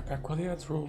Right back where the ads roll.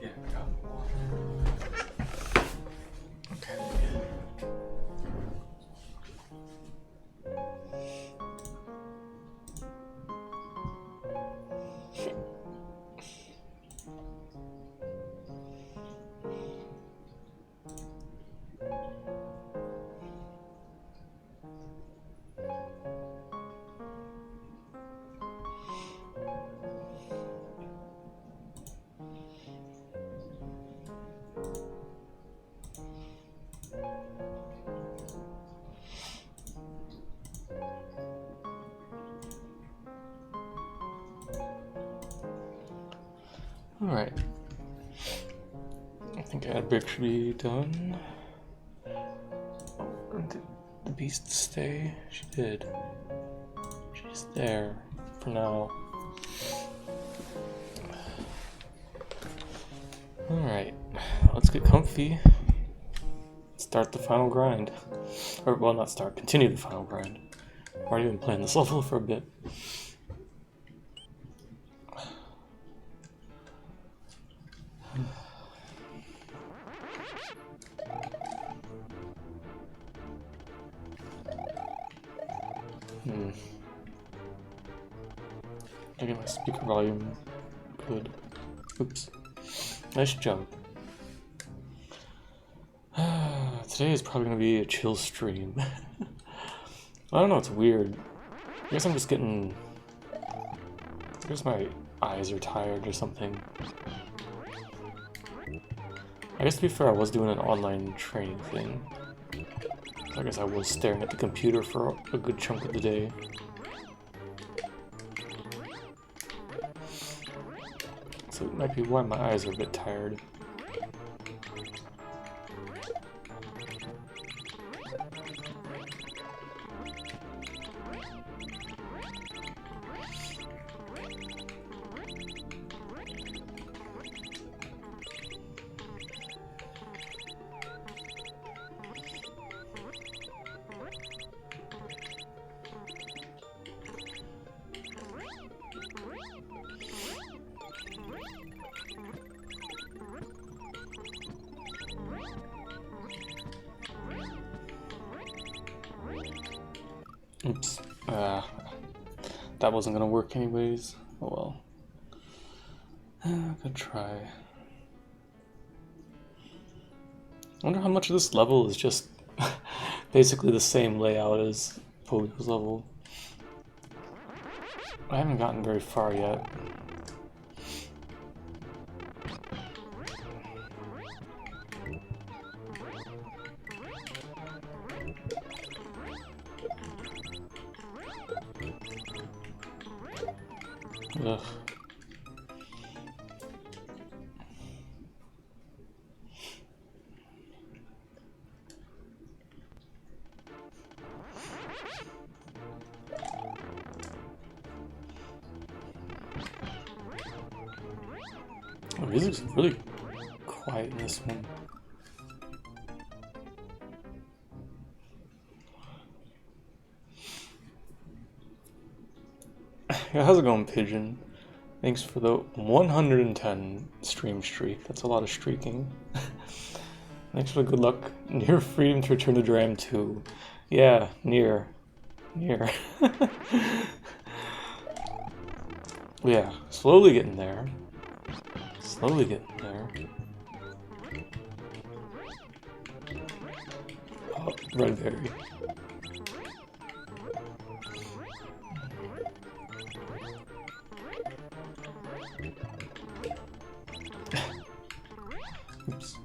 Yeah, I got water. Okay. Alright. I think ad break should be done. Did the beast stay? She did. She's there for now. Alright, let's get comfy. Start the final grind. Or, well, not start, continue the final grind. I've already been playing this level for a bit. I get my speaker volume good. Oops. Nice jump. Today is probably going to be a chill stream. I don't know, it's weird. I guess I'm just getting... I guess my eyes are tired or something. I guess to be fair, I was doing an online training thing. So I guess I was staring at the computer for a good chunk of the day. So it might be why my eyes are a bit tired. Oops. That wasn't gonna work anyways. Oh well. Good try. I wonder how much of this level is just basically the same layout as Pogo's level. I haven't gotten very far yet. Ugh. The music's really quiet in this one. Yeah, how's it going, Pigeon? Thanks for the 110 stream streak. That's a lot of streaking. Thanks for the good luck. Near freedom to return to Dram 2. Yeah, near. Yeah, slowly getting there. Slowly getting there. Oh, red berry. Oops.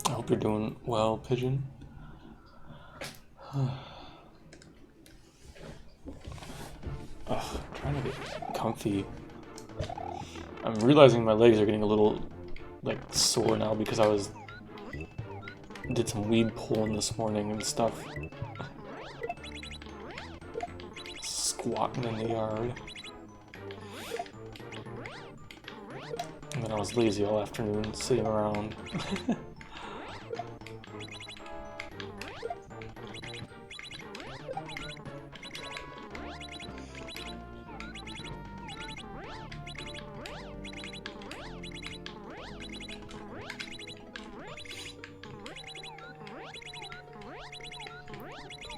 I hope you're doing well, Pigeon. Ugh, trying to get comfy. I'm realizing my legs are getting a little, like, sore now because I did some weed pulling this morning and stuff. Squatting in the yard. And then I was lazy all afternoon, sitting around.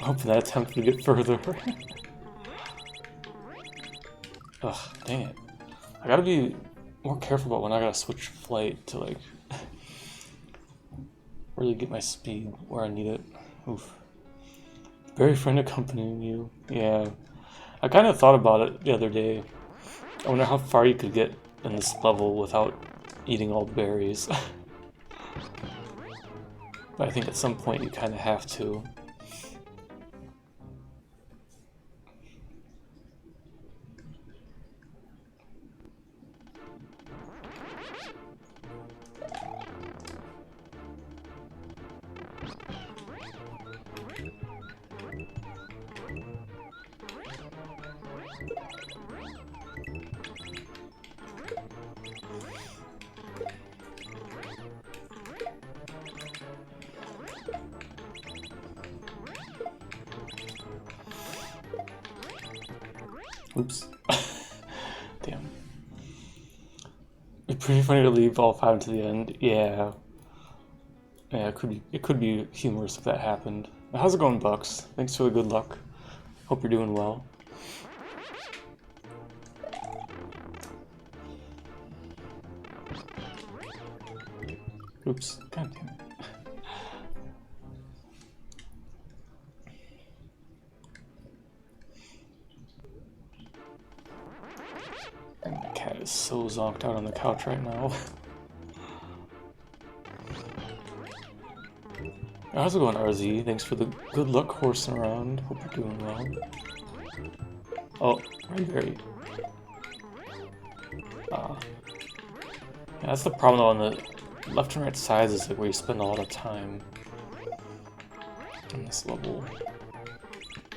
Hopefully that attempt to get further. Ugh, dang it. I gotta be more careful about when I gotta switch flight to, like, really get my speed where I need it. Oof. Berry friend accompanying you. Yeah. I kind of thought about it the other day. I wonder how far you could get in this level without eating all the berries. But I think at some point you kind of have to. Oops. Damn. It's pretty funny to leave all 5 to the end. Yeah. Yeah, it could be humorous if that happened. How's it going, Bucks? Thanks for the good luck. Hope you're doing well. Oops. God damn it. And the cat is so zonked out on the couch right now. How's it going, RZ? Thanks for the good luck horsing around. Hope you're doing well. Oh, very. Yeah, that's the problem on the left and right sides, is like where you spend a lot of time in this level.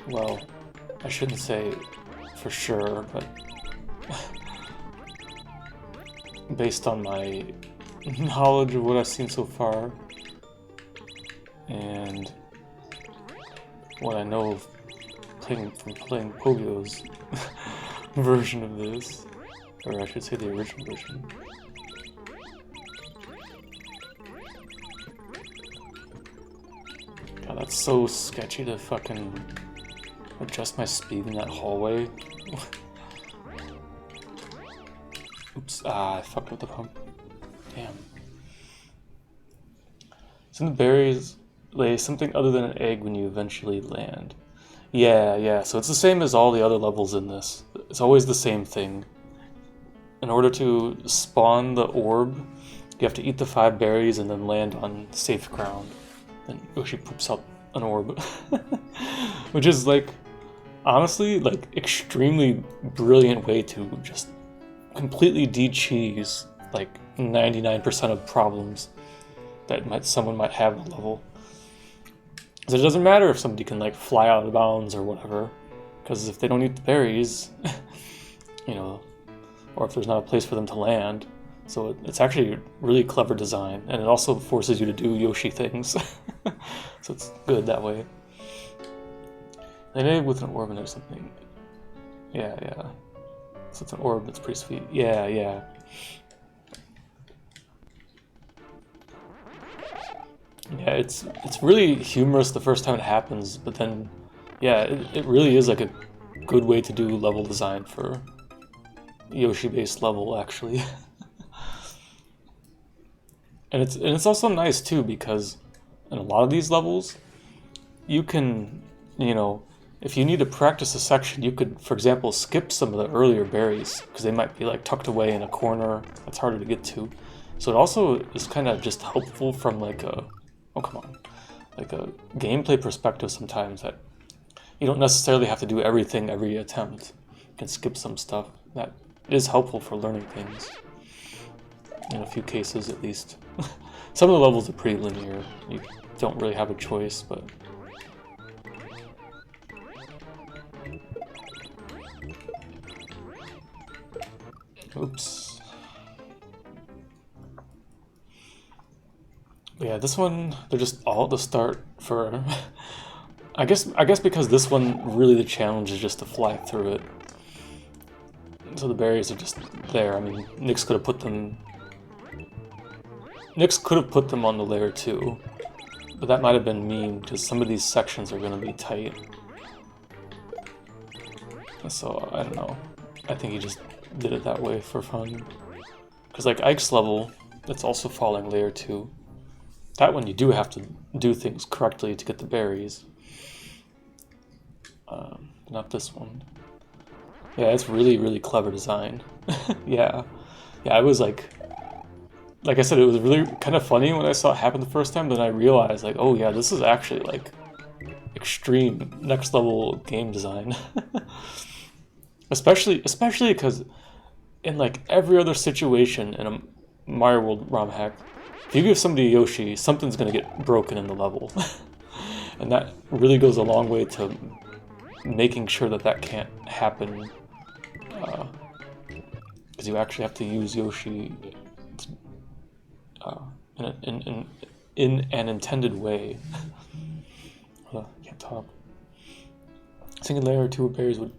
Well, I shouldn't say for sure, but based on my knowledge of what I've seen so far, and what I know of playing Pogo's version of this, or I should say the original version. God, that's so sketchy to fucking adjust my speed in that hallway. Oops, I fucked with the pump. Damn. Some of the berries lay something other than an egg when you eventually land. Yeah, so it's the same as all the other levels in this. It's always the same thing. In order to spawn the orb, you have to eat the 5 berries and then land on safe ground. Then Yoshi poops out an orb. Which is like, honestly, like extremely brilliant way to just completely de-cheese like 99% of problems that someone might have in a level. Because it doesn't matter if somebody can like fly out of bounds or whatever, because if they don't eat the berries, you know, or if there's not a place for them to land. So it's actually a really clever design, and it also forces you to do Yoshi things. So it's good that way. An egg with an orb in there or something. Yeah. So it's an orb that's pretty sweet. Yeah. Yeah, it's really humorous the first time it happens, but then, yeah, it really is like a good way to do level design for Yoshi-based level, actually. And it's also nice too, because in a lot of these levels, you can, you know, if you need to practice a section, you could, for example, skip some of the earlier berries, because they might be like tucked away in a corner that's harder to get to. So it also is kind of just helpful from like a like a gameplay perspective sometimes, that you don't necessarily have to do everything every attempt. You can skip some stuff. That is helpful for learning things. In a few cases, at least. Some of the levels are pretty linear. You don't really have a choice, but... Oops. Yeah, this one, they're just all to start for... I guess because this one, really the challenge is just to fly through it. So the berries are just there. I mean, Nyx could have put them on the layer too, but that might have been mean, because some of these sections are going to be tight. So, I don't know. I think he just did it that way for fun. Because like Ike's level, that's also falling layer 2. That one you do have to do things correctly to get the berries. Not this one. Yeah, it's really, really clever design. Yeah, I was like I said, it was really kind of funny when I saw it happen the first time, then I realized, like, oh yeah, this is actually, like, extreme, next level game design. Especially because in, like, every other situation in a Mario World ROM hack, if you give somebody a Yoshi, something's gonna get broken in the level. And that really goes a long way to making sure that can't happen. Because you actually have to use Yoshi in an intended way. Can't talk. Thinking layer 2 berries would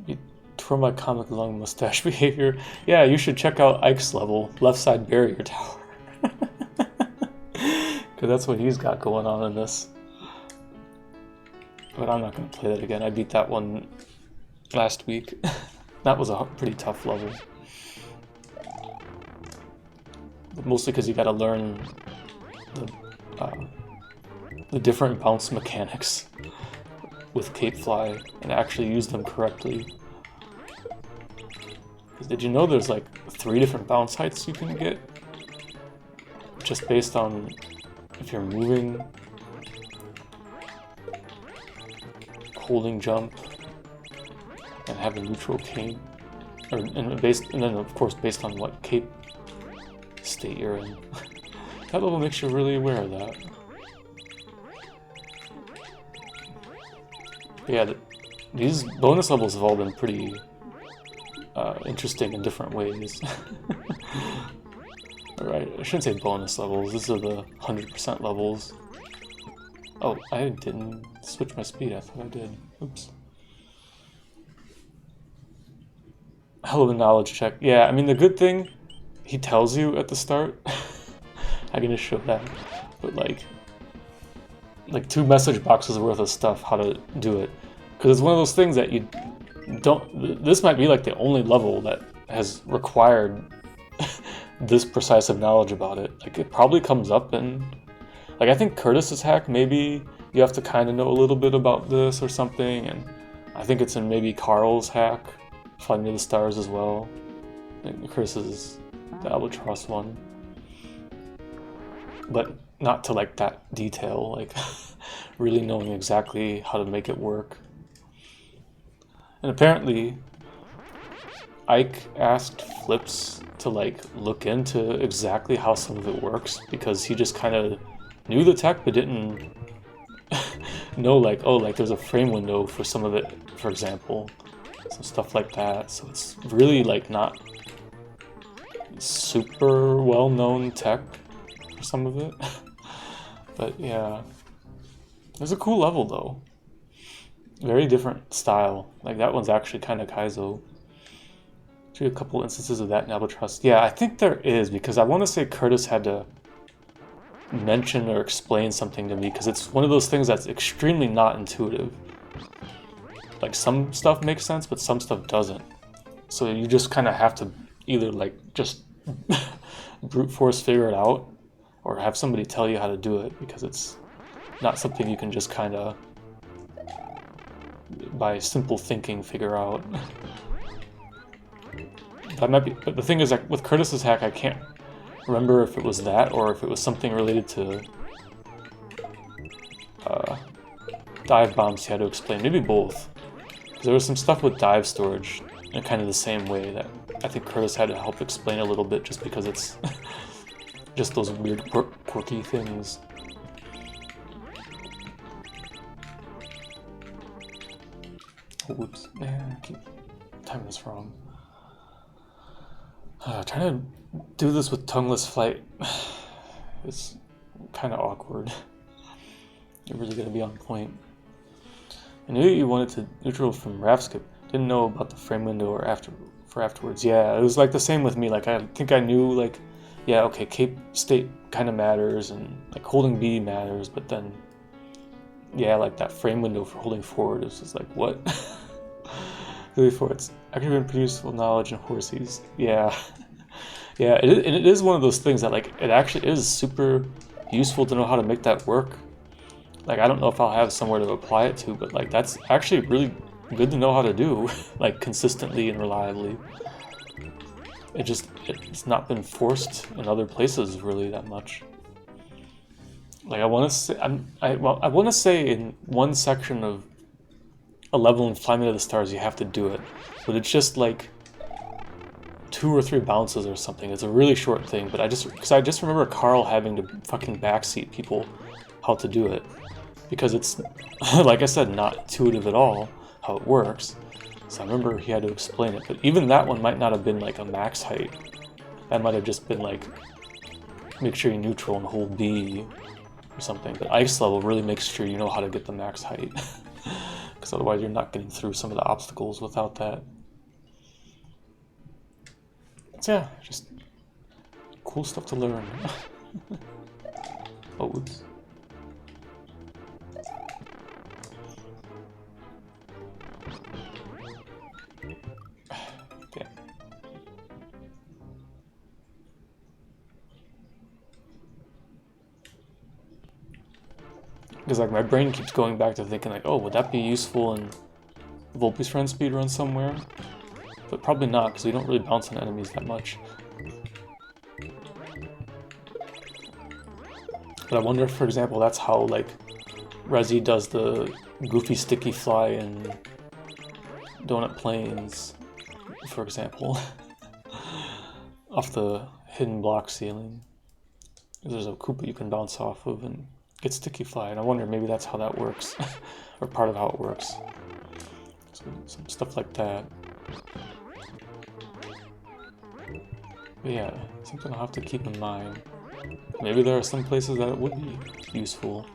be twirl my comic lung mustache behavior. Yeah, you should check out Ike's level, left side barrier tower. Because that's what he's got going on in this. But I'm not going to play that again. I beat that one last week. That was a pretty tough level. But mostly because you got to learn the different bounce mechanics with Cape Fly and actually use them correctly. Because did you know there's like 3 different bounce heights you can get? Just based on if you're moving, holding jump, and have a neutral cape, and then of course based on what cape state you're in. That level makes you really aware of that. But yeah, these bonus levels have all been pretty interesting in different ways. Alright, I shouldn't say bonus levels, these are the 100% levels. Oh, I didn't switch my speed, I thought I did. Oops. Hell of a knowledge check. Yeah, I mean, the good thing, he tells you at the start. I can just show that. But like 2 message boxes worth of stuff how to do it. Because it's one of those things that you don't... This might be like the only level that has required this precise of knowledge about it. Like, it probably comes up in... Like, I think Curtis's hack, maybe you have to kind of know a little bit about this or something, and I think it's in maybe Carl's hack, Flying to the Stars as well. I think Chris's the Albatross one. But not to like that detail, like really knowing exactly how to make it work. And apparently, Ike asked Flips to like look into exactly how some of it works, because he just kind of knew the tech but didn't know like, oh, like there's a frame window for some of it, for example. Some stuff like that. So it's really like not super well-known tech for some of it. But yeah. It's a cool level though. Very different style. Like that one's actually kind of Kaizo. Actually, a couple instances of that in Albatross. Yeah, I think there is, because I want to say Curtis had to mention or explain something to me, because it's one of those things that's extremely not intuitive. Like some stuff makes sense, but some stuff doesn't. So you just kind of have to either like just brute force figure it out, or have somebody tell you how to do it, because it's not something you can just kind of by simple thinking figure out. That might be, but the thing is, like with Curtis's hack, I can't remember if it was that or if it was something related to dive bombs he had to explain. Maybe both. Because there was some stuff with dive storage in kind of the same way that I think Curtis had to help explain a little bit, just because it's just those weird quirky things. Oh, whoops, man, I keep timing this wrong. Trying to do this with tongueless flight is kind of awkward. You're really gonna be on point. I knew you wanted to neutral from raft skip. Didn't know about the frame window or afterwards. Yeah, it was like the same with me. Like I think I knew like, yeah, okay, cape state kind of matters and like holding B matters, but then yeah, like that frame window for holding forward is just like what? Really for it's accurate and useful knowledge in horses. Yeah. Yeah, it is one of those things that like it actually is super useful to know how to make that work. Like I don't know if I'll have somewhere to apply it to, but like that's actually really good to know how to do, like consistently and reliably. It's not been forced in other places really that much. Like I want to say, I want to say in one section of a level in Fly Me to the Stars you have to do it, but it's just like 2 or 3 bounces or something. It's a really short thing, but I just remember Carl having to fucking backseat people how to do it, because it's like I said, not intuitive at all how it works. So I remember he had to explain it, but even that one might not have been like a max height. That might have just been like, make sure you neutral and hold B or something. But ice level really makes sure you know how to get the max height, because otherwise you're not getting through some of the obstacles without that. So yeah, just cool stuff to learn. Oh, oops. Okay. Because like my brain keeps going back to thinking like, oh, would that be useful in Volpe's friend speedrun somewhere? But probably not, because we don't really bounce on enemies that much. But I wonder if, for example, that's how like Rezi does the goofy sticky fly in Donut Plains, for example, off the hidden block ceiling. There's a Koopa you can bounce off of and get sticky fly, and I wonder maybe that's how that works, or part of how it works. So some stuff like that. But yeah, something I'll have to keep in mind. Maybe there are some places that it would be useful.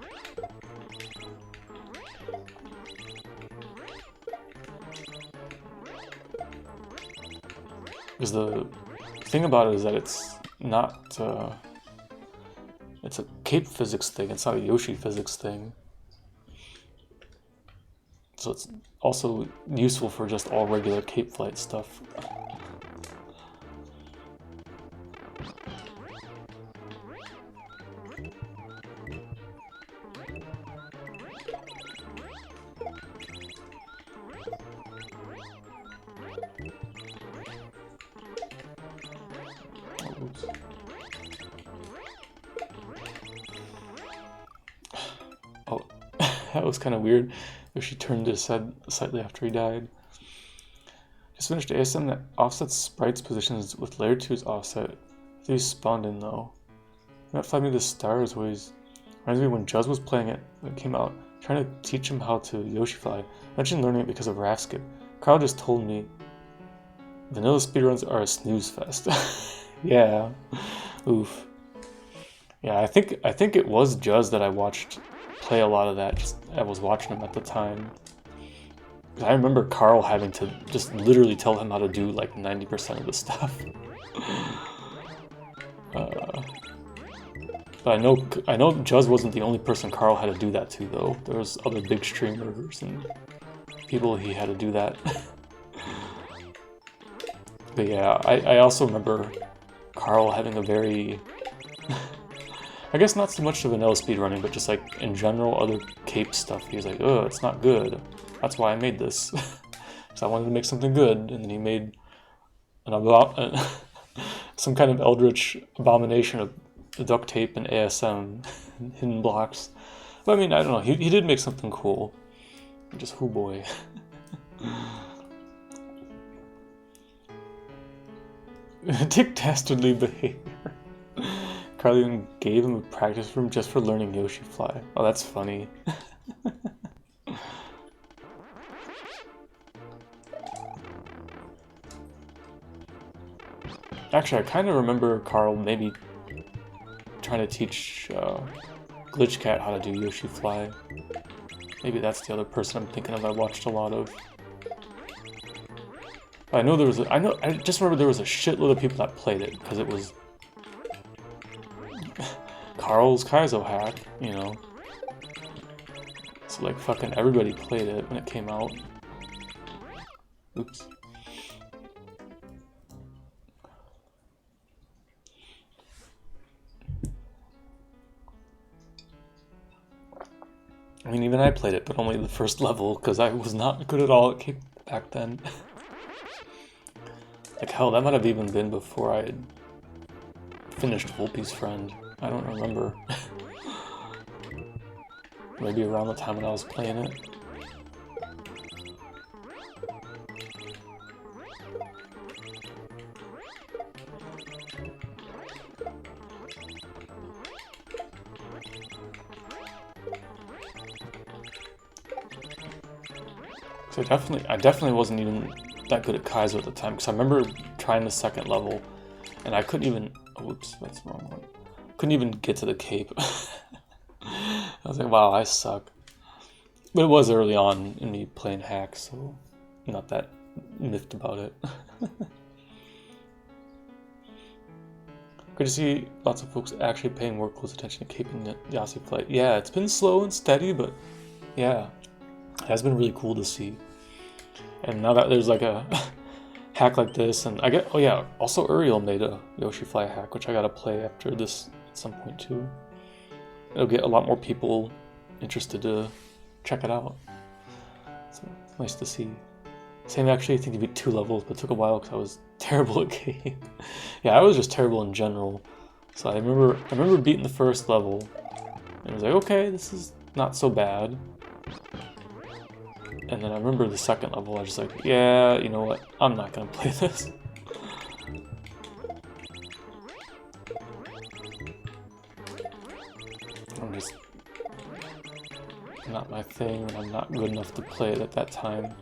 Because the thing about it is that it's not, it's a Cape physics thing, it's not a Yoshi physics thing. so it's also useful for just all regular cape flight stuff. Oh, that was kind of weird. She turned his head slightly after he died. Just finished ASM that offsets sprites positions with layer 2's offset. They spawned in though. That Fly Me to the Stars always reminds me when Juz was playing it when it came out, trying to teach him how to Yoshi fly. I mentioned learning it because of Rafskip. Carl just told me vanilla speedruns are a snooze fest. Yeah. Oof. Yeah, I think it was Juz that I watched play a lot of that. Just I was watching him at the time. I remember Carl having to just literally tell him how to do like 90% of the stuff. But I know Juz wasn't the only person Carl had to do that to though. There was other big streamers and people he had to do that. But yeah, I also remember Carl having a very I guess not so much the vanilla speedrunning, but just like in general other cape stuff. He was like, oh, it's not good. That's why I made this. Because I wanted to make something good, and then he made some kind of eldritch abomination of duct tape and ASM and hidden blocks. But I mean, I don't know. He did make something cool. Just hoo boy. Dick dastardly behavior. Carly even gave him a practice room just for learning Yoshi Fly. Oh, that's funny. Actually, I kind of remember Carl maybe trying to teach Glitch Cat how to do Yoshi Fly. Maybe that's the other person I'm thinking of I watched a lot of. I know there was I just remember there was a shitload of people that played it, because it was Carl's Kaizo hack, you know. So like fucking everybody played it when it came out. Oops. I mean, even I played it, but only the first level, because I was not good at all at Cape back then. Like, hell, that might have even been before I had finished Volpe's Friend. I don't remember. Maybe around the time when I was playing it. So I definitely wasn't even that good at Kaizo at the time, because I remember trying the second level, and I couldn't even. Oh, oops, that's the wrong one. Couldn't even get to the cape. I was like, wow, I suck. But it was early on in me playing hacks, so I'm not that miffed about it. Good to see lots of folks actually paying more close attention to Cape and Yasi Flight. Yeah, it's been slow and steady, but yeah, it has been really cool to see. And now that there's like a hack like this, and I get, oh yeah, also Uriel made a Yoshi Fly hack, which I gotta play after this at some point too. It'll get a lot more people interested to check it out. So it's nice to see. Same actually, I think you beat 2 levels, but it took a while because I was terrible at game. Yeah, I was just terrible in general. So I remember beating the first level, and I was like, okay, this is not so bad. And then I remember the second level, I was just like, yeah, you know what, I'm not gonna play this. I'm just not my thing, and I'm not good enough to play it at that time.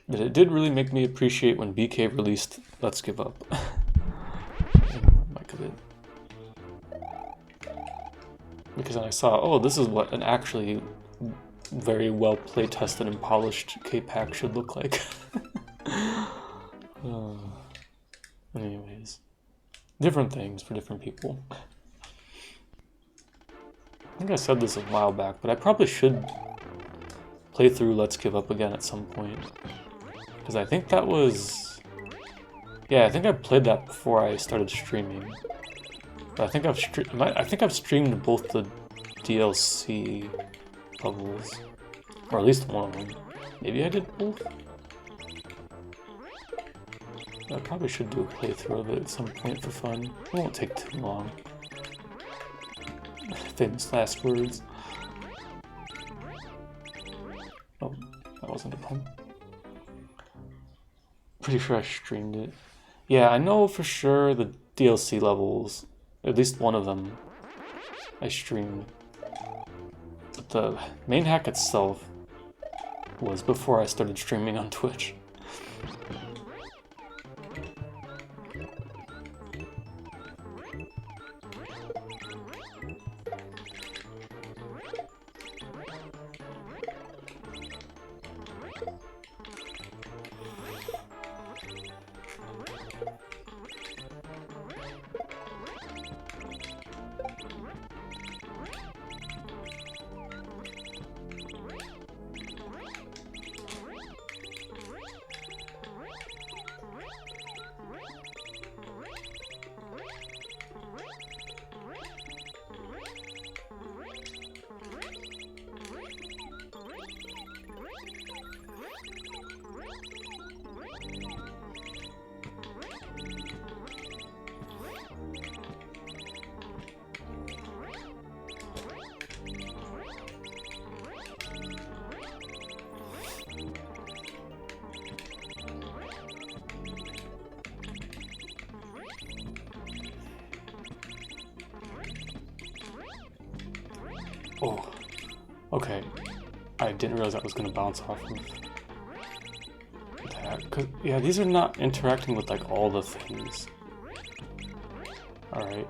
But it did really make me appreciate when BK released Let's Give Up. Mic a bit. Because then I saw, oh, this is what an actually very well play-tested and polished K-Pack should look like. Anyways, different things for different people. I think I said this a while back, but I probably should play through Let's Give Up again at some point. Because I think that was... Yeah, I think I played that before I started streaming. But I think I've streamed both the DLC levels. Or at least one of them. Maybe I did both? I probably should do a playthrough of it at some point for fun. It won't take too long. Famous last words. Oh, that wasn't a pun. Pretty sure I streamed it. Yeah, I know for sure the DLC levels, at least one of them, I streamed. But the main hack itself was before I started streaming on Twitch. Oh, okay. I didn't realize that was going to bounce off of that. 'Cause, yeah, these are not interacting with like all the things. Alright.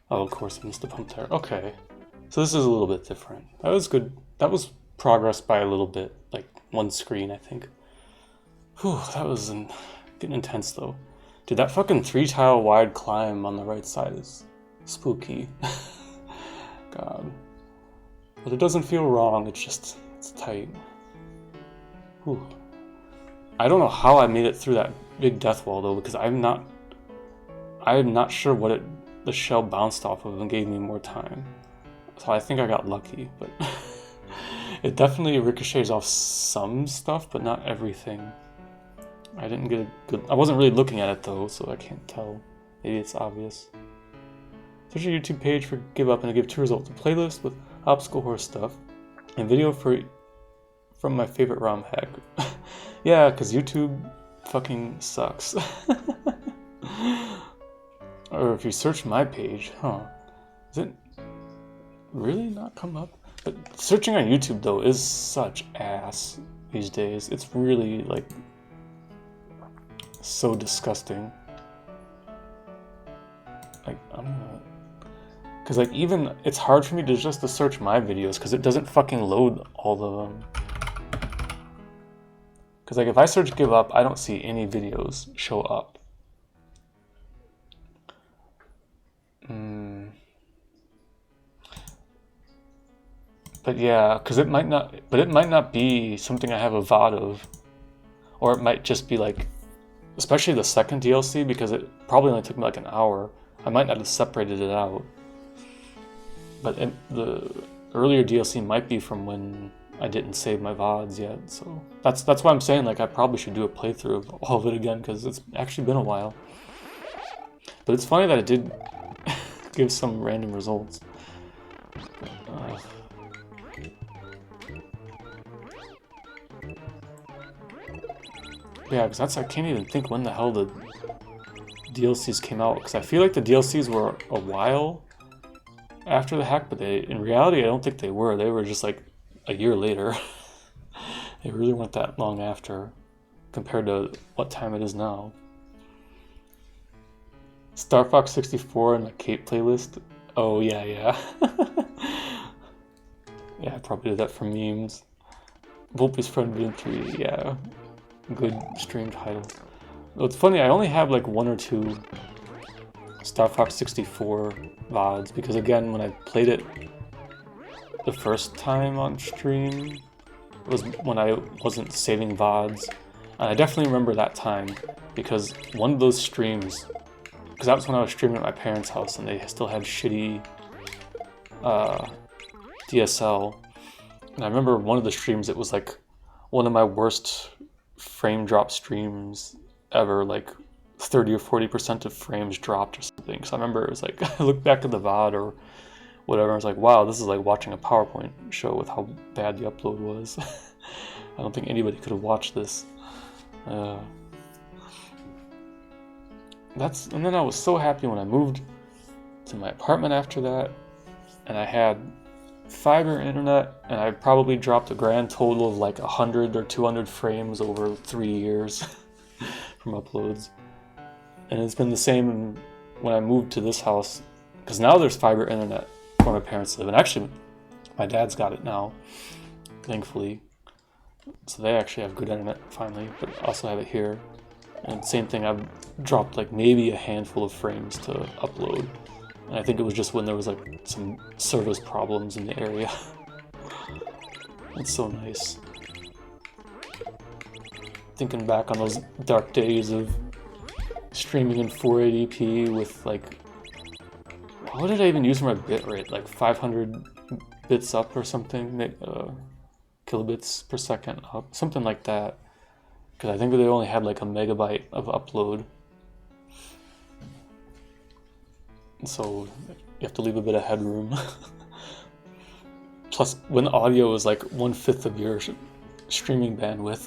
Oh, of course I missed the pump there. Okay. So this is a little bit different. That was good. That was progress by a little bit. Like one screen, I think. Whew, that was getting intense though. Dude, that fucking 3-tile wide climb on the right side is spooky. God. But it doesn't feel wrong, it's tight. Whew. I don't know how I made it through that big death wall though, because I'm not sure what the shell bounced off of and gave me more time. So I think I got lucky, but it definitely ricochets off some stuff, but not everything. I didn't get a good... I wasn't really looking at it though, so I can't tell. Maybe it's obvious. Search your YouTube page for Give Up and I give 2 results. A playlist with obstacle horse stuff and video from my favorite ROM hack. Yeah, because YouTube fucking sucks. Or if you search my page, is it really not come up? But searching on YouTube though is such ass these days. It's really like so disgusting. Like I'm gonna... Because like even it's hard for me to just search my videos because it doesn't fucking load all of them. Because like if I search Give Up, I don't see any videos show up. But yeah, because it might not be something I have a VOD of, or it might just be like, especially the second DLC because it probably only took me like an hour. I might not have separated it out. But the earlier DLC might be from when I didn't save my VODs yet, so that's why I'm saying like I probably should do a playthrough of all of it again because it's actually been a while. But it's funny that it did give some random results. Yeah, because I can't even think when the hell the DLCs came out because I feel like the DLCs were a while after the hack, but in reality I don't think they were. They were just like a year later. They really weren't that long after compared to what time it is now. Star Fox 64 and the Cape playlist. Oh yeah. Yeah, I probably did that for memes. Volpe's Friend Being 3, yeah. Good stream title. Well, it's funny, I only have like 1 or 2 Star Fox 64 VODs, because again, when I played it the first time on stream, it was when I wasn't saving VODs. And I definitely remember that time, because one of those streams, because that was when I was streaming at my parents' house and they still had shitty DSL. And I remember one of the streams, it was like one of my worst frame drop streams ever, like 30 or 40% of frames dropped or something. So I remember it was like, I looked back at the VOD or whatever, I was like, wow, this is like watching a PowerPoint show with how bad the upload was. I don't think anybody could have watched this. And then I was so happy when I moved to my apartment after that, and I had fiber internet, and I probably dropped a grand total of like 100 or 200 frames over 3 years from uploads. And it's been the same when I moved to this house, because now there's fiber internet where my parents live, and actually my dad's got it now, thankfully. So they actually have good internet finally, but also have it here. And same thing, I've dropped like maybe a handful of frames to upload. And I think it was just when there was like some service problems in the area. It's so nice. Thinking back on those dark days of streaming in 480p with like, what did I even use for my bitrate? Like 500 bits up or something? Kilobits per second up, something like that. Because I think they only had like a megabyte of upload. So you have to leave a bit of headroom. Plus, when audio is like 1/5 of your streaming bandwidth.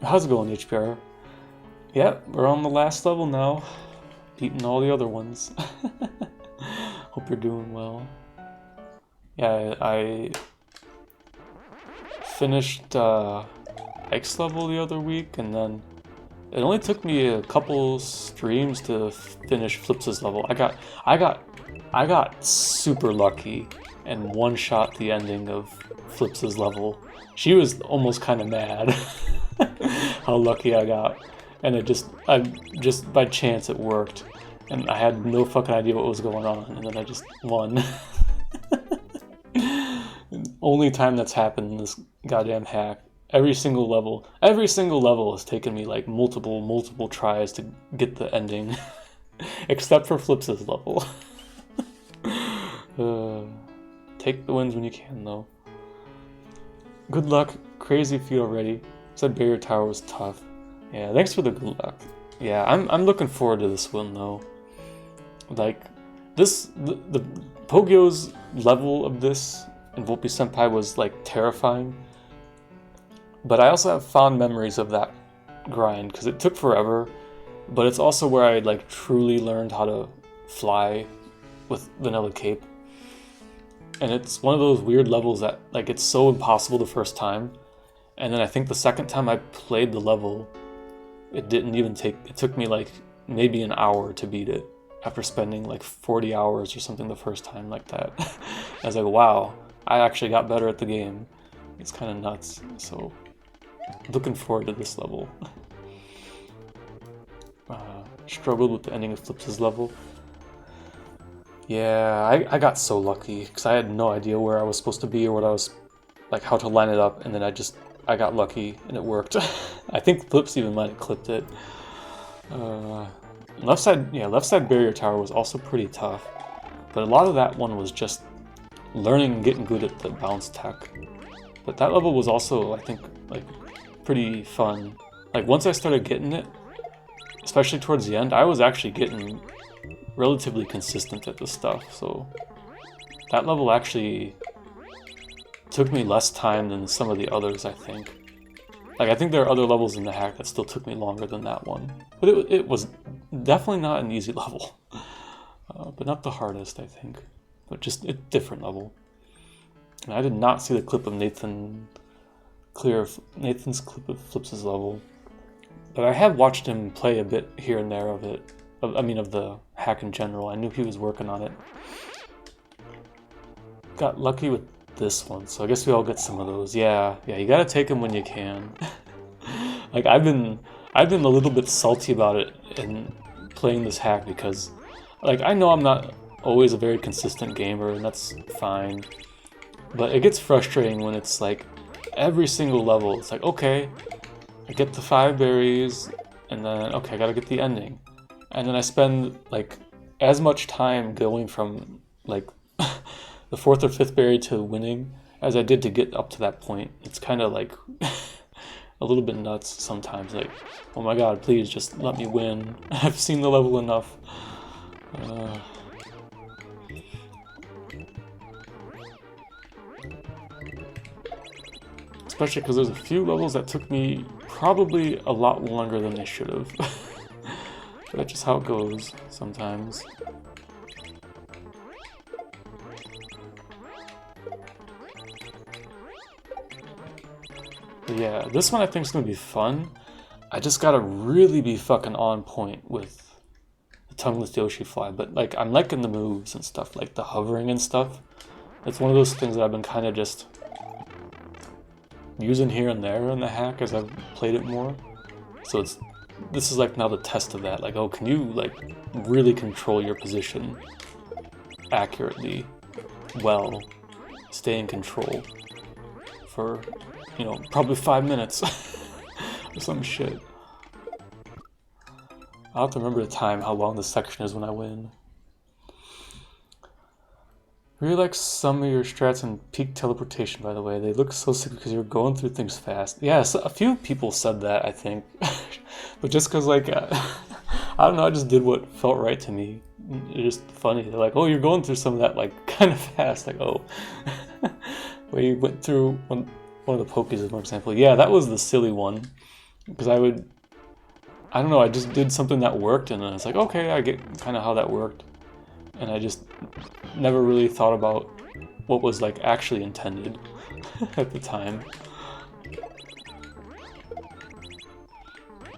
How's it going, HPR? Yeah, we're on the last level now. Beating all the other ones. Hope you're doing well. Yeah, I finished X level the other week, and then it only took me a couple streams to finish Flips's level. I got super lucky and one-shot the ending of Flips's level. She was almost kind of mad how lucky I got, and I just by chance it worked, and I had no fucking idea what was going on, and then I just won. Only time that's happened in this goddamn hack. Every single level has taken me like multiple tries to get the ending, except for Flips's level. Take the wins when you can, though. Good luck. Crazy feat already. Said Barrier Tower was tough. Yeah, thanks for the good luck. Yeah, I'm looking forward to this one though. Like the Pogyo's level of this in Volpe Senpai was like terrifying. But I also have fond memories of that grind because it took forever. But it's also where I like truly learned how to fly with Vanilla Cape. And it's one of those weird levels that like it's so impossible the first time. And then I think the second time I played the level, it took me like maybe an hour to beat it after spending like 40 hours or something the first time like that. I was like, wow, I actually got better at the game. It's kind of nuts. So looking forward to this level. Struggled with the ending of Flips's level. Yeah, I got so lucky because I had no idea where I was supposed to be or what I was, like how to line it up, and then I got lucky and it worked. I think Flips even might have clipped it. Left side Barrier Tower was also pretty tough, but a lot of that one was just learning and getting good at the bounce tech. But that level was also, I think, like pretty fun. Like once I started getting it, especially towards the end, I was actually getting relatively consistent at this stuff, so that level actually took me less time than some of the others, I think. Like, I think there are other levels in the hack that still took me longer than that one. But it was definitely not an easy level. But not the hardest, I think. But just a different level. And I did not see the clip of Nathan's clip of Flips' level. But I have watched him play a bit here and there of it. Of the hack in general. I knew he was working on it. Got lucky with this one, so I guess we all get some of those. Yeah, you gotta take them when you can. Like I've been I've been a little bit salty about it in playing this hack because, like, I know I'm not always a very consistent gamer, and that's fine. But it gets frustrating when it's like every single level, it's like, okay, I get the 5 berries, and then, okay, I gotta get the ending. And then I spend, like, as much time going from, like, the 4th or 5th berry to winning as I did to get up to that point. It's kind of like a little bit nuts sometimes, like, oh my god, please just let me win. I've seen the level enough. Especially because there's a few levels that took me probably a lot longer than they should have. But that's just how it goes sometimes. But yeah, this one I think is going to be fun. I just gotta really be fucking on point with the tongueless Yoshi fly. But like, I'm liking the moves and stuff, like the hovering and stuff. It's one of those things that I've been kind of just using here and there in the hack as I've played it more. So this is like now the test of that. Like, oh, can you like really control your position accurately, well, stay in control for, you know, probably 5 minutes or some shit. I'll have to remember to time how long this section is when I win. Really like some of your strats in peak teleportation, by the way. They look so sick because you're going through things fast. Yeah, so a few people said that, I think. But just because, like, I don't know, I just did what felt right to me. It's just funny. They're like, oh, you're going through some of that, like, kind of fast. Like, oh. Where you went through one of the Pokies, as an example. Yeah, that was the silly one. Because I don't know, I just did something that worked, and then it's like, okay, I get kind of how that worked. And I just never really thought about what was like actually intended at the time.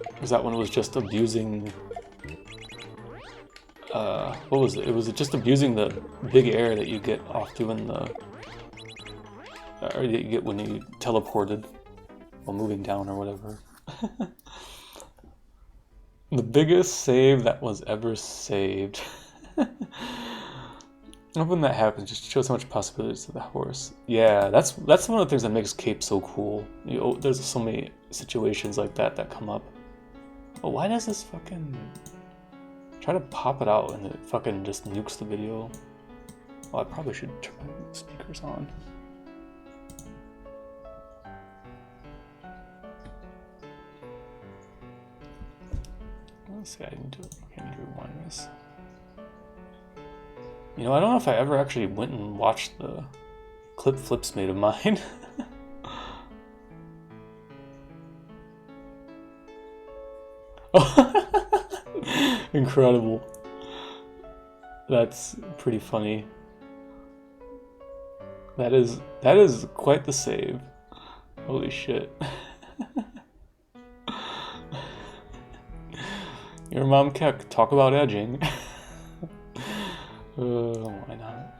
Because that one was just abusing... what was it? It was just abusing the big air that you get off doing the... or that you get when you teleported while moving down or whatever. The biggest save that was ever saved. When that happens, just shows how much possibilities to the horse. Yeah, that's one of the things that makes Cape so cool. You know, there's so many situations like that come up. But why does this fucking try to pop it out and it fucking just nukes the video? Well, I probably should turn my speakers on. Let's see, I need to rewind this. You know, I don't know if I ever actually went and watched the clip Flips made of mine. Incredible. That's pretty funny. That is quite the save. Holy shit. Your mom kept talk about edging. Why not?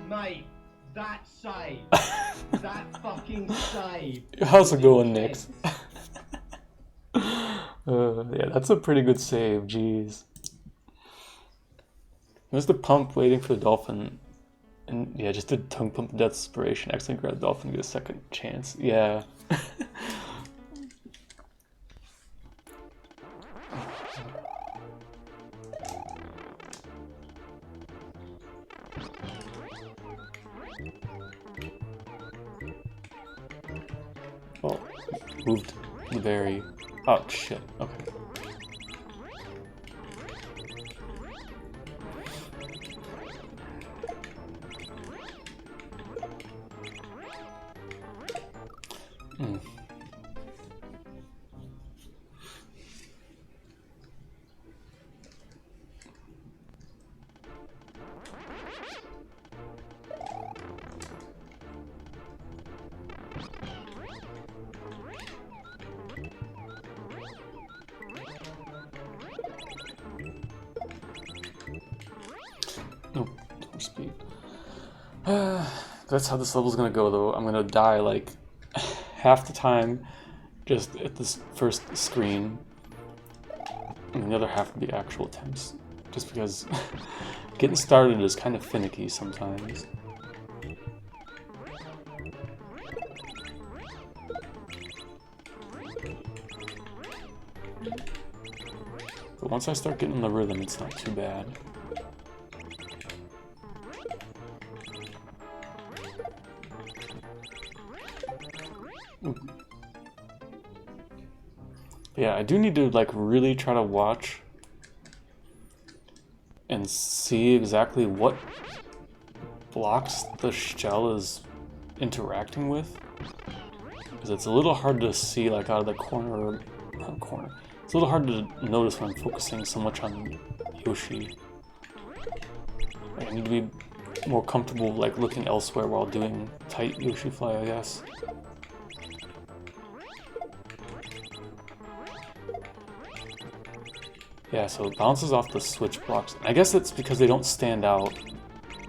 Mate, that save. That fucking save. How's it going, Nick? Yeah, that's a pretty good save, jeez. There's the pump waiting for the dolphin. And yeah, just did tongue pump desperation. Accidentally grabbed the dolphin to get a second chance. Yeah. Oh, moved the berry. Oh shit. Okay. Nope, speed. That's how this level's gonna go though. I'm gonna die like half the time just at this first screen. And the other half would be actual attempts. Just because getting started is kind of finicky sometimes. But once I start getting the rhythm, it's not too bad. Ooh. Yeah, I do need to like really try to watch and see exactly what blocks the shell is interacting with, because it's a little hard to see like out of the corner. It's a little hard to notice when I'm focusing so much on Yoshi. I need to be more comfortable like looking elsewhere while doing tight Yoshi fly, I guess. Yeah, so it bounces off the switch blocks. I guess it's because they don't stand out.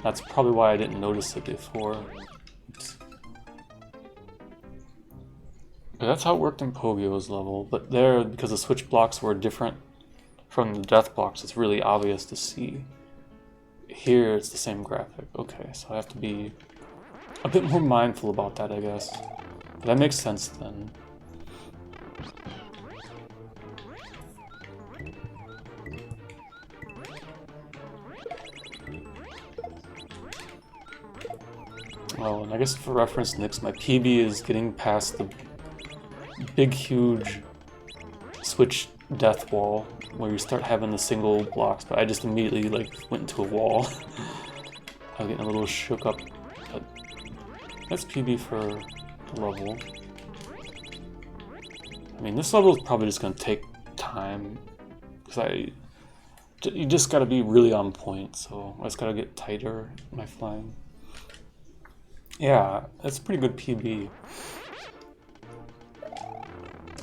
That's probably why I didn't notice it before. Oops. But that's how it worked in Poggio's level, but there, because the switch blocks were different from the death blocks, it's really obvious to see. Here, it's the same graphic. Okay, so I have to be a bit more mindful about that, I guess. But that makes sense then. Oh, and I guess for reference, Nix, my PB is getting past the big, huge switch death wall where you start having the single blocks, but I just immediately like went into a wall. I was getting a little shook up, but that's PB for the level. I mean, this level is probably just going to take time, because you just got to be really on point, so I just got to get tighter in my flying. Yeah, that's a pretty good PB.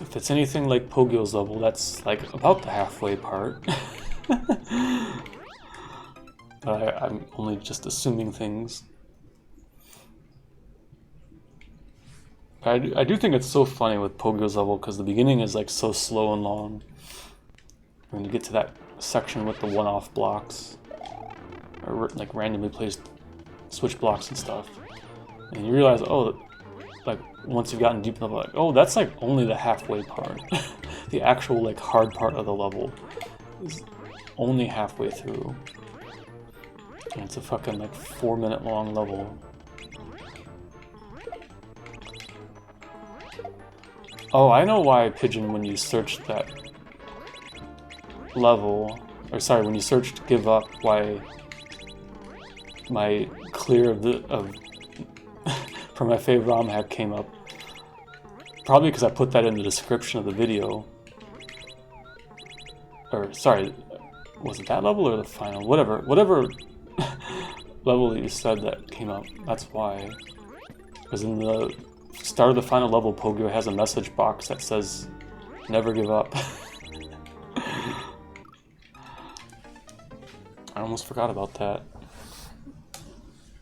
If it's anything like Poggio's level, that's like about the halfway part. But I'm only just assuming things. But I do think it's so funny with Poggio's level because the beginning is like so slow and long. When you get to that section with the one-off blocks, or like randomly placed switch blocks and stuff. And you realize, oh, like once you've gotten deep enough, like, oh, that's like only the halfway part. The actual like hard part of the level is only halfway through. And it's a fucking like 4-minute long level. Oh, I know why, Pigeon, when you searched that level, or sorry, when you searched give up, why my clear of for my favorite ROM hack came up. Probably because I put that in the description of the video. Or, sorry, was it that level or the final? Whatever level that you said that came up, that's why. Because in the start of the final level, Poggio has a message box that says, never give up. I almost forgot about that.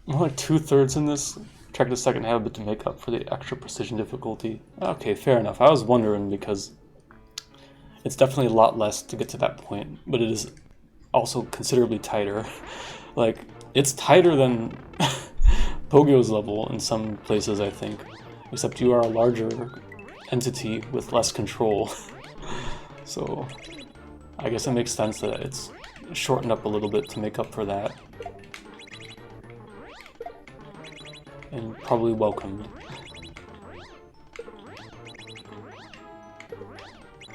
I'm like 2/3 in this. Check the second half of it to make up for the extra precision difficulty. Okay, fair enough. I was wondering because it's definitely a lot less to get to that point, but it is also considerably tighter. Like, it's tighter than Poggio's level in some places, I think. Except you are a larger entity with less control. So, I guess it makes sense that it's shortened up a little bit to make up for that. And probably welcomed.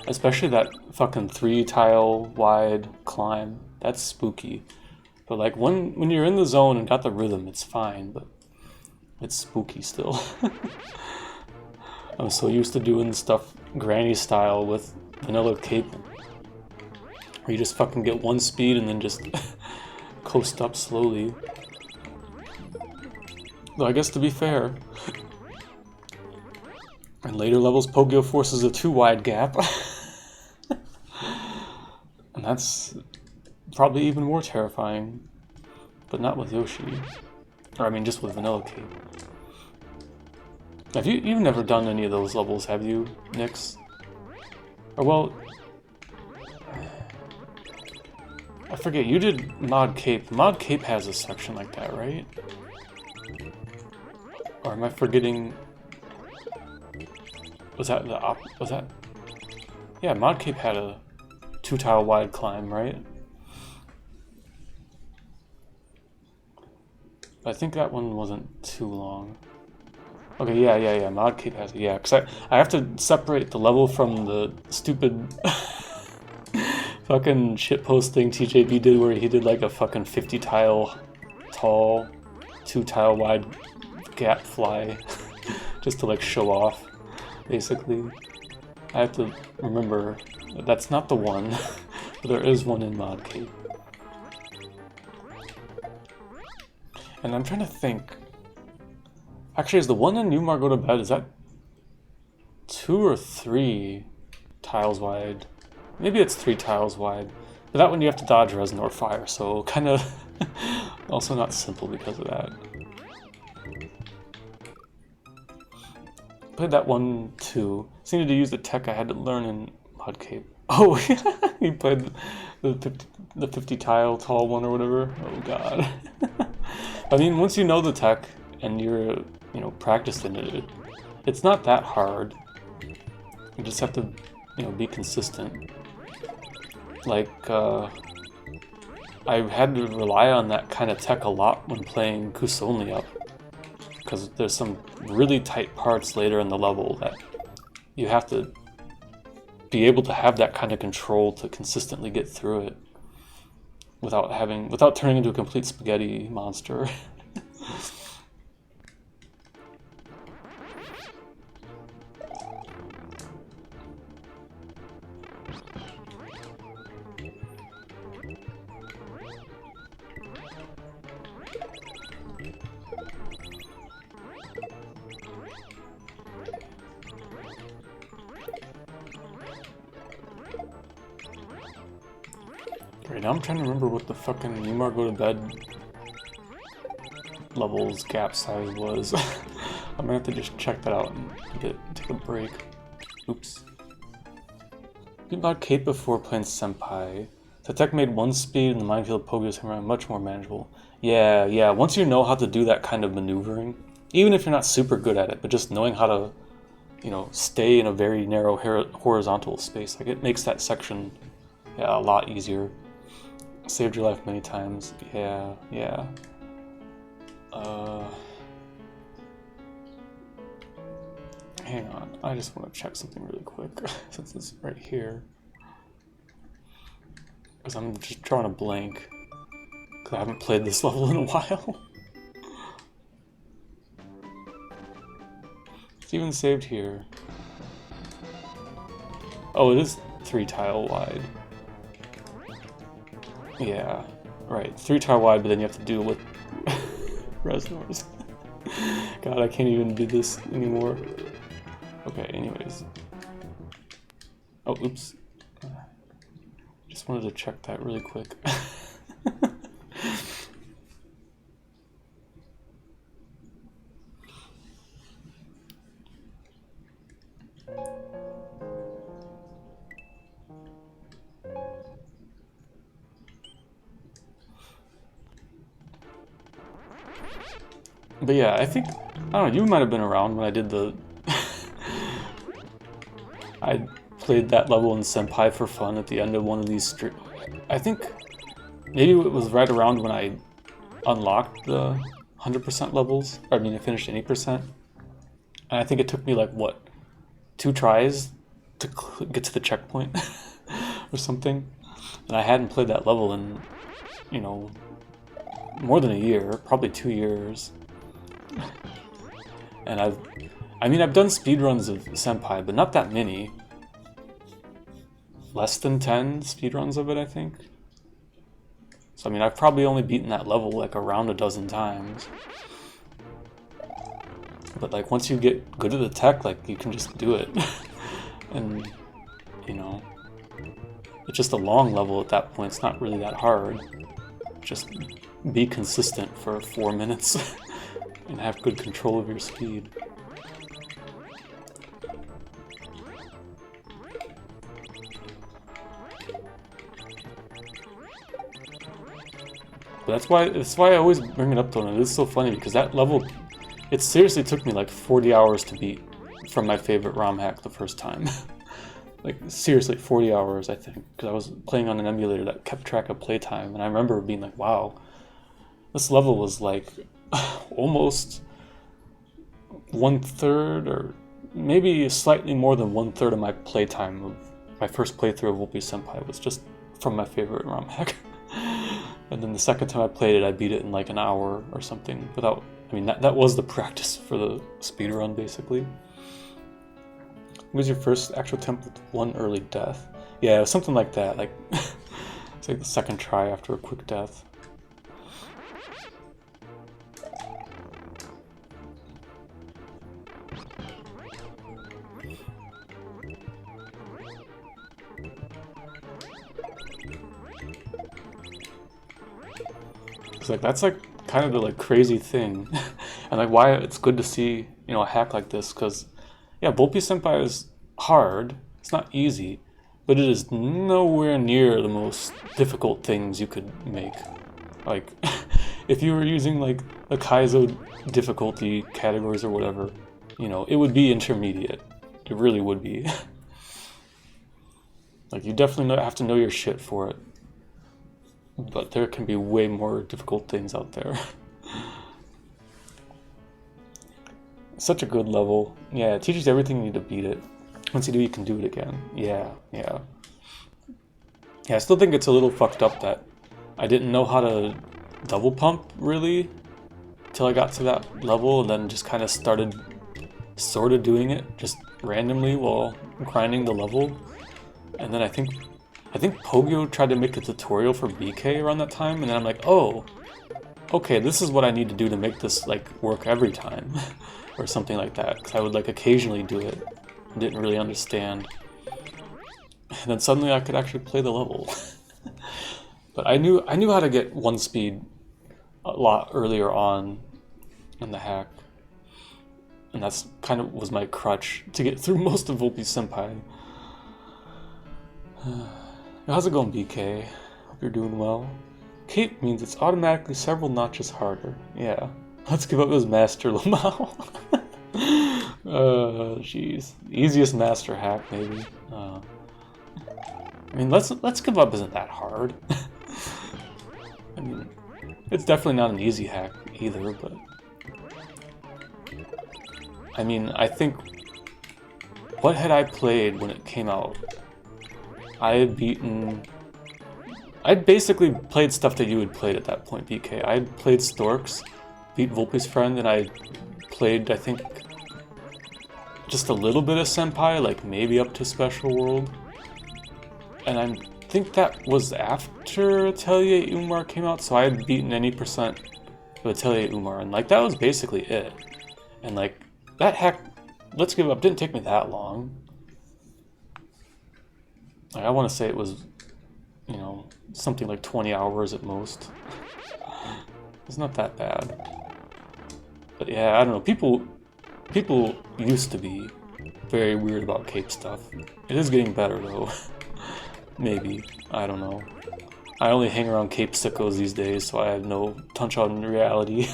Especially that fucking 3-tile wide climb. That's spooky. But like when you're in the zone and got the rhythm, it's fine, but it's spooky still. I'm so used to doing stuff granny style with vanilla cape. Where you just fucking get one speed and then just coast up slowly. Though I guess to be fair, in later levels, Poggio forces a 2-wide gap. And that's probably even more terrifying, but not with Yoshi. Or I mean, just with vanilla cape. You've never done any of those levels, have you, Nyx? Or well, I forget, you did Mod Cape. Mod Cape has a section like that, right? Or am I forgetting? Was that yeah, Mod Cape had a 2-tile wide climb, right? I think that one wasn't too long. Okay, yeah. Mod Cape has it, yeah. Because I have to separate the level from the stupid fucking shitpost thing TJB did where he did like a fucking 50-tile tall, 2-tile wide gap fly just to like show off, basically. I have to remember that that's not the one, but there is one in Mod Cape. And I'm trying to think. Actually, is the one in You Mar Go to Bed, is that 2 or 3 tiles wide? Maybe it's 3 tiles wide. But that one you have to dodge resin or fire, so kind of also not simple because of that. Played that one too. Just needed to use the tech I had to learn in Mod Cape. Oh, he played the 50 tile tall one or whatever. Oh god. I mean, once you know the tech and you're, you know, practiced in it, it's not that hard. You just have to, you know, be consistent. Like, I had to rely on that kind of tech a lot when playing Kusonli Up, because there's some really tight parts later in the level that you have to be able to have that kind of control to consistently get through it without turning into a complete spaghetti monster. Right now I'm trying to remember what the fucking You Mar Go to Bed levels gap size was. I'm gonna have to just check that out and take a break. Oops. Think about Cape before playing Senpai. The tech made 1 speed and the minefield Pogo's hammer much more manageable. Yeah, once you know how to do that kind of maneuvering, even if you're not super good at it, but just knowing how to, you know, stay in a very narrow horizontal space, like it makes that section, yeah, a lot easier. Saved your life many times. Yeah. Hang on, I just want to check something really quick since it's right here. Because I'm just drawing a blank. Because I haven't played this level in a while. It's even saved here. Oh, it is 3 tile wide. Yeah, right. 3 tile wide, but then you have to do it with Resnors. God, I can't even do this anymore. Okay, anyways. Oh, oops. Just wanted to check that really quick. But yeah, I think, I don't know, you might have been around when I did the... I played that level in Senpai for fun at the end of one of these I think maybe it was right around when I unlocked the 100% levels. Or, I mean, I finished 80%. And I think it took me like, what, 2 tries to get to the checkpoint or something. And I hadn't played that level in, you know, more than a year, probably 2 years. And I've done speedruns of Senpai, but not that many. Less than 10 speedruns of it, I think. So I mean, I've probably only beaten that level like around a dozen times. But like once you get good at the tech, like you can just do it. And you know, it's just a long level at that point. It's not really that hard. Just be consistent for 4 minutes and have good control of your speed. But that's why I always bring it up though, and it is so funny because that level, it seriously took me like 40 hours to beat from my favorite ROM hack the first time. Like seriously, 40 hours I think, because I was playing on an emulator that kept track of playtime, and I remember being like, wow, this level was like almost 1/3 or maybe slightly more than 1/3 of my playtime of my first playthrough of Whoopee Senpai was just from my favorite ROM hack. And then the second time I played it, I beat it in like an hour or something without, I mean, that was the practice for the speedrun basically. What was your first actual attempt with one early death? Yeah, it was something like that, like, it's like the second try after a quick death. Like that's like kind of the like crazy thing, and like why it's good to see, you know, a hack like this, because yeah, Volpe Senpai is hard, it's not easy, but it is nowhere near the most difficult things you could make. Like if you were using like the Kaizo difficulty categories or whatever, you know, it would be intermediate. It really would be. Like you definitely have to know your shit for it. But there can be way more difficult things out there. Such a good level. Yeah, it teaches you everything you need to beat it. Once you do, you can do it again. Yeah. Yeah, I still think it's a little fucked up that I didn't know how to double pump, really, till I got to that level, and then just kind of started sort of doing it, just randomly while grinding the level. And then I think Pogyo tried to make a tutorial for BK around that time, and then I'm like, oh, okay, this is what I need to do to make this like work every time, or something like that, because I would like occasionally do it, and didn't really understand. And then suddenly I could actually play the level. But I knew how to get one speed a lot earlier on in the hack, and that's kind of was my crutch to get through most of Volpe Senpai. How's it going, BK? Hope you're doing well. Cape means it's automatically several notches harder. Yeah. Let's give up this Master Lamau. Jeez. Easiest master hack, maybe. I mean, let's give up isn't that hard. I mean, it's definitely not an easy hack either, but... I mean, I think... What had I played when it came out? I'd basically played stuff that you had played at that point, BK. I had played Storks, beat Volpe's Friend, and I played, I think, just a little bit of Senpai, like maybe up to Special World. And I think that was after Atelier Umar came out, so I had beaten any percent of Atelier Umar, and like that was basically it. And like, that hack, Let's Give Up, didn't take me that long. Like, I want to say it was, you know, something like 20 hours at most. It's not that bad. But yeah, I don't know. People used to be very weird about cape stuff. It is getting better though. Maybe. I don't know. I only hang around cape sickos these days, so I have no touch on reality.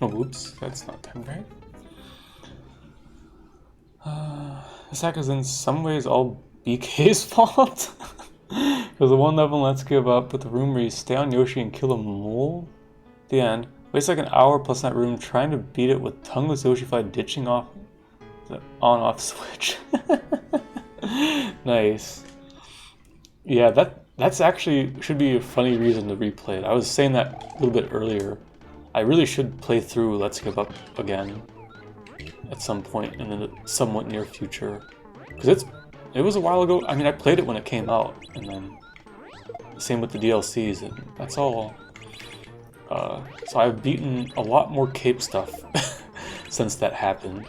Oh, whoops, that's not timed right. This hack is in some ways all BK's fault. Because the one level in Let's Give Up with the room where you stay on Yoshi and kill a mole at the end. Waste like an hour plus in that room trying to beat it with tongueless Yoshi Fly ditching off the on-off switch. Nice. Yeah, that's actually should be a funny reason to replay it. I was saying that a little bit earlier. I really should play through Let's Give Up again at some point in the somewhat near future, because It was a while ago. I mean, I played it when it came out, and then same with the DLCs, and that's all. So I've beaten a lot more Cape stuff since that happened.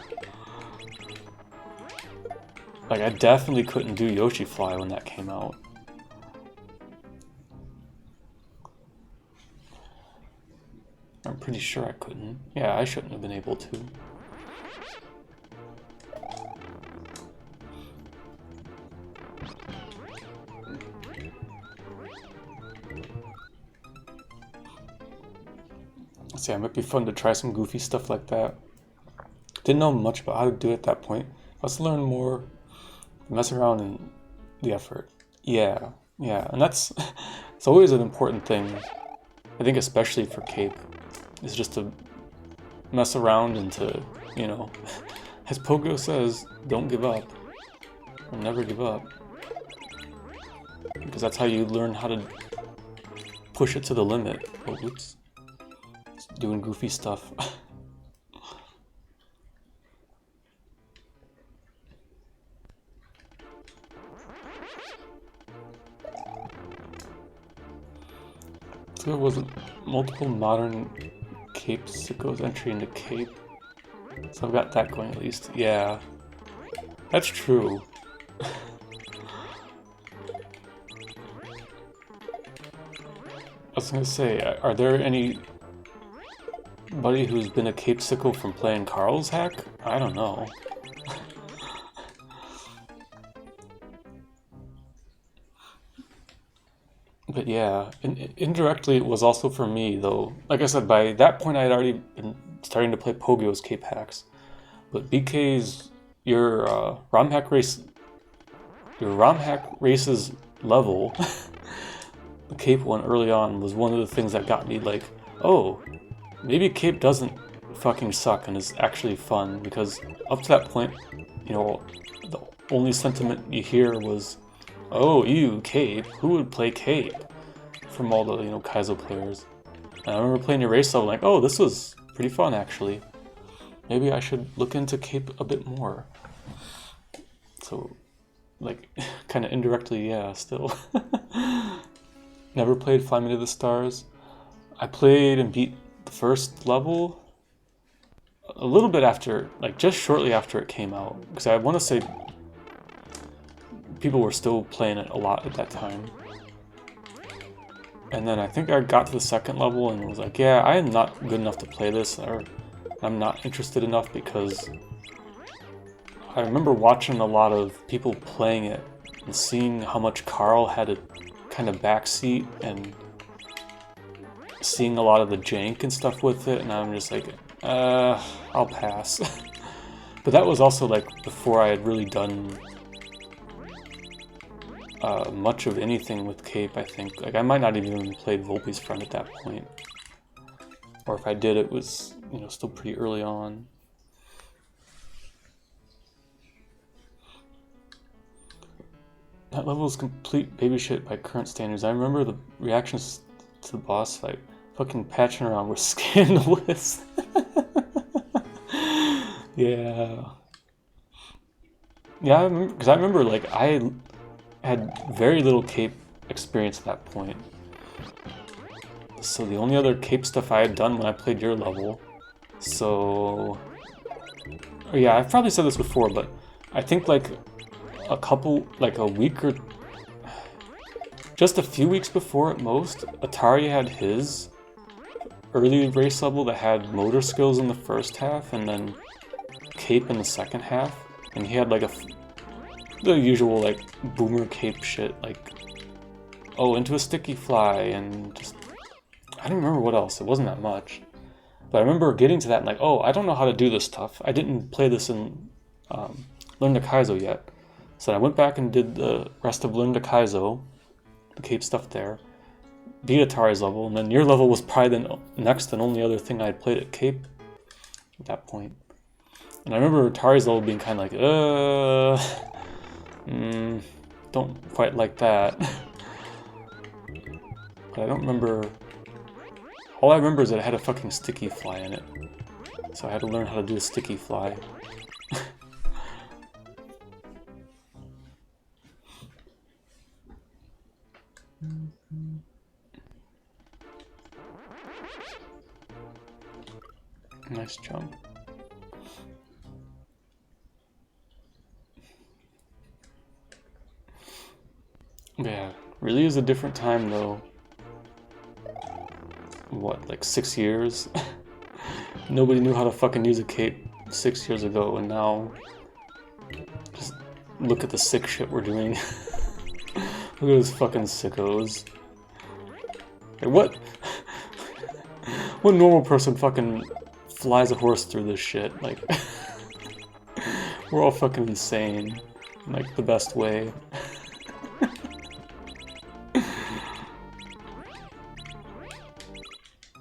Like, I definitely couldn't do Yoshi Fly when that came out. I'm pretty sure I couldn't. Yeah, I shouldn't have been able to. Let's see, it might be fun to try some goofy stuff like that. Didn't know much about how to do it at that point. Let's learn more, mess around, and the effort. Yeah, and that's it's always an important thing. I think especially for Cape, is just to mess around and to, you know, as Pogo says, don't give up, or never give up, because that's how you learn how to push it to the limit. Oh, oops, it's doing goofy stuff. So there was multiple modern Cape Sickos entry into Cape. So I've got that going at least. Yeah, that's true. I was gonna say, are there anybody who's been a Cape Sicko from playing Carl's hack? I don't know. But yeah, indirectly it was also for me, though. Like I said, by that point I had already been starting to play Pogo's Cape hacks. But BK's, your ROM hack race's level, the Cape one early on, was one of the things that got me like, oh, maybe Cape doesn't fucking suck and is actually fun, because up to that point, you know, the only sentiment you hear was, oh, ew, Cape, who would play Cape? From all the, you know, Kaizo players. And I remember playing your race level like, oh, this was pretty fun actually. Maybe I should look into Cape a bit more. So, like, kind of indirectly, yeah, still. Never played Fly Me to the Stars. I played and beat the first level a little bit after, like just shortly after it came out. Because I want to say people were still playing it a lot at that time. And then I think I got to the second level and was like, yeah, I am not good enough to play this, or I'm not interested enough, because I remember watching a lot of people playing it and seeing how much Carl had a kind of backseat and seeing a lot of the jank and stuff with it, and I'm just like, I'll pass. But that was also like before I had really done much of anything with Cape, I think. Like, I might not even played Volpe's Friend at that point. Or if I did, it was, you know, still pretty early on. That level is complete baby shit by current standards. I remember the reactions to the boss fight. Fucking patching around were scandalous. Yeah. Yeah, because I remember, like, I had very little Cape experience at that point. So the only other Cape stuff I had done when I played your level. So, oh yeah, I've probably said this before, but I think like a week or just a few weeks before at most, Atari had his early race level that had motor skills in the first half and then Cape in the second half, and he had like the usual like boomer Cape shit, like, oh, into a sticky fly, and just, I don't remember what else. It wasn't that much, but I remember getting to that and like, oh, I don't know how to do this stuff. I didn't play this in Learn to Kaizo yet, so I went back and did the rest of Learn to Kaizo, the Cape stuff there, beat Atari's level, and then your level was probably the next and only other thing I had played at Cape at that point. And I remember Atari's level being kind of like, don't quite like that. But I don't remember. All I remember is that it had a fucking sticky fly in it. So I had to learn how to do a sticky fly. Nice jump. Yeah, really is a different time though. What, like 6 years? Nobody knew how to fucking use a cape 6 years ago, and now just look at the sick shit we're doing. Look at those fucking sickos. Like, what? What normal person fucking flies a horse through this shit? Like, we're all fucking insane. In, like, the best way.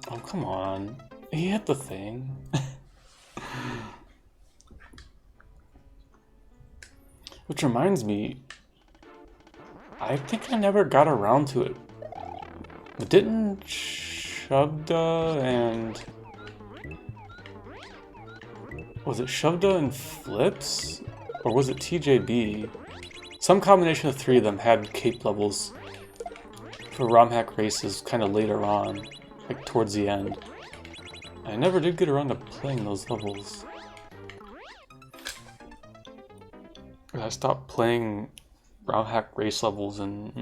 Oh, come on. He hit the thing. Which reminds me, I think I never got around to it. But didn't Shovda and... Was it Shovda and Flips? Or was it TJB? Some combination of three of them had cape levels for ROM hack races kind of later on, like towards the end. I never did get around to playing those levels. I stopped playing ROM hack race levels in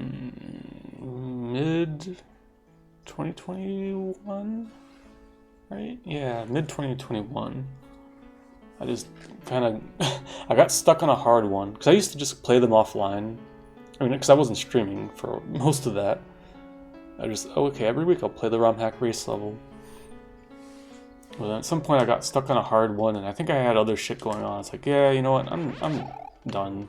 mid 2021, right? Yeah, mid 2021. I just kind of I got stuck on a hard one because I used to just play them offline. I mean, because I wasn't streaming for most of that. I just, oh, okay, every week I'll play the ROM hack race level. Well, then at some point I got stuck on a hard one, and I think I had other shit going on. It's like, yeah, you know what? I'm done.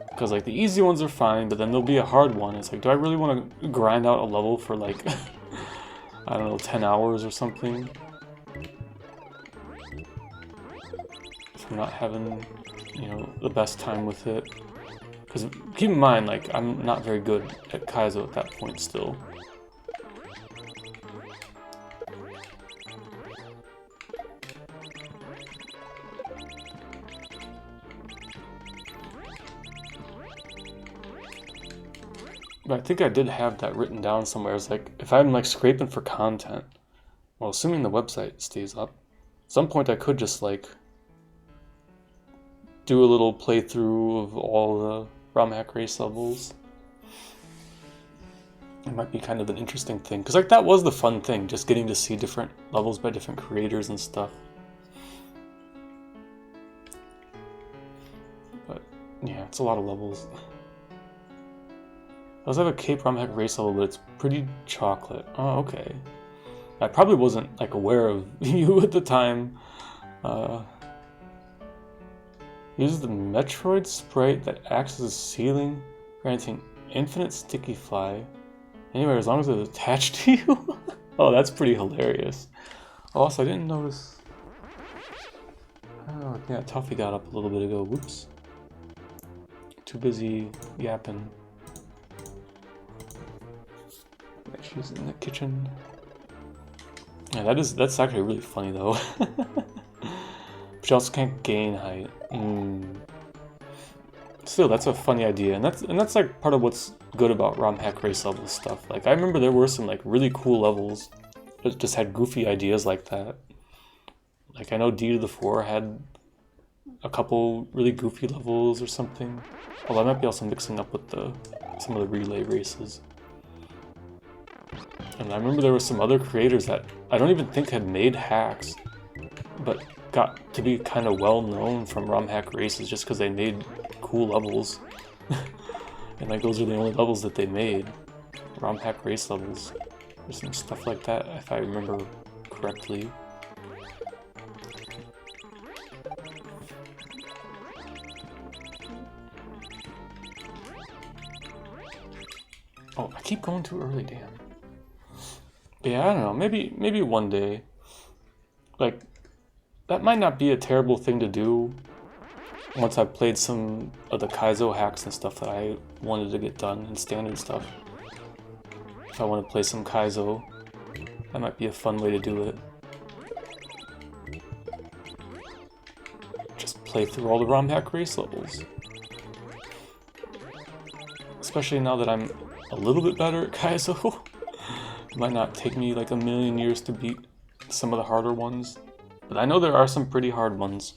Because like the easy ones are fine, but then there'll be a hard one. It's like, do I really want to grind out a level for like I don't know, 10 hours or something? If I'm not having, you know, the best time with it. Because keep in mind, like, I'm not very good at Kaizo at that point still. But I think I did have that written down somewhere. It's like, if I'm like scraping for content, well, assuming the website stays up, at some point I could just like do a little playthrough of all the ROM hack race levels. It might be kind of an interesting thing, because like that was the fun thing, just getting to see different levels by different creators and stuff. But yeah, it's a lot of levels. I also have a cape ROM hack race level, but it's pretty chocolate. Oh, okay. I probably wasn't like aware of you at the time. Uses the Metroid sprite that acts as a ceiling, granting infinite sticky fly. Anyway, as long as it's attached to you. Oh, that's pretty hilarious. Also, I didn't notice. Oh, yeah, Toffee got up a little bit ago. Whoops. Too busy yapping. She's in the kitchen. Yeah, that's actually really funny though. But you also can't gain height. Still, that's a funny idea, and that's like part of what's good about ROM hack race level stuff. Like I remember there were some like really cool levels that just had goofy ideas like that. Like I know D to the 4 had a couple really goofy levels or something. Although I might be also mixing up with some of the relay races. And I remember there were some other creators that I don't even think had made hacks, but got to be kind of well known from ROM hack races just because they made cool levels. And like those are the only levels that they made. ROM hack race levels. There's some stuff like that if I remember correctly. Oh, I keep going too early, damn. Yeah, I don't know, maybe one day. Like, that might not be a terrible thing to do once I've played some of the Kaizo hacks and stuff that I wanted to get done and standard stuff. If I want to play some Kaizo, that might be a fun way to do it. Just play through all the ROM hack race levels. Especially now that I'm a little bit better at Kaizo. It might not take me like a million years to beat some of the harder ones. But I know there are some pretty hard ones.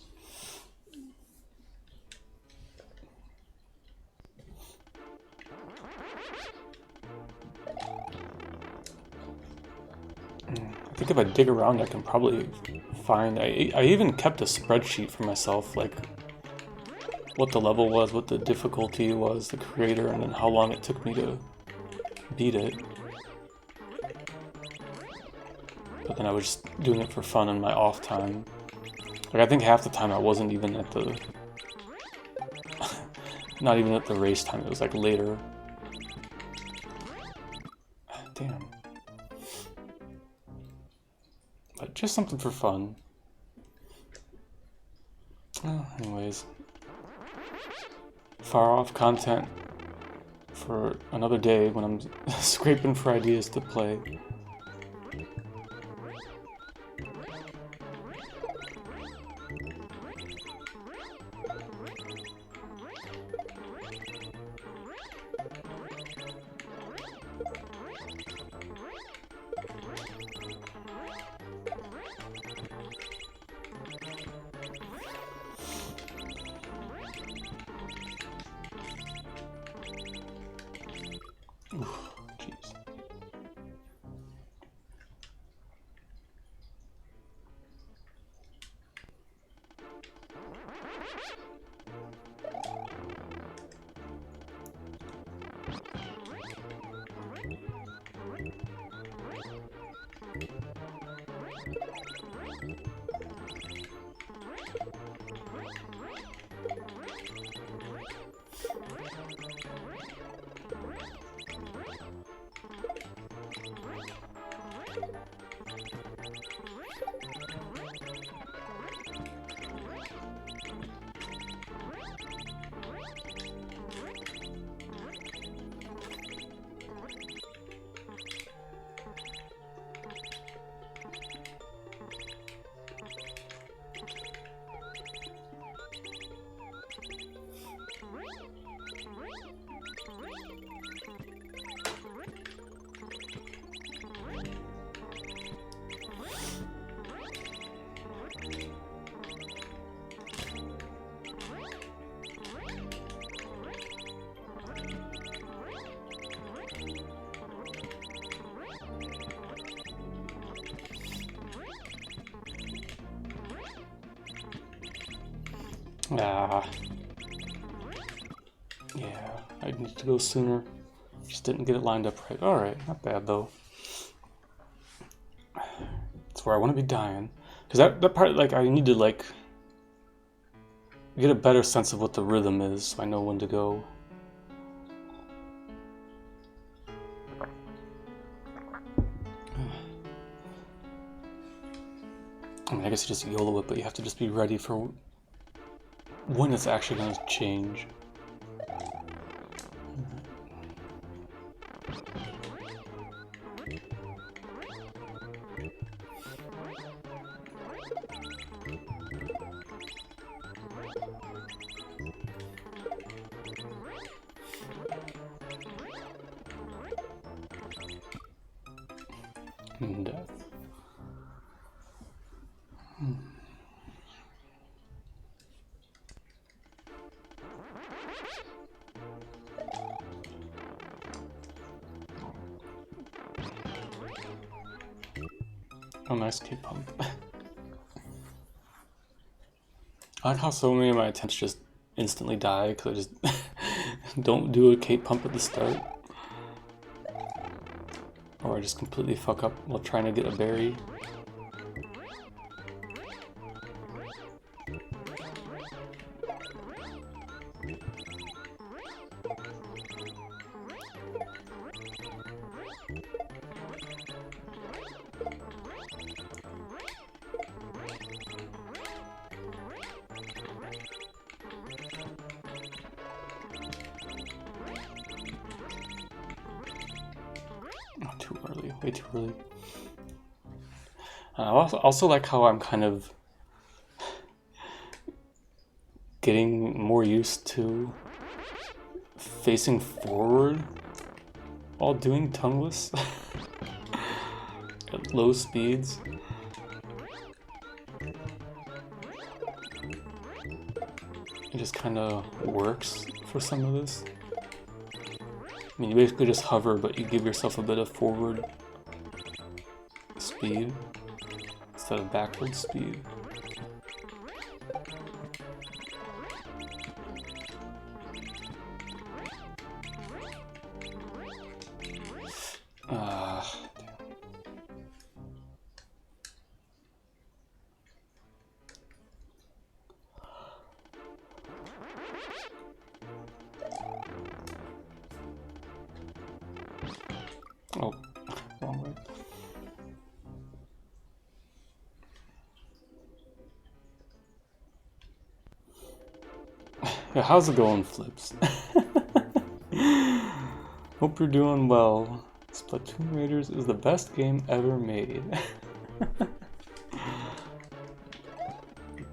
I think if I dig around I can probably find... I even kept a spreadsheet for myself, like what the level was, what the difficulty was, the creator, and then how long it took me to beat it. But then I was just doing it for fun in my off time. Like I think half the time I wasn't even at the... not even at the race time, it was like later. Damn. But just something for fun. Anyways. Far off content for another day when I'm scraping for ideas to play. Jeez. Ah. Yeah, I need to go sooner. Just didn't get it lined up right. Alright, not bad though. That's where I want to be dying. Because that part, like, I need to, like, get a better sense of what the rhythm is so I know when to go. I mean, I guess you just YOLO it, but you have to just be ready for when it's actually going to change. And death. Oh, nice K-pump. I like how so many of my attempts just instantly die because I just don't do a K-pump at the start. Or I just completely fuck up while trying to get a berry. Oh, too early, way too early. I also like how I'm kind of getting more used to facing forward while doing tongueless at low speeds. just kind of works for some of this. I mean, you basically just hover, but you give yourself a bit of forward speed instead of backward speed. Oh, wrong way. Yeah, how's it going, Flips? Hope you're doing well. Splatoon Raiders is the best game ever made.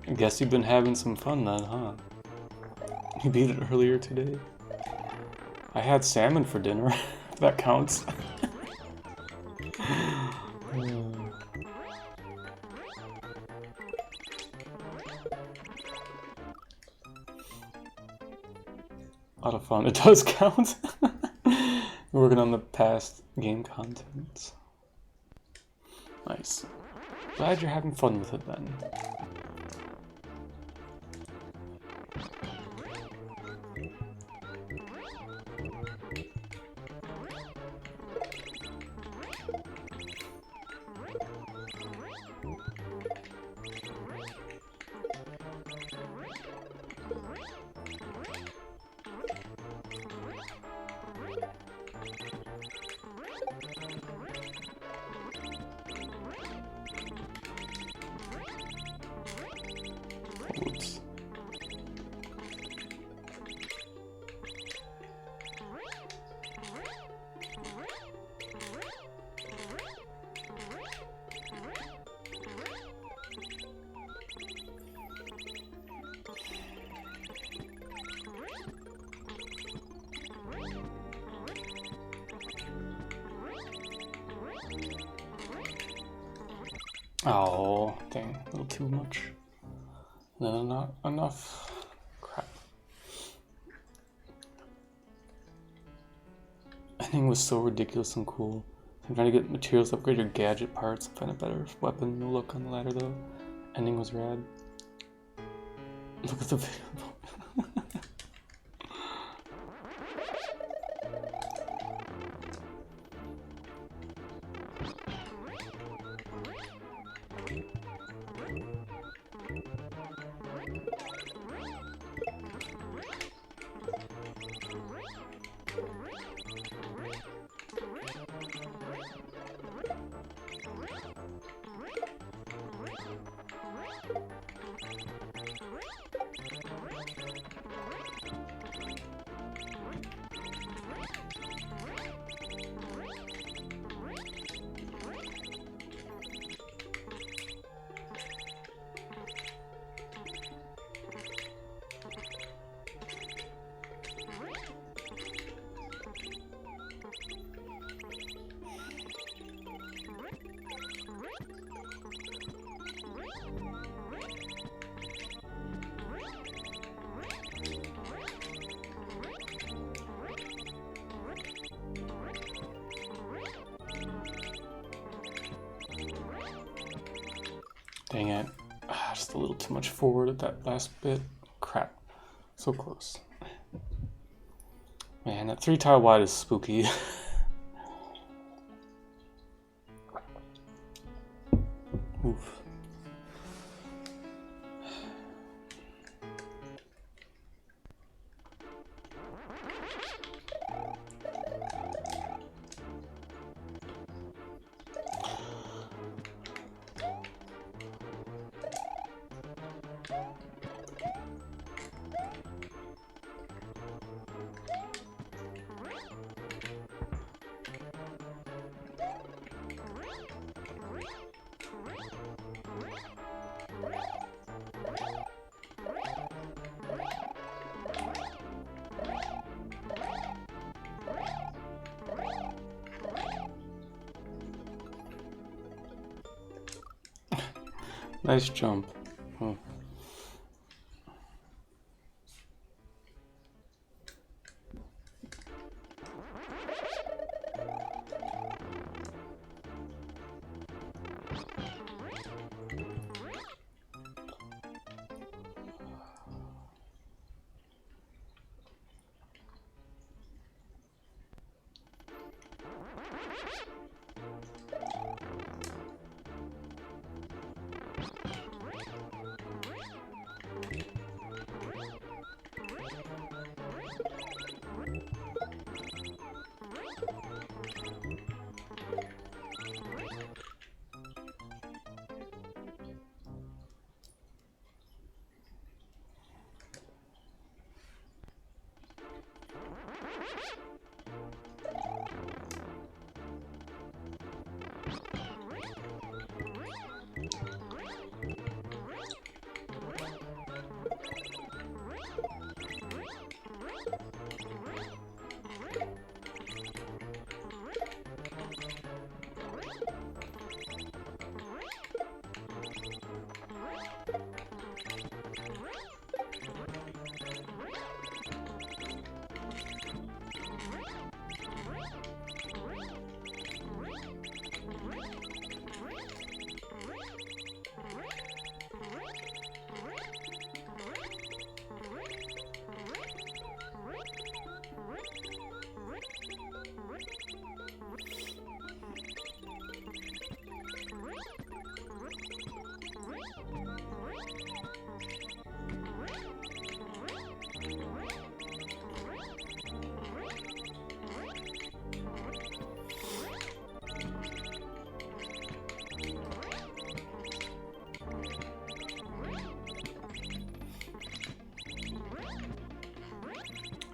I guess you've been having some fun then, huh? You beat it earlier today? I had salmon for dinner, if that counts. A lot of fun. It does count. We're working on the past game content. Nice. Glad you're having fun with it then. Whoops. Oh, dang, a little too much. No, not enough. Crap. Ending was so ridiculous and cool. I'm trying to get materials, upgrade your gadget parts, and find a better weapon. No luck on the ladder though. Ending was rad. Look at the video. Dang it. Just a little too much forward at that last bit. Crap. So close. Man, that 3-tile wide is spooky. Oof. Nice jump. Oh.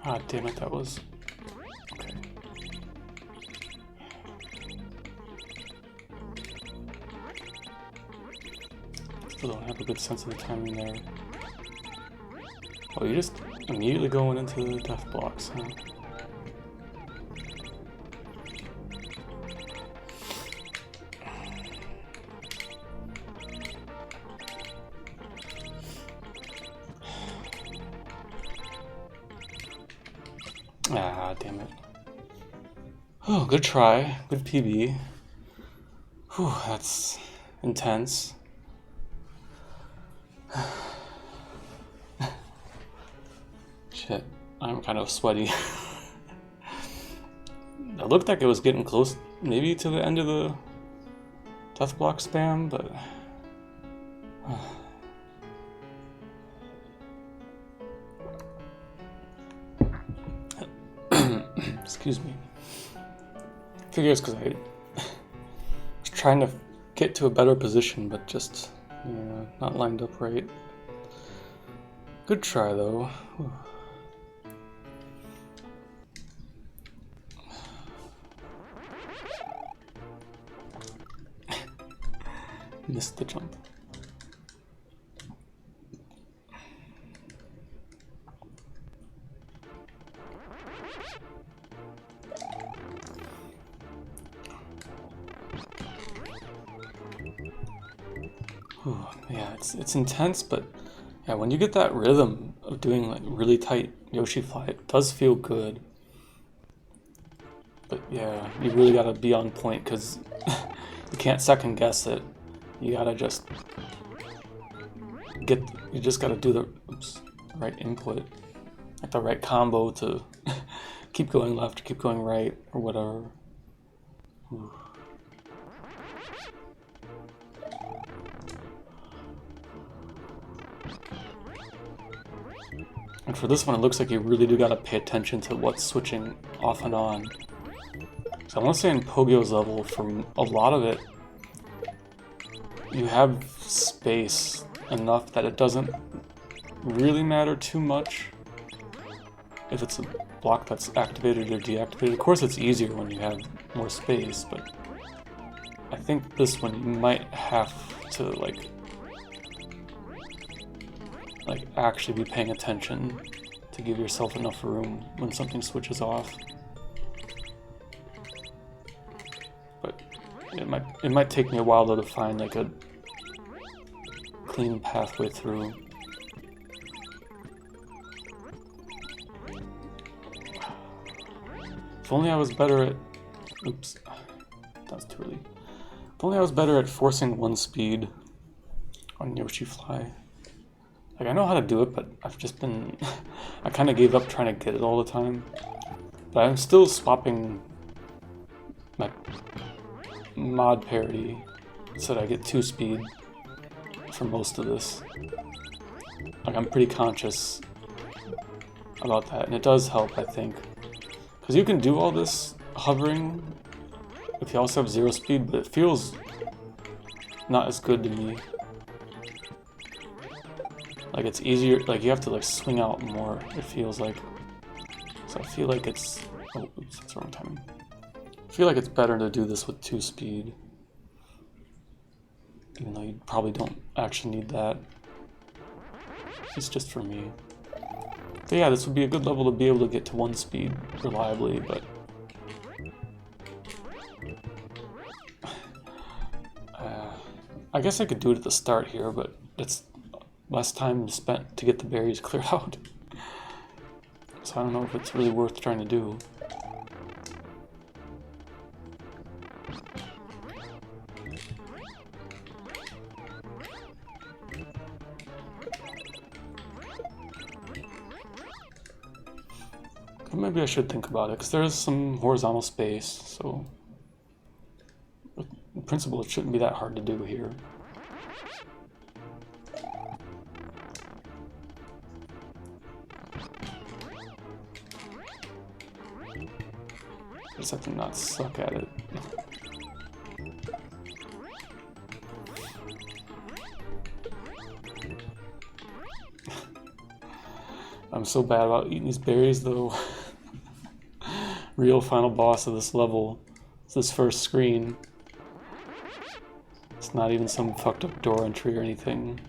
Ah, damn it, that was... Okay. Still don't have a good sense of the timing there. Oh, you're just immediately going into the death blocks, huh? Ah, damn it. Oh, good try. Good PB. Whew, that's intense. Shit, I'm kind of sweaty. It looked like it was getting close, maybe to the end of the death block spam, but... Excuse me. I figure it's because I was trying to get to a better position, but just, yeah, not lined up right. Good try, though. Whew. Missed the jump. Whew, yeah, it's intense, but yeah, when you get that rhythm of doing like really tight Yoshi fly, it does feel good. But yeah, you really gotta be on point because you can't second guess it. You gotta just you just gotta do the right input, like the right combo to keep going left, keep going right, or whatever. Ooh. And for this one, it looks like you really do gotta pay attention to what's switching off and on. So I want to say in Pogo's level, from a lot of it, you have space enough that it doesn't really matter too much if it's a block that's activated or deactivated. Of course, it's easier when you have more space, but I think this one you might have to like actually be paying attention to give yourself enough room when something switches off. But it might take me a while though to find like a clean pathway through. If only I was better at... Oops, that's too early. If only I was better at forcing one speed on Yoshi Fly. Like, I know how to do it, but I've just been... I kind of gave up trying to get it all the time. But I'm still swapping my mod parity so that I get 2 speed for most of this. Like, I'm pretty conscious about that, and it does help, I think. Because you can do all this hovering if you also have 0 speed, but it feels not as good to me. Like, it's easier, like, you have to, like, swing out more, it feels like. So I feel like it's... Oh, oops, that's the wrong timing. I feel like it's better to do this with 2 speed. Even though you probably don't actually need that. It's just for me. But yeah, this would be a good level to be able to get to 1 speed reliably, but... I guess I could do it at the start here, but it's less time spent to get the berries cleared out. So I don't know if it's really worth trying to do. But maybe I should think about it, because there is some horizontal space, so in principle it shouldn't be that hard to do here. Just have to not suck at it. I'm so bad about eating these berries though. Real final boss of this level is this first screen. It's not even some fucked up door entry or anything.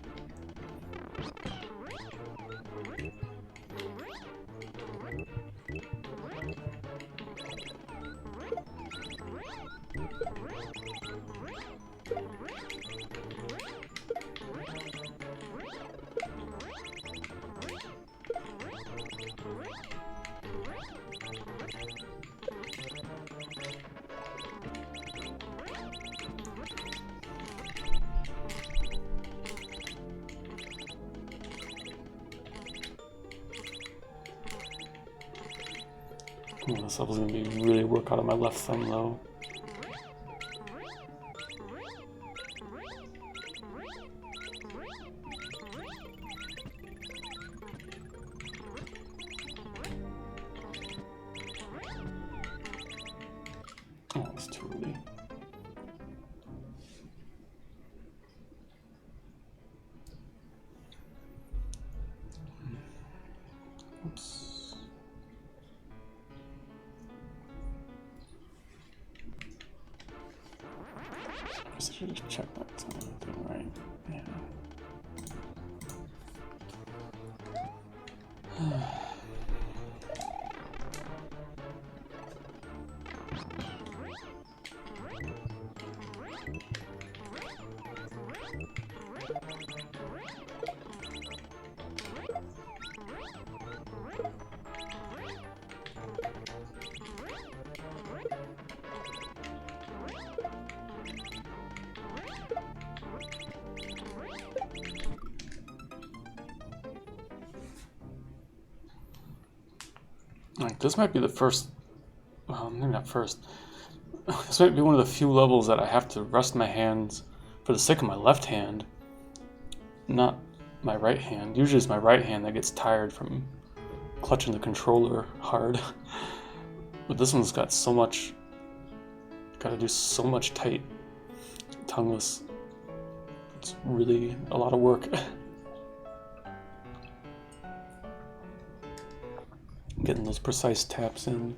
Oh, this level's gonna be really work out of my left thumb though. Oh, it's too early. Oops. I should just check that something right. Yeah. Like, this might be the first, well, maybe not first. This might be one of the few levels that I have to rest my hands for the sake of my left hand, not my right hand. Usually it's my right hand that gets tired from clutching the controller hard. But this one's got so much, gotta do so much tight tongueless. It's really a lot of work. Getting those precise taps in.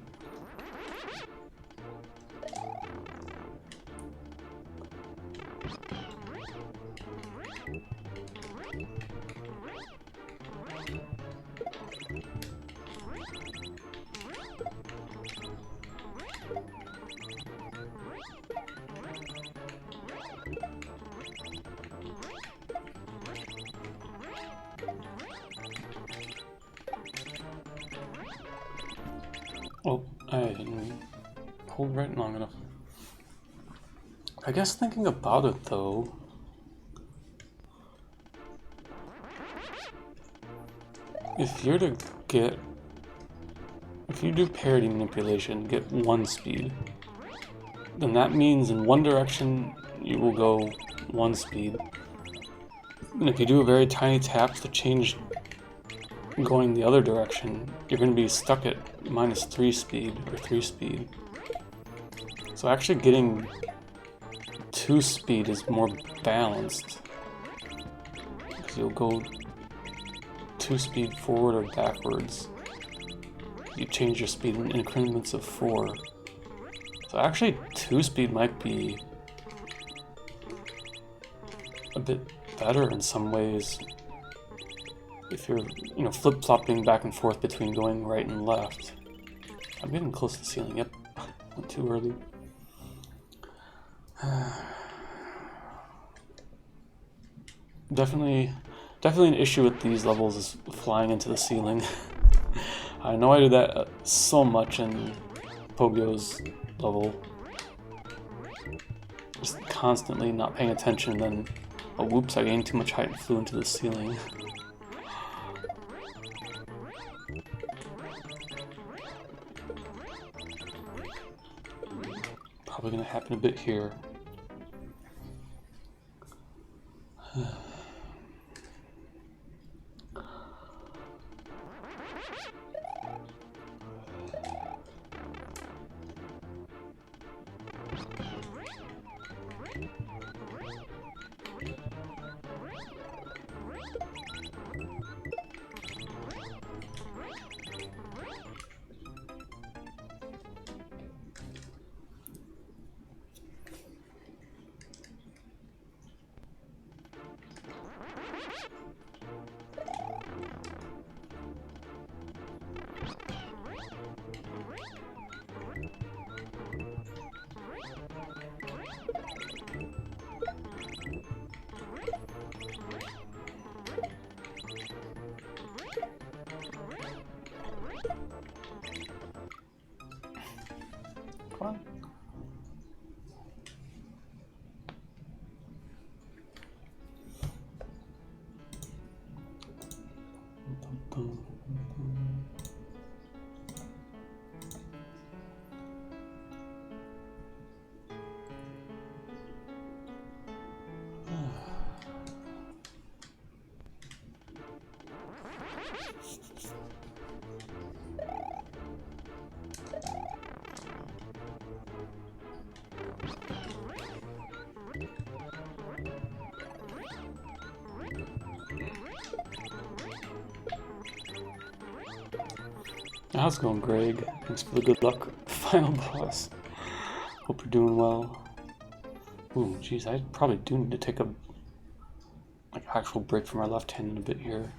Oh, I didn't hold right long enough. I guess thinking about it though, if you're to get, if you do parity manipulation, get 1 speed, then that means in one direction you will go 1 speed, And if you do a very tiny taps to change going the other direction, you're going to be stuck at -3 speed or 3 speed. So actually getting 2 speed is more balanced, because you'll go 2 speed forward or backwards. You change your speed in increments of 4. So actually 2 speed might be a bit better in some ways. If you're, you know, flip-flopping back and forth between going right and left. I'm getting close to the ceiling. Yep, went too early. Definitely an issue with these levels is flying into the ceiling. I know I do that so much in Pogo's level. Just constantly not paying attention, and then, oh whoops, I gained too much height and flew into the ceiling. Probably gonna happen a bit here. Come on. How's it going, Greg? Thanks for the good luck, final boss. Hope you're doing well. Ooh, jeez, I probably do need to take a actual break from my left hand in a bit here.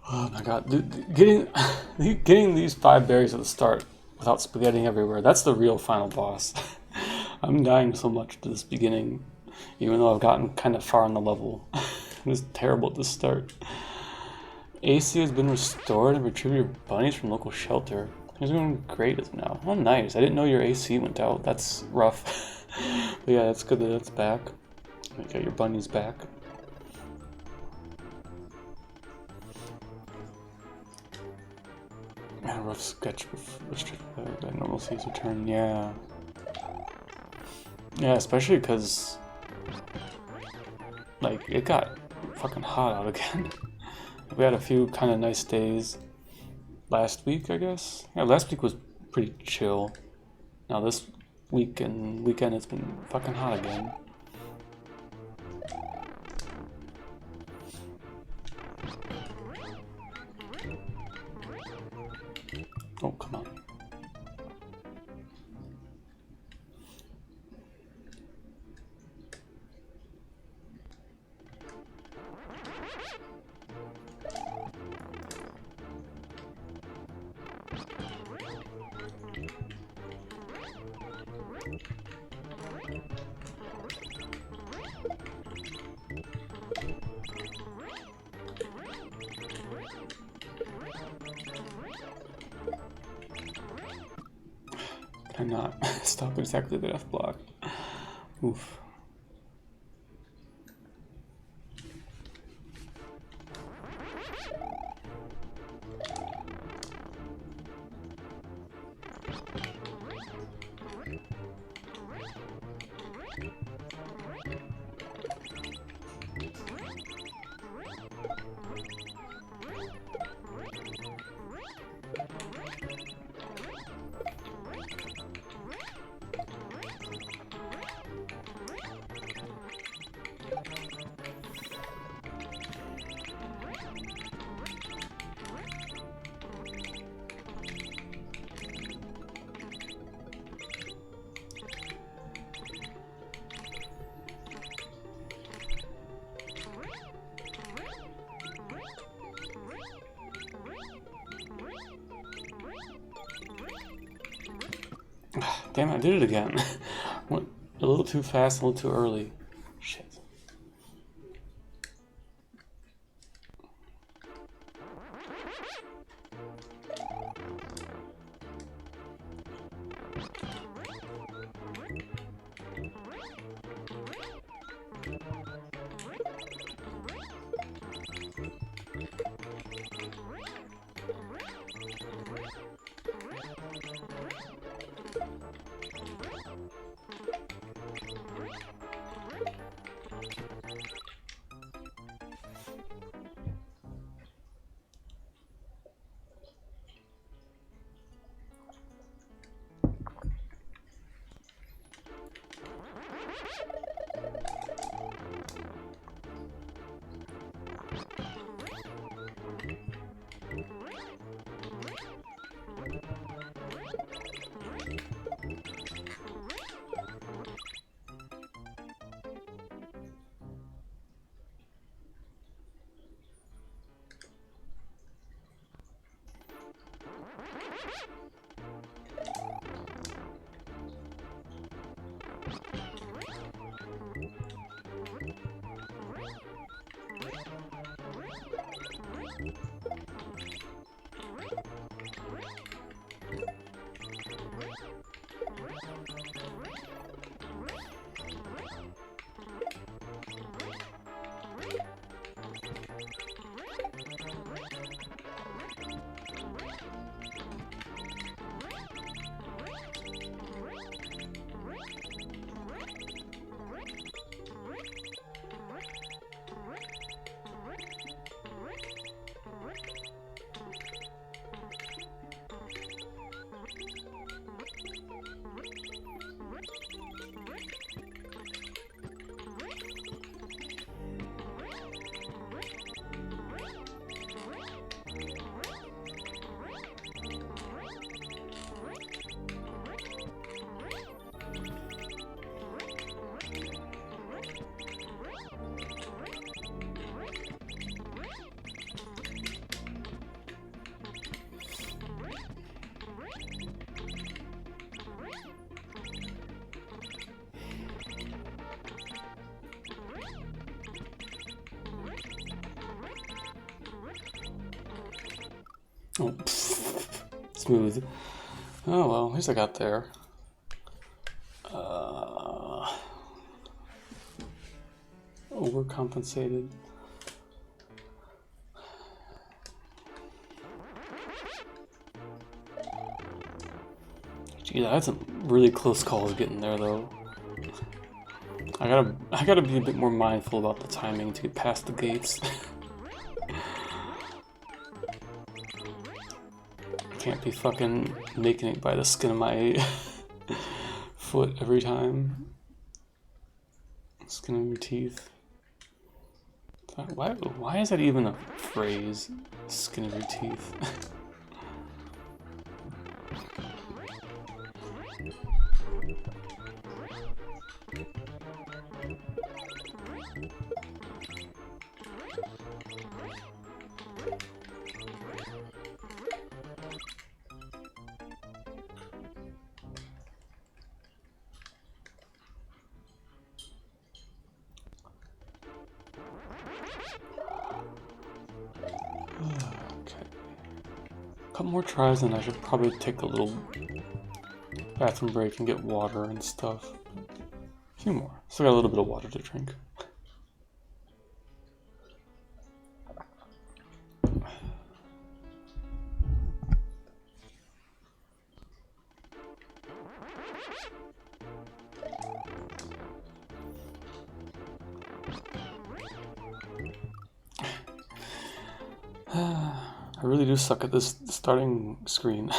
Oh my god, getting these 5 berries at the start without spaghetti everywhere, that's the real final boss. I'm dying so much to this beginning, even though I've gotten kind of far on the level. It was terrible at the start. AC has been restored and retrieve your bunnies from local shelter. Things are going great as of now. Oh nice, I didn't know your AC went out. That's rough. But yeah, that's good that that's back. You got your bunnies back. A rough sketch with restricted normalcy's return, yeah. Yeah, especially because, like, it got fucking hot out again. We had a few kind of nice days last week, I guess. Yeah, last week was pretty chill. Now this week and weekend it's been fucking hot again. Oh, come on. I not stop exactly the F block? Oof. Damn it, I did it again. Went a little too fast, a little too early. Shit. Oh, smooth. Oh well, at least I got there. Overcompensated. Gee, I had some really close calls getting there though. I gotta be a bit more mindful about the timing to get past the gates. Can't be fucking making it by the skin of my foot every time. Skin of your teeth. Why is that even a phrase? Skin of your teeth. Couple more tries and I should probably take a little bathroom break and get water and stuff. A few more. Still got a little bit of water to drink. I really do suck at this starting screen.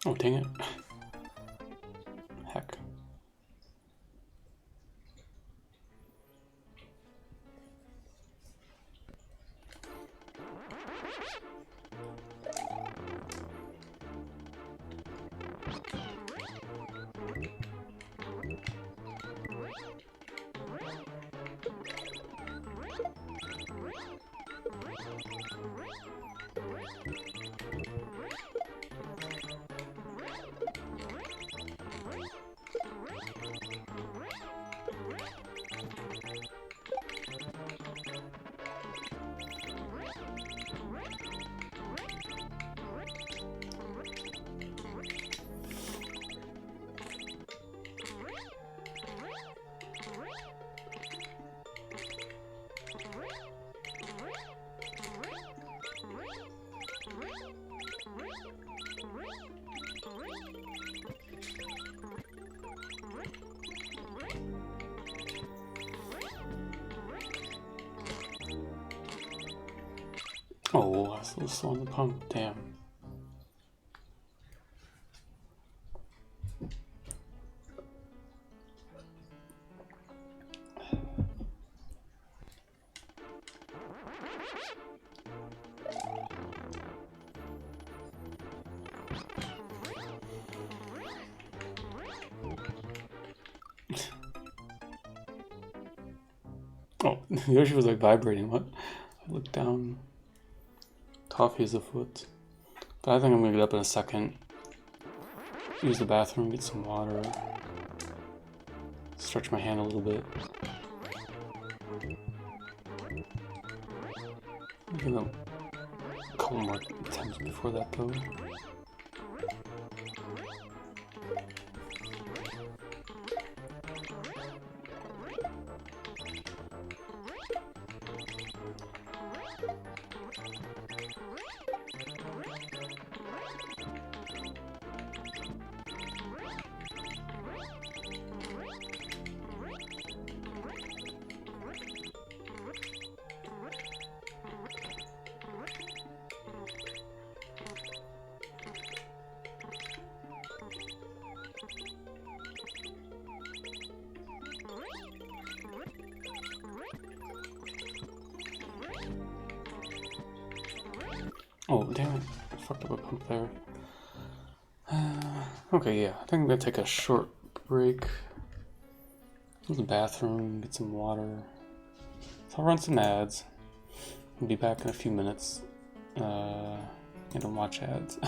Oh, dang it. Heck. Oh, I was a little slow on the pump. Damn. Oh, Yoshi was like vibrating. What? I looked down. Coffee is afoot. But I think I'm gonna get up in a second. Use the bathroom, get some water. Stretch my hand a little bit. Give them a couple more attempts before that though. Oh, damn it. I fucked up a pump there. Okay, yeah. I think I'm gonna take a short break. Go to the bathroom, get some water. So I'll run some ads. I'll be back in a few minutes. I don't watch ads.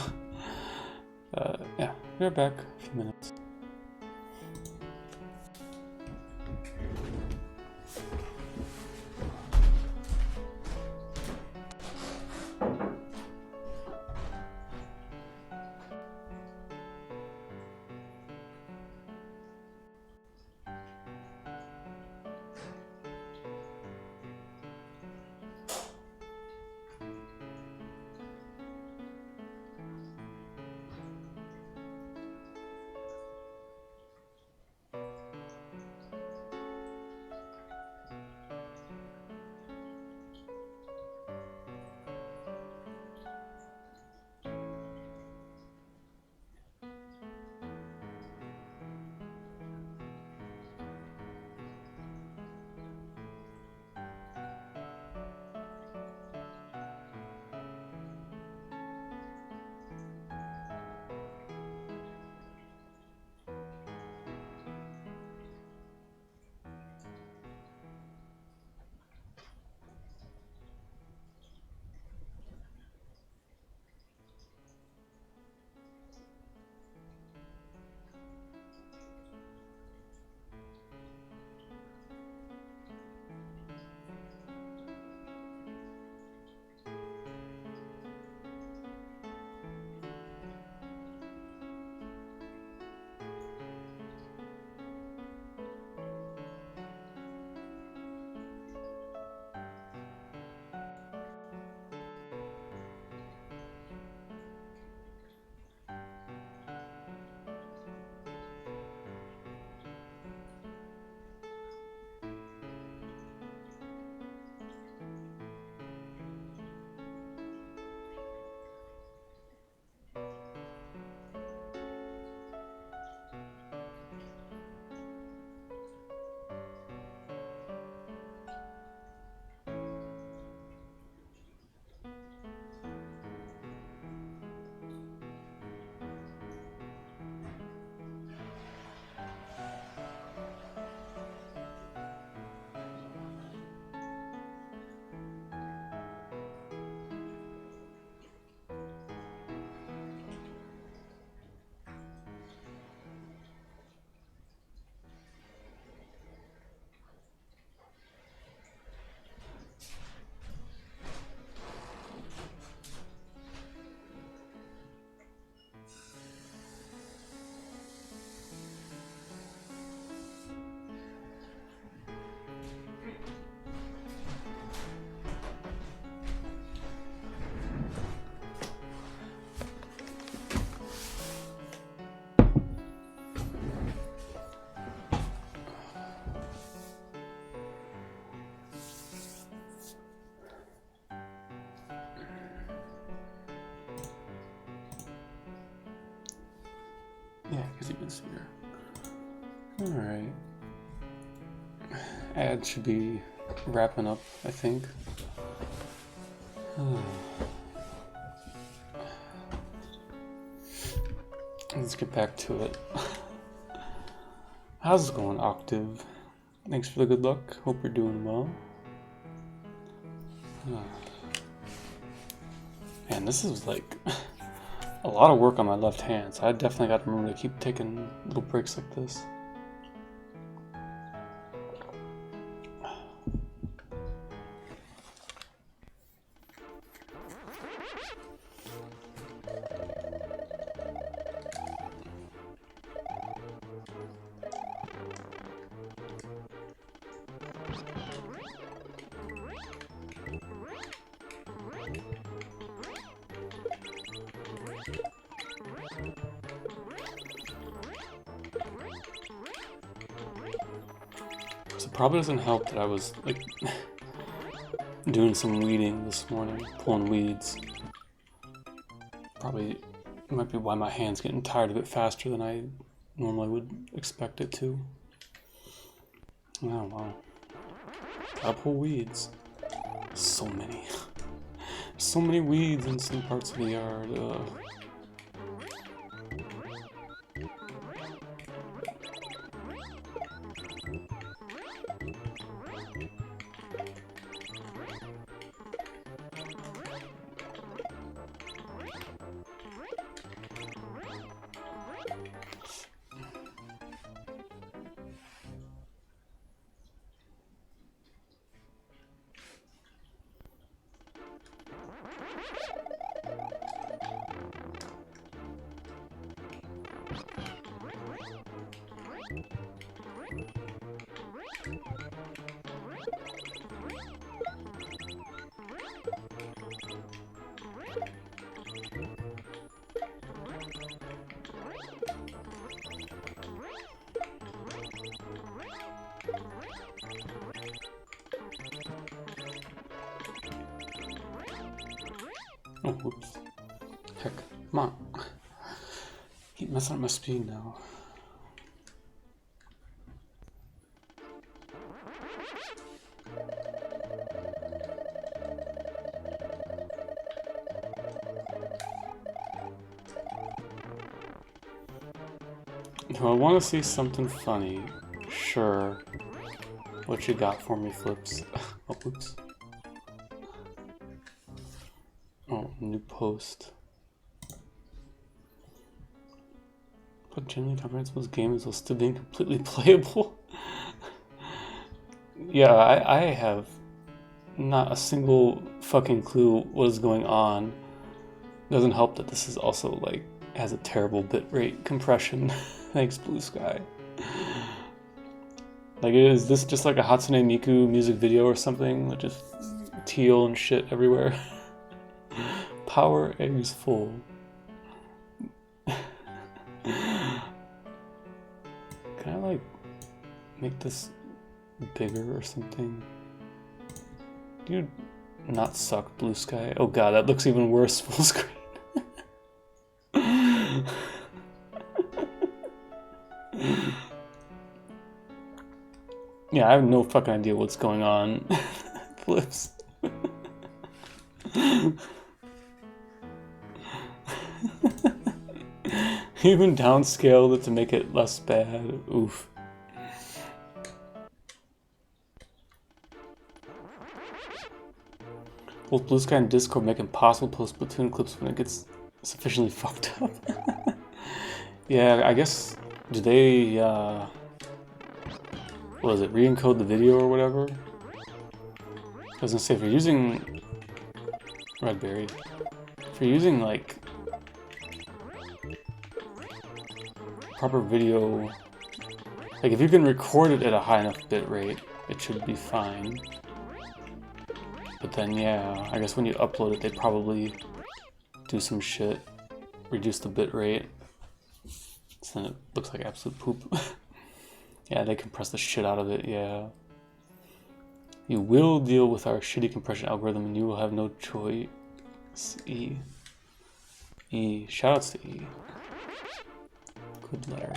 Yeah, be right back. A few minutes. Yeah, because you can see her. Alright. Ad should be wrapping up, I think. Let's get back to it. How's it going, Octave? Thanks for the good luck. Hope you're doing well. Man, this is like a lot of work on my left hand, so I definitely got to remember to keep taking little breaks like this. So it probably doesn't help that I was like doing some weeding this morning, pulling weeds. Probably might be why my hand's getting tired of it faster than I normally would expect it to. Oh wow. I pull weeds. So many. So many weeds in some parts of the yard. Ugh. Oh, whoops. Heck, come on. Keep messing up my speed now. Do I want to see something funny? Sure. What you got for me, Flips? Oh, oops. Oh, new post. But generally comprehensible games will still be completely playable. Yeah, I have not a single fucking clue what is going on. Doesn't help that this is also like has a terrible bitrate compression. Thanks, Blue Sky. Like, is this just like a Hatsune Miku music video or something? Like just teal and shit everywhere. Power eggs full. Can I like make this bigger or something? Do you not suck, Blue Sky? Oh god, that looks even worse full screen. Yeah, I have no fucking idea what's going on. Flips. Even downscaled it to make it less bad. Oof. Both Blue Sky and Discord make impossible post Splatoon clips when it gets sufficiently fucked up. Yeah, I guess, do they, what is it, re-encode the video or whatever? I was gonna say, if you're using Redberry, if you're using, like, proper video, like, if you can record it at a high enough bit rate, it should be fine. But then, yeah, I guess when you upload it, they probably do some shit, reduce the bit rate, so then it looks like absolute poop. Yeah, they compress the shit out of it, yeah. You will deal with our shitty compression algorithm and you will have no choice. E. E. Shoutouts to E. Good letter.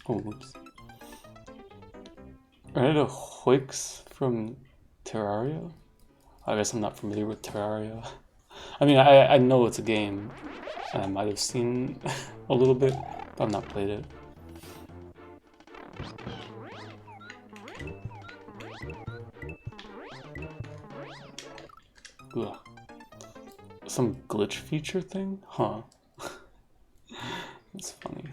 Oh, whoops. Are it a Hoix from Terraria? I guess I'm not familiar with Terraria. I mean, I know it's a game. I might have seen a little bit, but I've not played it. Ugh. Some glitch feature thing? Huh. That's funny.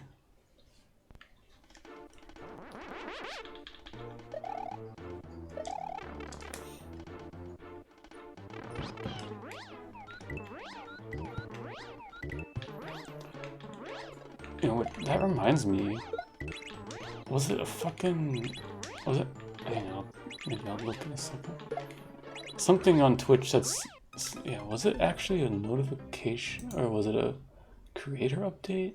You know what, that reminds me, was it a fucking, was it, hang on, maybe I'll look in a second. Something on Twitch that's, yeah, was it actually a notification, or was it a creator update?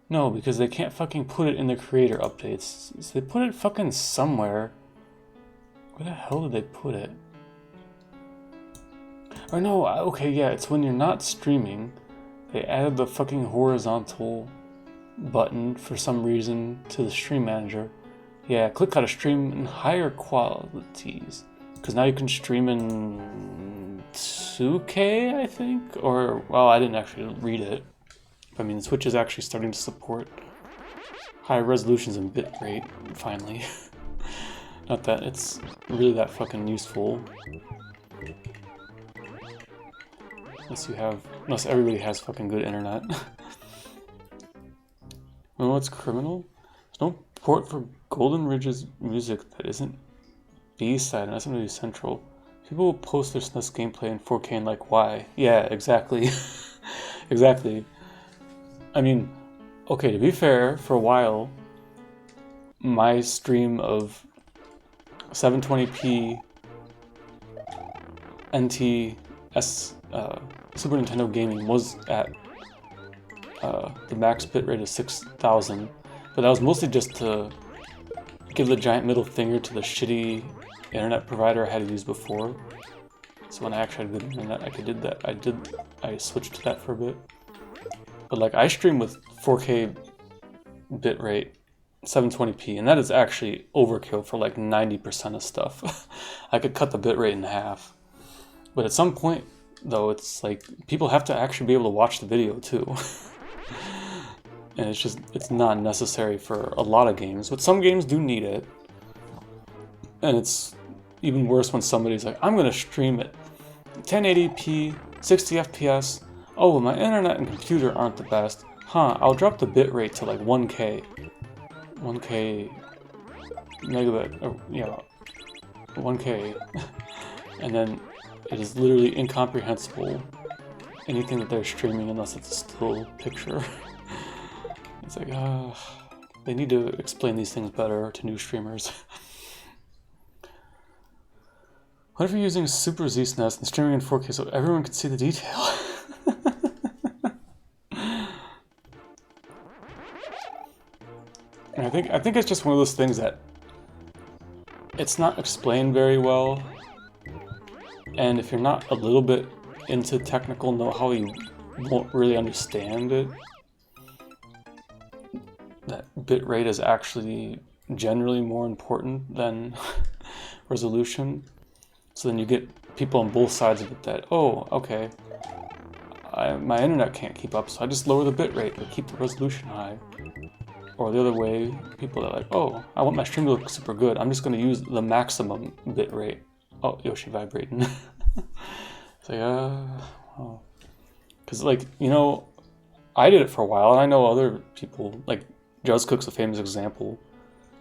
No, because they can't fucking put it in the creator updates. So they put it fucking somewhere. Where the hell did they put it? Or no, okay, yeah, it's when you're not streaming. They added the fucking horizontal button for some reason to the stream manager. Yeah, click how to stream in higher qualities. Because now you can stream in 2K, I think? Or, well, I didn't actually read it. I mean, Switch is actually starting to support high resolutions and bitrate, finally. Not that it's really that fucking useful. Unless everybody has fucking good internet. You know what's criminal? There's no port for Golden Ridge's music that isn't B-side and SMW Central. People will post their SNES gameplay in 4K and like, why? Yeah, exactly. Exactly. I mean, okay, to be fair, for a while, my stream of 720p Super Nintendo gaming was at the max bitrate of 6,000, but that was mostly just to give the giant middle finger to the shitty internet provider I had to use before. So when I actually had good internet, I did that. I switched to that for a bit. But like, I stream with 4K bitrate, 720p, and that is actually overkill for like 90% of stuff. I could cut the bitrate in half. But at some point, though, it's like, people have to actually be able to watch the video too. And it's not necessary for a lot of games, but some games do need it. And it's even worse when somebody's like, I'm gonna stream it 1080p, 60 FPS. Oh, my internet and computer aren't the best. Huh, I'll drop the bitrate to like 1K. 1K megabit, or, yeah, 1K. And then it is literally incomprehensible, anything that they're streaming, unless it's a still picture. It's like, they need to explain these things better to new streamers. What if you're using Super Z SNES and streaming in 4K so everyone can see the detail? And I think it's just one of those things that it's not explained very well, and if you're not a little bit into technical know-how, you won't really understand it. That bitrate is actually generally more important than resolution. So then you get people on both sides of it that, oh, okay, my internet can't keep up, so I just lower the bitrate but keep the resolution high. Or the other way, people are like, oh, I want my stream to look super good, I'm just going to use the maximum bitrate. Oh, Yoshi vibrating. It's like, well. Because, like, you know, I did it for a while, and I know other people, like, Just Cook's a famous example.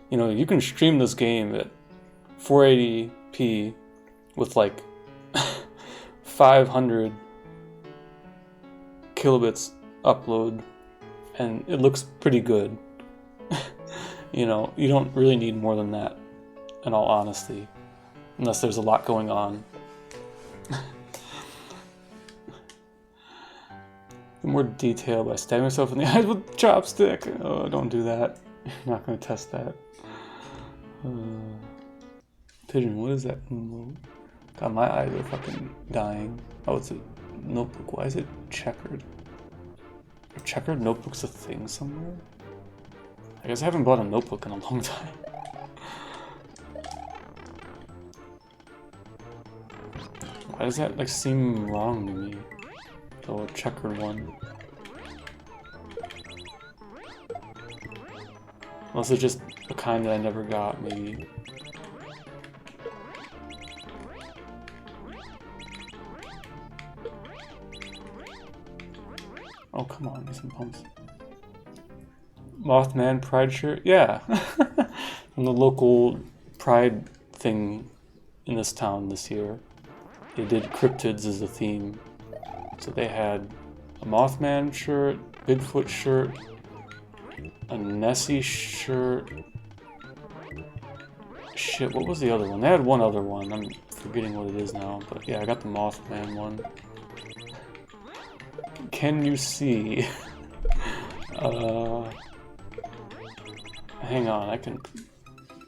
You know, you can stream this game at 480p with, like, 500 kilobits upload, and it looks pretty good. You know, you don't really need more than that, in all honesty, unless there's a lot going on. More detail by stabbing yourself in the eyes with a chopstick. Oh, don't do that. You're not going to test that. Pigeon, what is that? God, my eyes are fucking dying. Oh, it's a notebook. Why is it checkered? Are checkered notebooks a thing somewhere? I guess I haven't bought a notebook in a long time. Why does that, like, seem wrong to me? The checkered one. Unless it's just a kind that I never got, maybe. Oh, come on, get some pumps. Mothman Pride shirt? Yeah. From the local Pride thing in this town this year. They did cryptids as a theme. So they had a Mothman shirt, Bigfoot shirt, a Nessie shirt. Shit, what was the other one? They had one other one. I'm forgetting what it is now. But yeah, I got the Mothman one. Can you see? Hang on,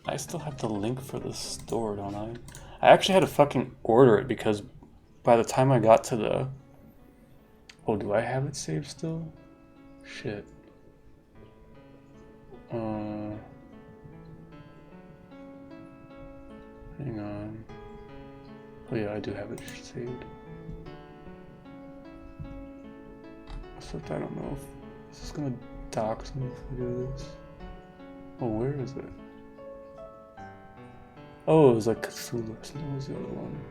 I still have the link for the store, don't I? I actually had to fucking order it because by the time I got to the... Oh, do I have it saved still? Shit. Hang on. Oh yeah, I do have it saved. Except I don't know if this is gonna dox me if I do this. Oh, where is it? Oh, it was like Cthulhu. So what was the other one?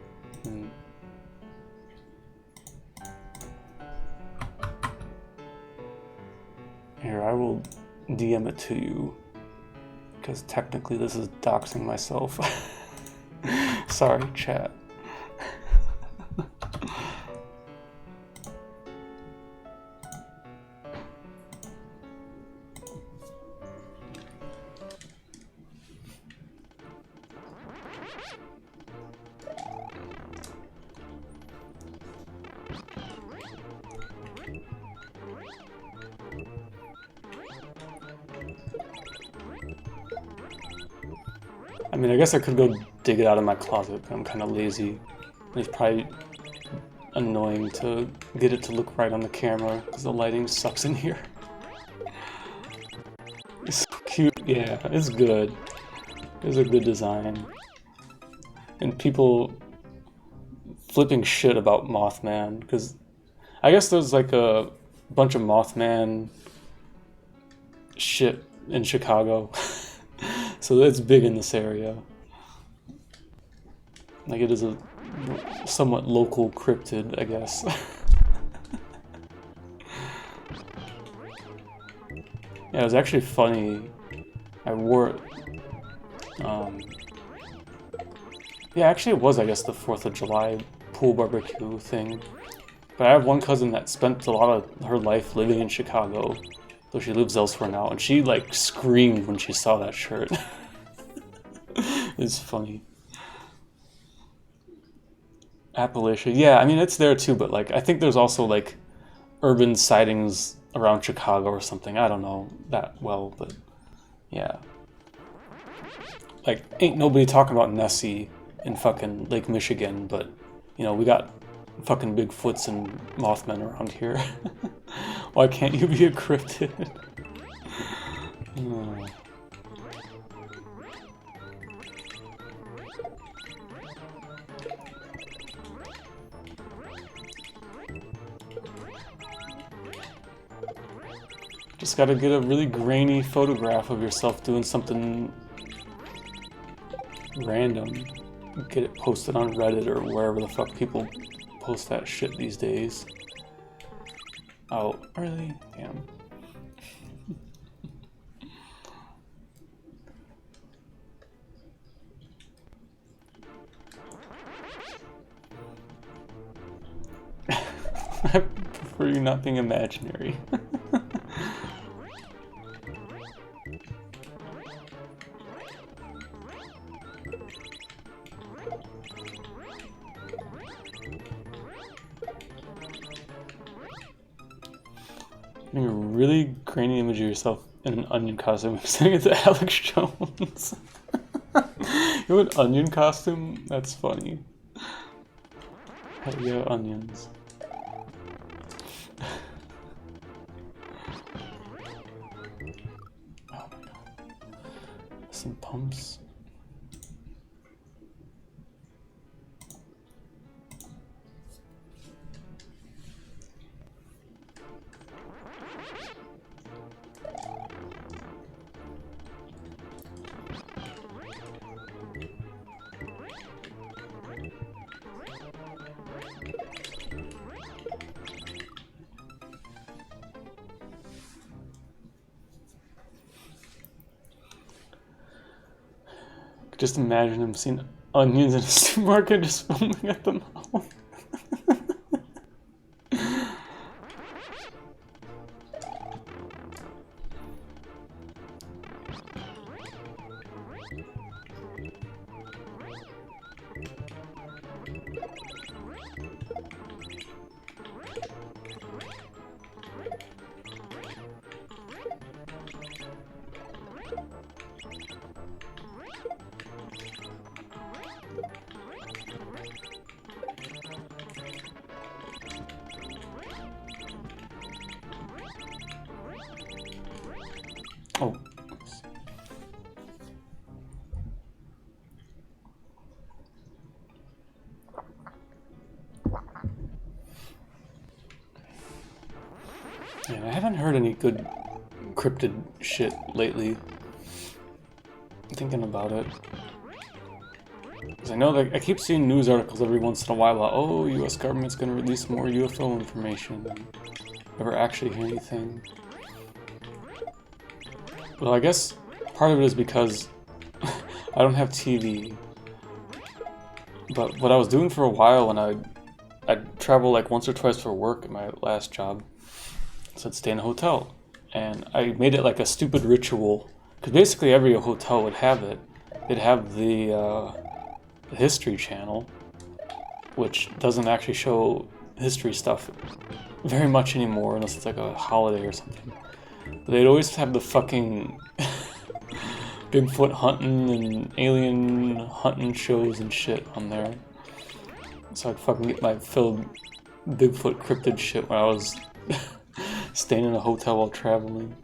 Here, I will DM it to you. Because technically this is doxing myself. Sorry, chat. I mean, I guess I could go dig it out of my closet, but I'm kind of lazy. And it's probably annoying to get it to look right on the camera, because the lighting sucks in here. It's cute, yeah, it's good. It's a good design. And people flipping shit about Mothman, because I guess there's like a bunch of Mothman shit in Chicago. So it's big in this area. Like it is a somewhat local cryptid, I guess. Yeah, it was actually funny. I wore it. Yeah, actually it was, I guess, the 4th of July pool barbecue thing. But I have one cousin that spent a lot of her life living in Chicago, though she lives elsewhere now, and she like screamed when she saw that shirt. It's funny. Appalachia, yeah, I mean it's there too, but like I think there's also like urban sightings around Chicago or something. I don't know that well, but yeah. Like ain't nobody talking about Nessie in fucking Lake Michigan, but you know, we got fucking Bigfoots and Mothmen around here. Why can't you be a cryptid? Oh. Just gotta get a really grainy photograph of yourself doing something random. Get it posted on Reddit or wherever the fuck people post that shit these days. Oh, really? Damn. I prefer you not being imaginary. Getting a really grainy image of yourself in an onion costume, saying it's Alex Jones. You have an onion costume? That's funny. Hell yeah, onions. Oh my god. Some pumps. Just imagine him seeing onions in a supermarket just foaming at the mouth. Oh. Man, I haven't heard any good cryptid shit lately. Thinking about it. Because I know that I keep seeing news articles every once in a while about, oh, US government's gonna release more UFO information. Never actually hear anything. Well, I guess part of it is because I don't have TV. But what I was doing for a while when I'd travel like once or twice for work at my last job, so I'd stay in a hotel. And I made it like a stupid ritual, because basically every hotel would have it. They'd have the History Channel, which doesn't actually show history stuff very much anymore, unless it's like a holiday or something. But they'd always have the fucking Bigfoot hunting and alien hunting shows and shit on there. So I'd fucking get my fill of Bigfoot cryptid shit when I was staying in a hotel while traveling.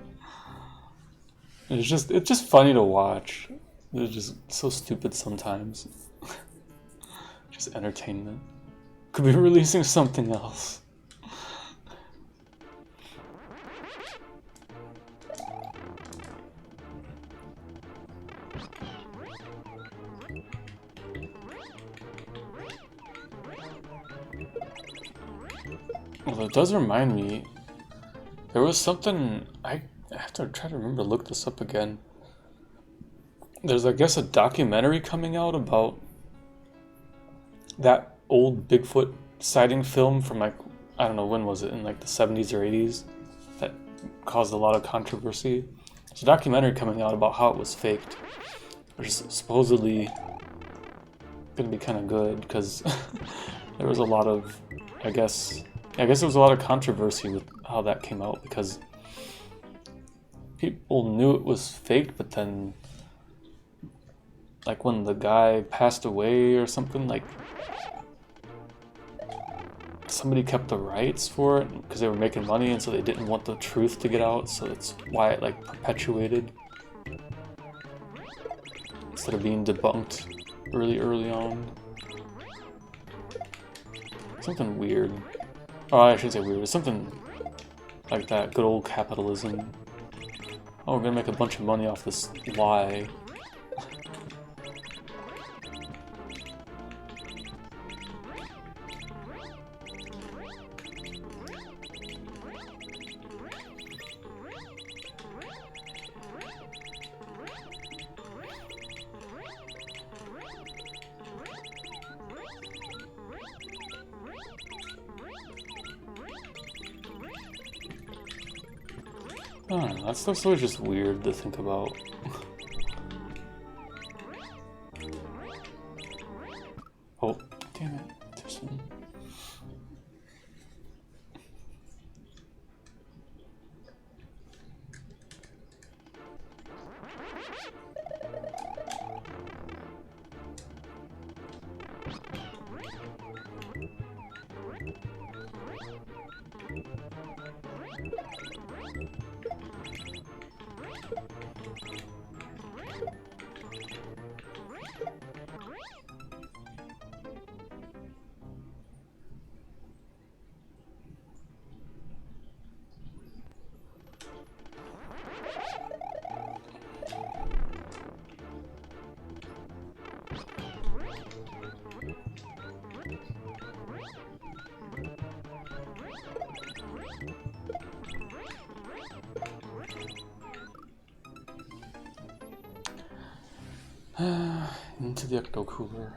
It's just funny to watch. It's just so stupid sometimes. Just entertainment. Could be releasing something else. Well, it does remind me, there was something, I have to try to remember to look this up again. There's, I guess, a documentary coming out about that old Bigfoot sighting film from like, I don't know, when was it, in like the 70s or 80s, that caused a lot of controversy. There's a documentary coming out about how it was faked, which is supposedly gonna be kind of good, because there was a lot of, I guess there was a lot of controversy with how that came out, because people knew it was fake, but then, like, when the guy passed away or something, like, somebody kept the rights for it because they were making money, and so they didn't want the truth to get out, so that's why it, like, perpetuated instead of being debunked really early on. Something weird. Oh, I shouldn't say weird. It's something like that. Good old capitalism. Oh, we're gonna make a bunch of money off this lie. I don't know, that stuff's always just weird to think about. Oh, damn it. There's some... into the ecto cooler.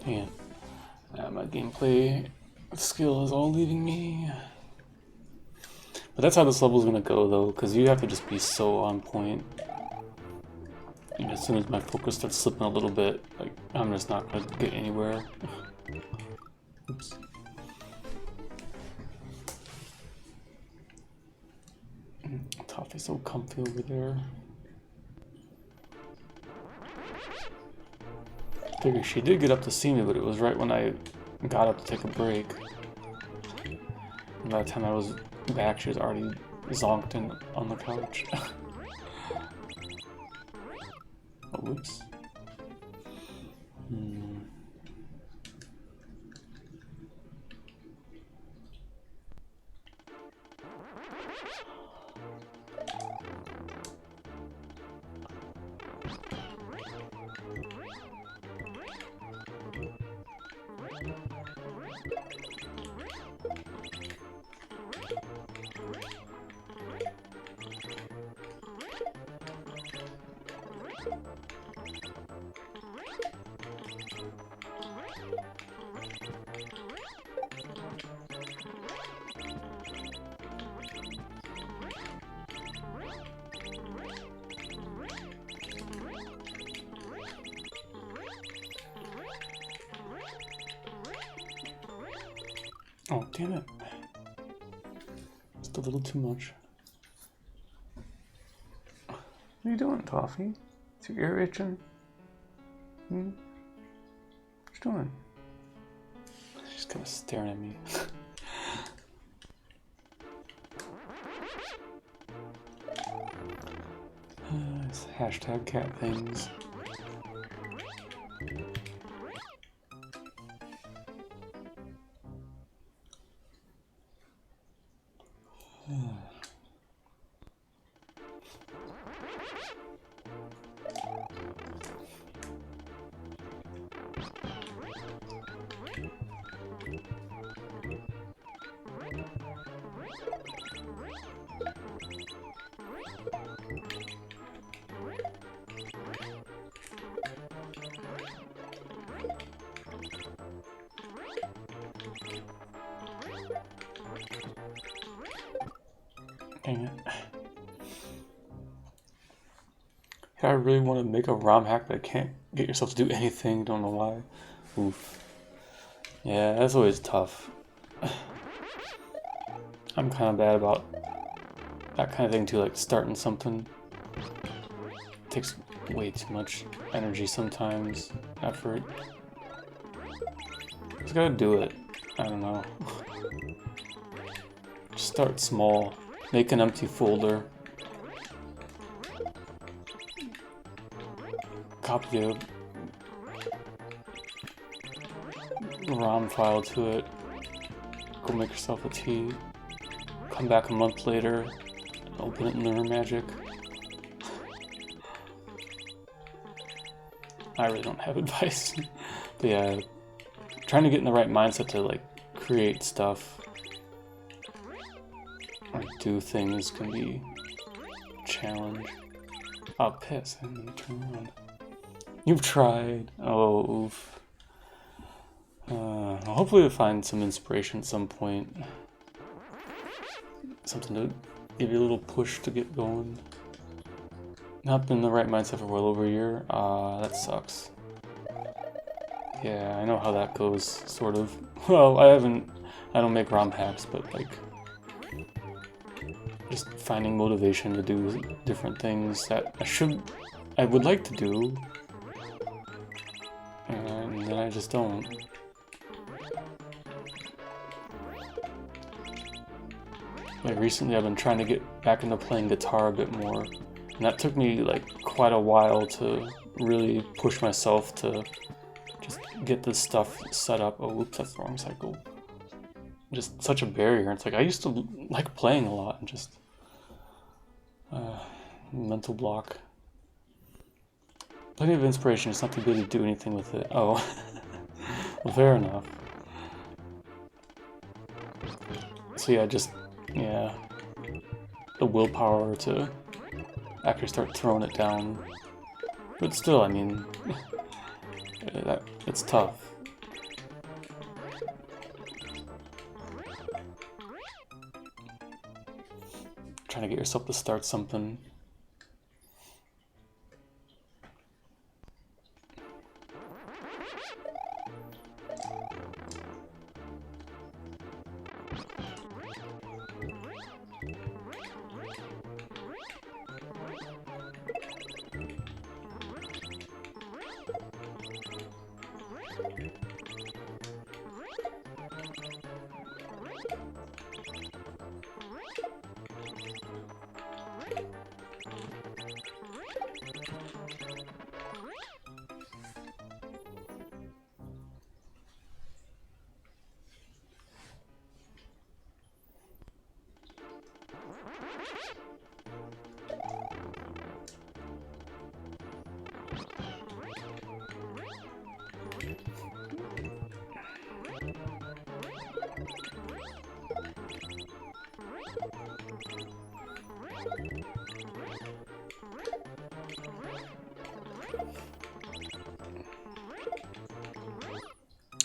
Dang it. My gameplay skill is all leaving me. But that's how this level is gonna go though, because you have to just be so on point. And as soon as my focus starts slipping a little bit, like I'm just not gonna get anywhere. Oops. Toffee's so comfy over there. Figure she did get up to see me, but it was right when I got up to take a break. And by the time I was back, she was already zonked in on the couch. Oh, whoops. Oh, damn it. Just a little too much. What are you doing, Toffee? Is your ear itching? What you doing? She's kind of staring at me. It's hashtag cat things. Dang it. I really want to make a ROM hack, but I can't get yourself to do anything, don't know why. Oof. Yeah, that's always tough. I'm kind of bad about that kind of thing too, like starting something. It takes way too much energy sometimes, effort. Just gotta do it. I don't know. Just start small. Make an empty folder. Copy a ROM file to it. Go make yourself a tea. Come back a month later and open it in Mirror Magic. I really don't have advice. But yeah, trying to get in the right mindset to like create stuff or do things can be a challenge. Oh, piss. I need to turn around. You've tried. Oh, oof. Hopefully we'll find some inspiration at some point. Something to give you a little push to get going. Not been in the right mindset for well over a year. That sucks. Yeah, I know how that goes, sort of. Well, I don't make ROM hacks, but like, just finding motivation to do different things that I would like to do, and then I just don't. Like recently I've been trying to get back into playing guitar a bit more, and that took me like quite a while to really push myself to just get this stuff set up. Oh, whoops, that's the wrong cycle. Just such a barrier. It's like I used to like playing a lot and just mental block. Plenty of inspiration, just not to really do anything with it. Oh, well, fair enough. So yeah, the willpower to actually start throwing it down. But still, I mean, it's tough. trying to get yourself to start something.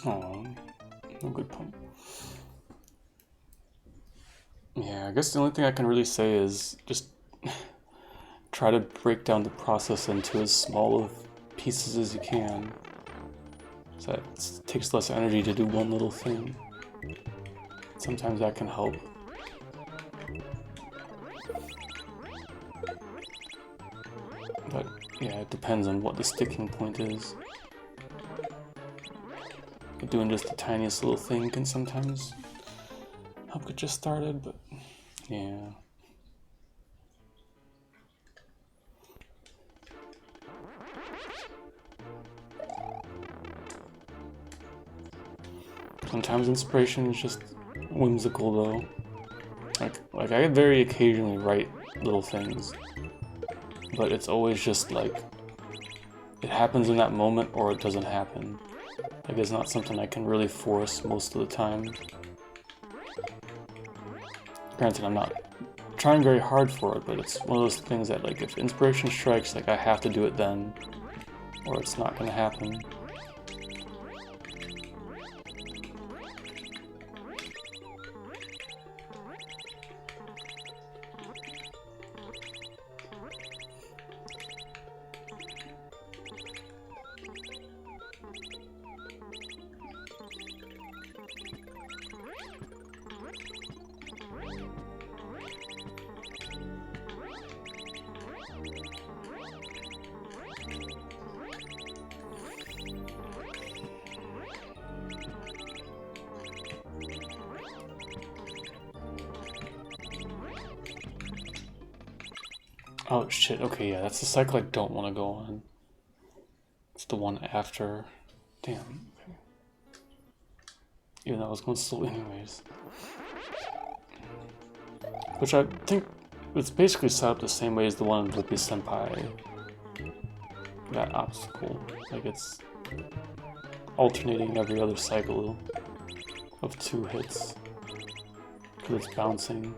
Oh, no good pump. Yeah, I guess the only thing I can really say is just try to break down the process into as small of pieces as you can. So that it takes less energy to do one little thing. Sometimes that can help. But yeah, it depends on what the sticking point is. Doing just the tiniest little thing can sometimes help get you started, but yeah. Sometimes inspiration is just whimsical though. Like I very occasionally write little things, but it's always just like it happens in that moment or it doesn't happen. Like it's not something I can really force most of the time. Granted, I'm not trying very hard for it, but it's one of those things that like if inspiration strikes, like I have to do it then, or it's not gonna happen. Oh shit, okay, yeah, that's the cycle I don't want to go on. It's the one after. Damn. Okay. Even though I was going slow anyways. Which I think it's basically set up the same way as the one in Volpe Senpai. That obstacle. Like it's alternating every other cycle of 2 hits. Because it's bouncing.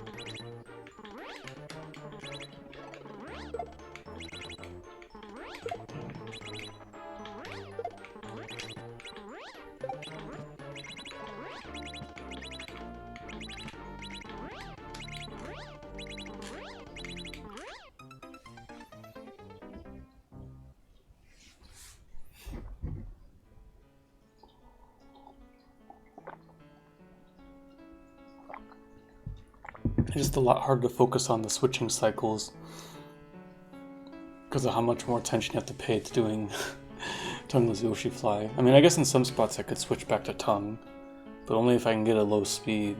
It's just a lot harder to focus on the switching cycles because of how much more attention you have to pay to doing tongueless Yoshi fly. I mean, I guess in some spots I could switch back to tongue, but only if I can get a low speed.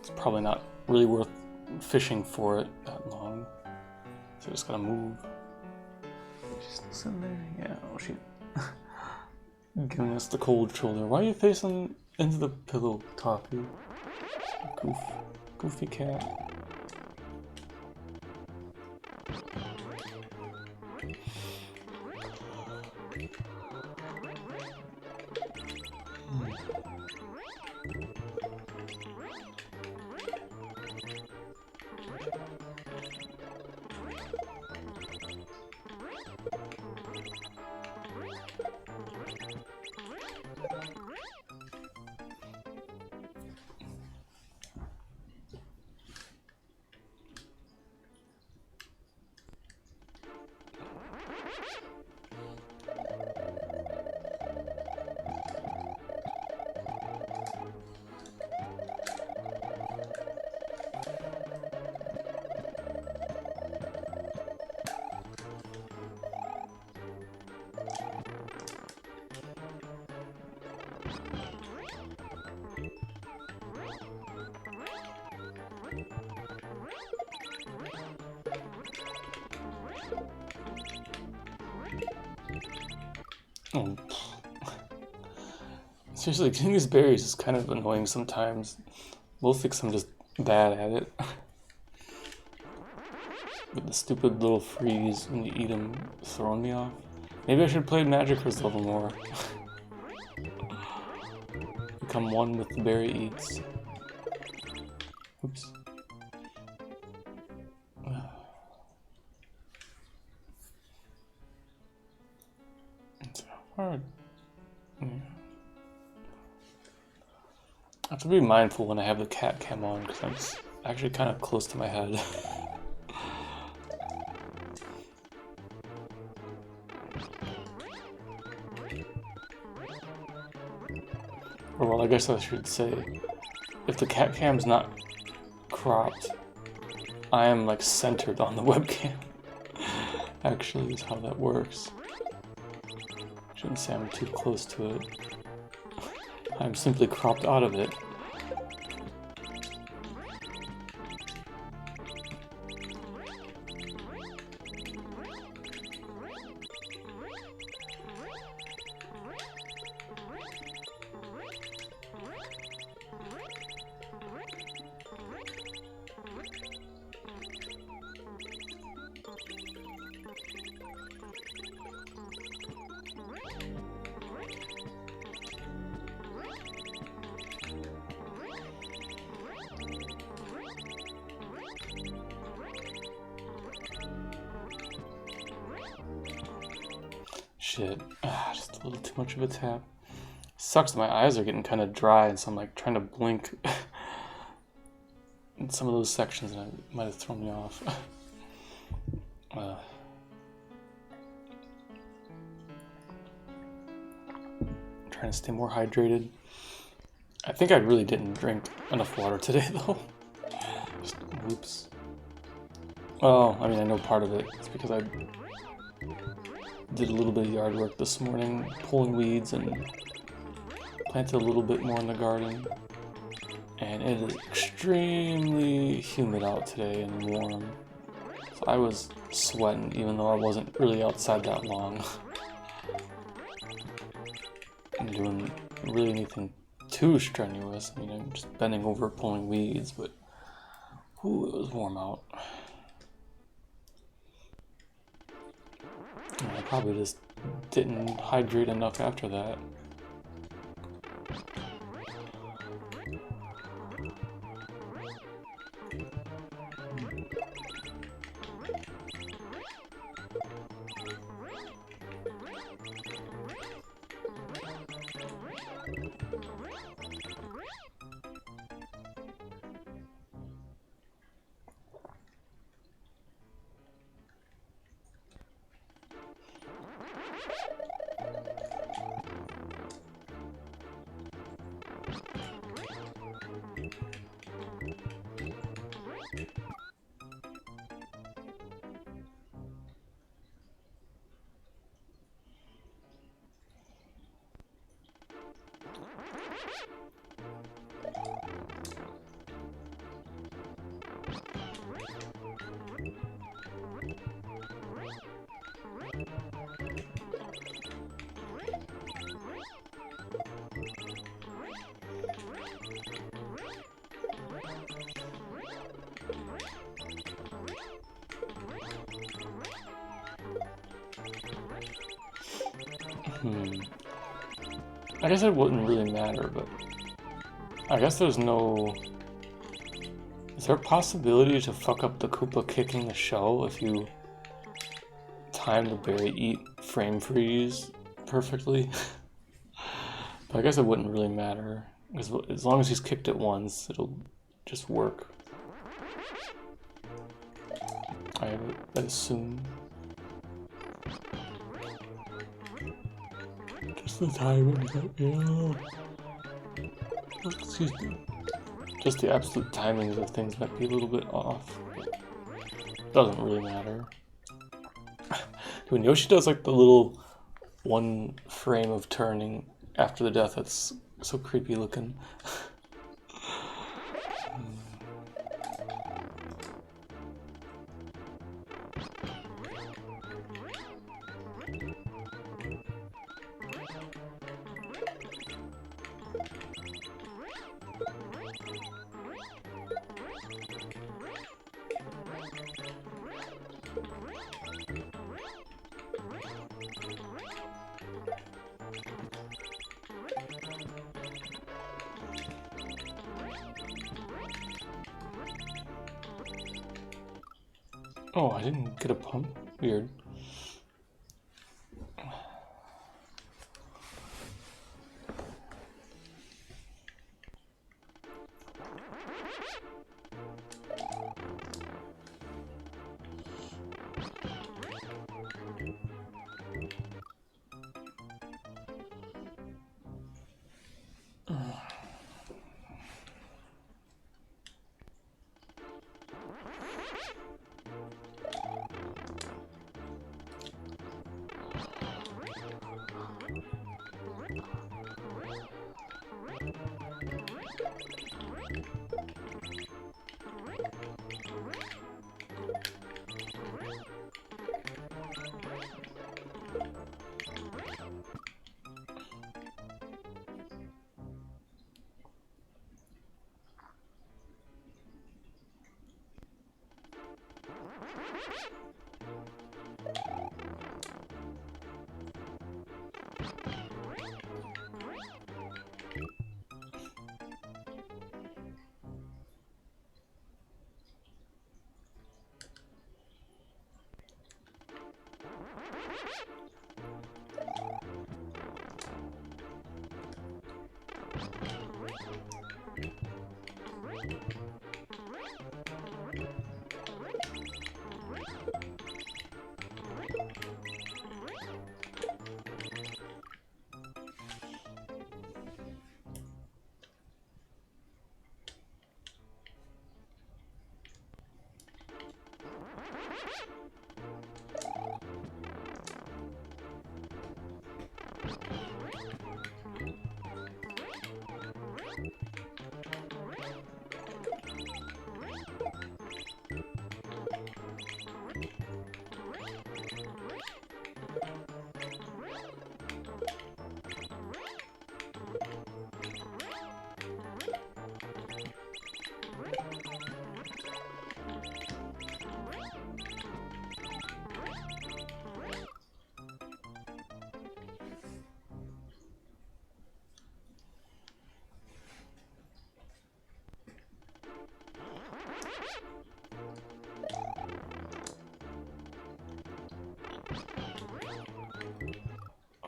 It's probably not really worth fishing for it that long, so I just gotta move. She's still sitting there? Yeah, oh shit. Giving us the cold shoulder. Why are you facing into the pillow, Toffee? Goofy cat. Oh. Seriously, getting these berries is kind of annoying sometimes. Both because I'm just bad at it. With the stupid little freeze when you eat them throwing me off. Maybe I should play Magicker's level more. Become one with the berry eats. Oops. It's hard. Yeah. I have to be mindful when I have the cat cam on because I'm just actually kind of close to my head. Or well, I guess I should say, if the cat cam's not cropped, I am like centered on the webcam. Actually, is how that works. Shouldn't say I'm too close to it. I'm simply cropped out of it. Shit. Just a little too much of a tap. Sucks, my eyes are getting kind of dry, and so I'm like trying to blink in some of those sections, and it might have thrown me off. Trying to stay more hydrated. I think I really didn't drink enough water today, though. Just whoops. Well, I mean, I know part of it. It's because I did a little bit of yard work this morning, pulling weeds and planted a little bit more in the garden. And it is extremely humid out today and warm. So I was sweating even though I wasn't really outside that long. I'm doing really anything too strenuous. I mean, I'm just bending over pulling weeds, but ooh, it was warm out. I probably just didn't hydrate enough after that. I guess it wouldn't really matter, but I guess there's no... Is there a possibility to fuck up the Koopa kicking the shell if you time the berry eat frame freeze perfectly? But I guess it wouldn't really matter, because as long as he's kicked it once, it'll just work. I assume. Just the timing, yeah. Excuse me. Just the absolute timings of things might be a little bit off. Doesn't really matter. When Yoshi does like the little one frame of turning after the death, that's so creepy looking. Oh, I didn't get a pump? Weird.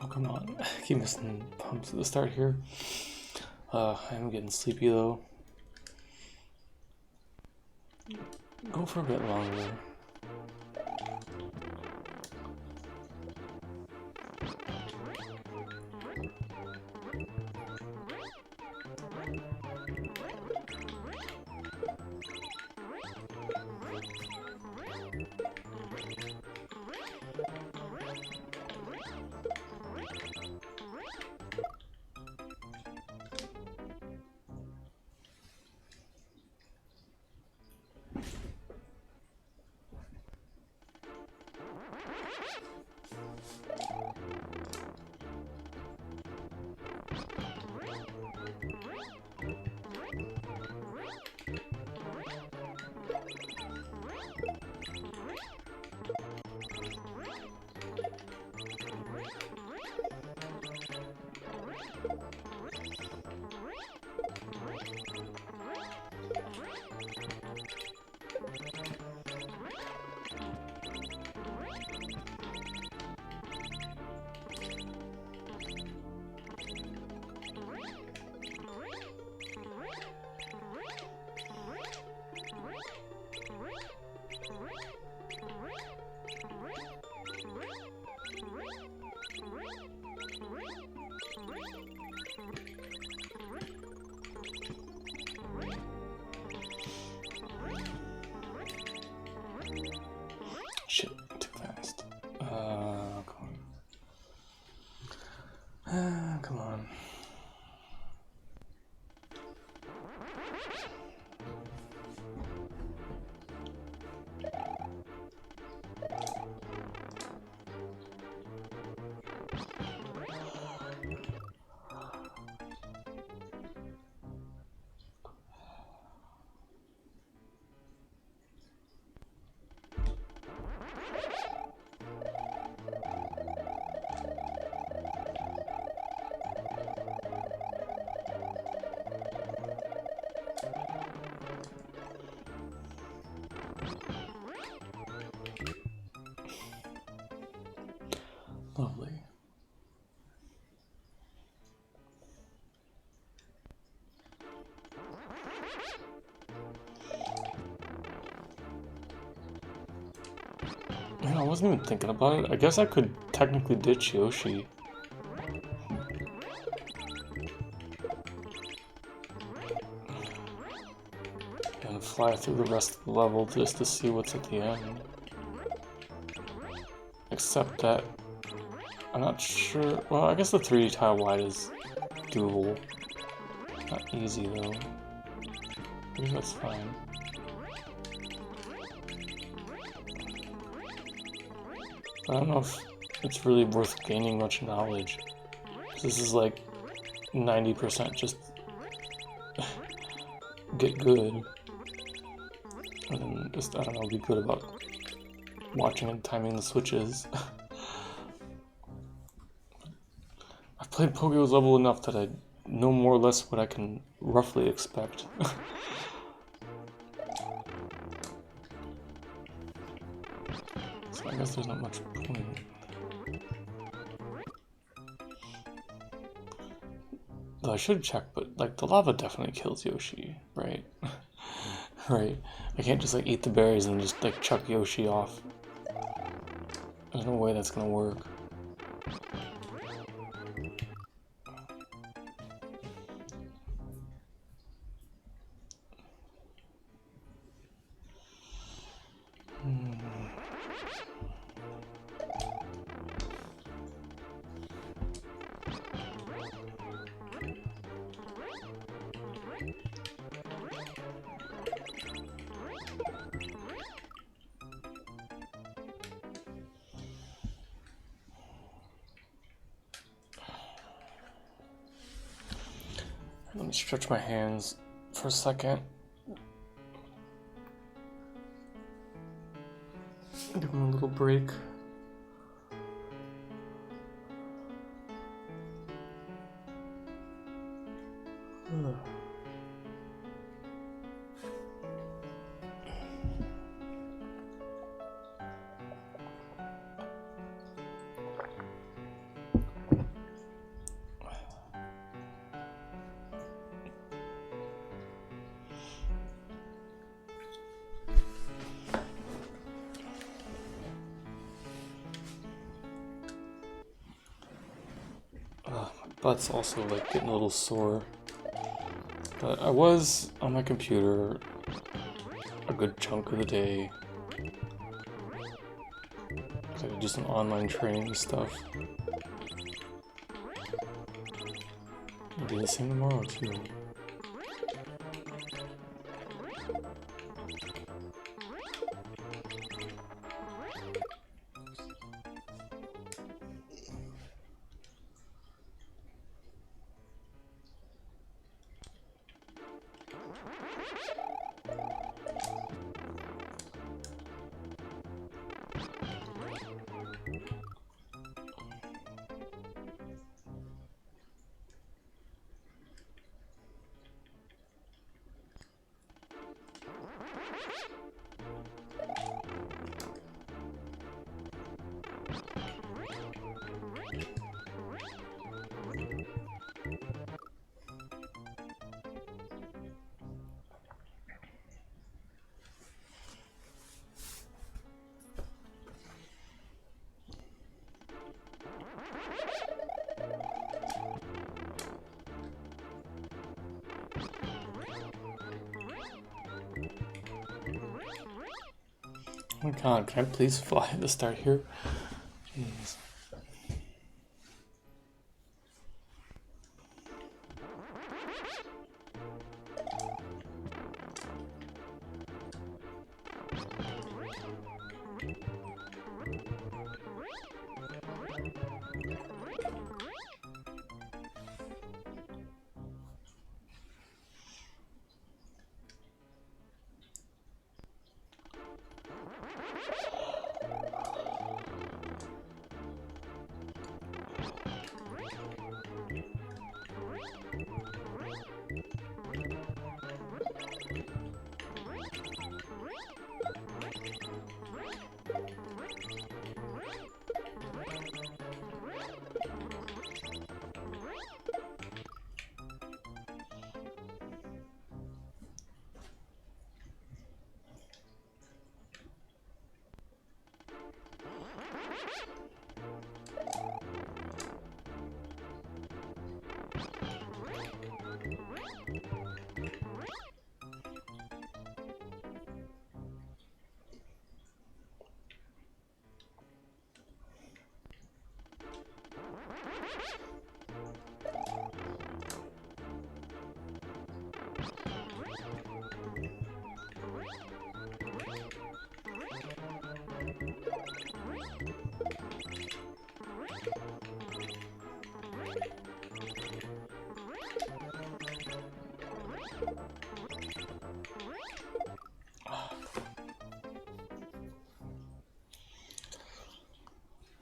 Oh, come on. I keep missing pumps at the start here. I'm getting sleepy though. Go for a bit longer. wasn't even thinking about it. I guess I could technically ditch Yoshi. And fly through the rest of the level just to see what's at the end. Except that I'm not sure. Well, I guess the 3D tile wide is doable. Not easy though. I think that's fine. I don't know if it's really worth gaining much knowledge. This is like 90% just get good. And then just, I don't know, be good about watching and timing the switches. I've played Pokemon's level enough that I know more or less what I can roughly expect. So I guess there's not much point. Though I should check, but like the lava definitely kills Yoshi, right? Right. I can't just like eat the berries and just like chuck Yoshi off. There's no way that's gonna work. Let me stretch my hands for a second. Give them a little break. Butt's also like getting a little sore. But I was on my computer a good chunk of the day. I could do some online training and stuff. I'll do the same tomorrow too. Oh my god, can I please fly at the start here? Jeez.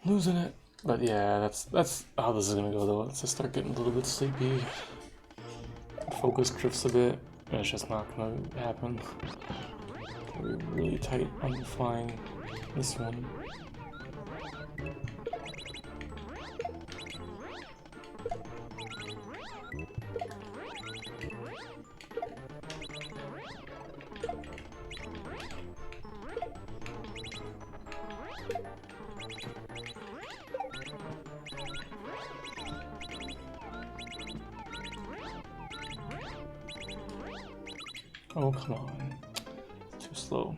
losing it. But yeah, that's how this is gonna go though. Once I start getting a little bit sleepy, focus drifts a bit, and it's just not gonna happen. We're really tight on flying this one. Oh, come on. It's too slow.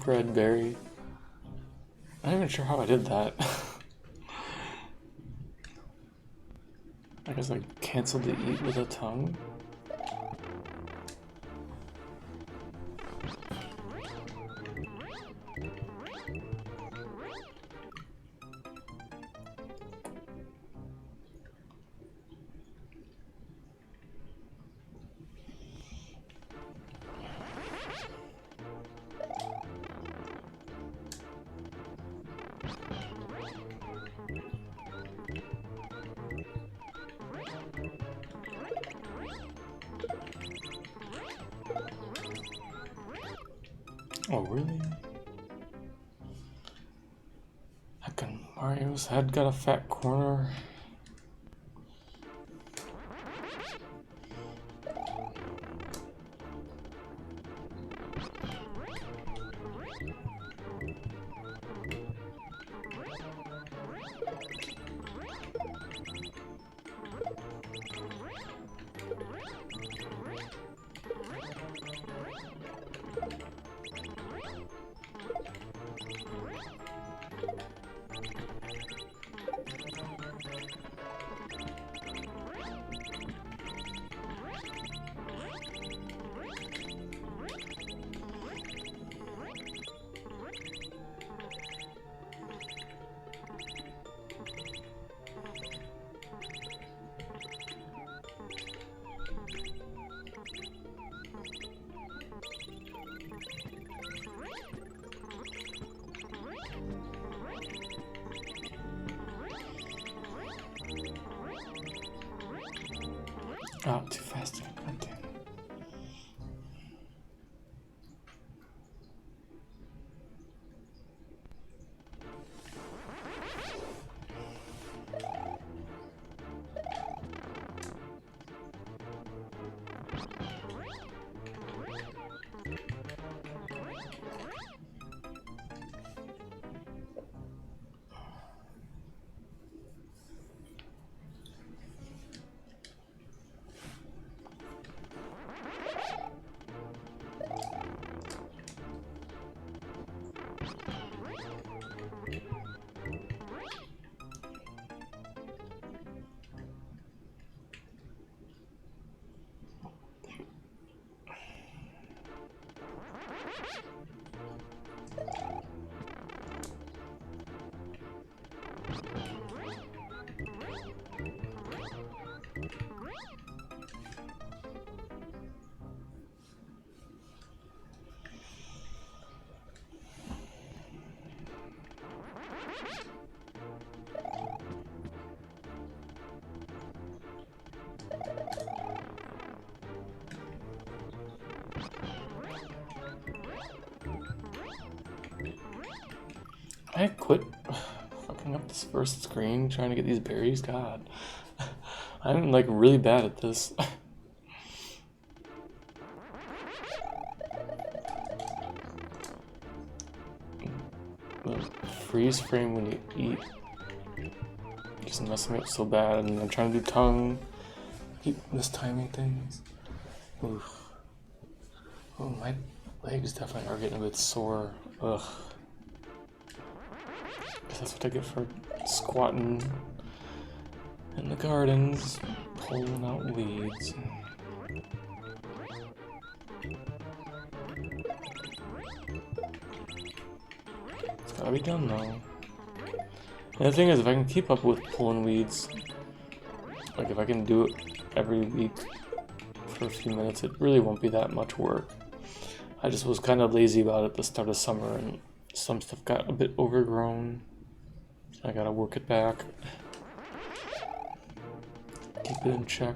Red berry. I'm not even sure how I did that. I guess I canceled the eat with a tongue. Oh, really? Heckin' Mario's head got a fat corner. Oh, too fast. God damn. I quit fucking up this first screen trying to get these berries. God, I'm like really bad at this. The freeze frame when you eat just messing me up so bad, and I'm trying to do tongue, Keep mistiming things. Oof. Oh, my legs definitely are getting a bit sore. Ugh. Guess that's what I get for squatting in the gardens, pulling out weeds. It's gotta be done though. And the thing is, if I can keep up with pulling weeds, like if I can do it every week for a few minutes, it really won't be that much work. I just was kind of lazy about it at the start of summer, and some stuff got a bit overgrown. I gotta work it back. Keep it in check.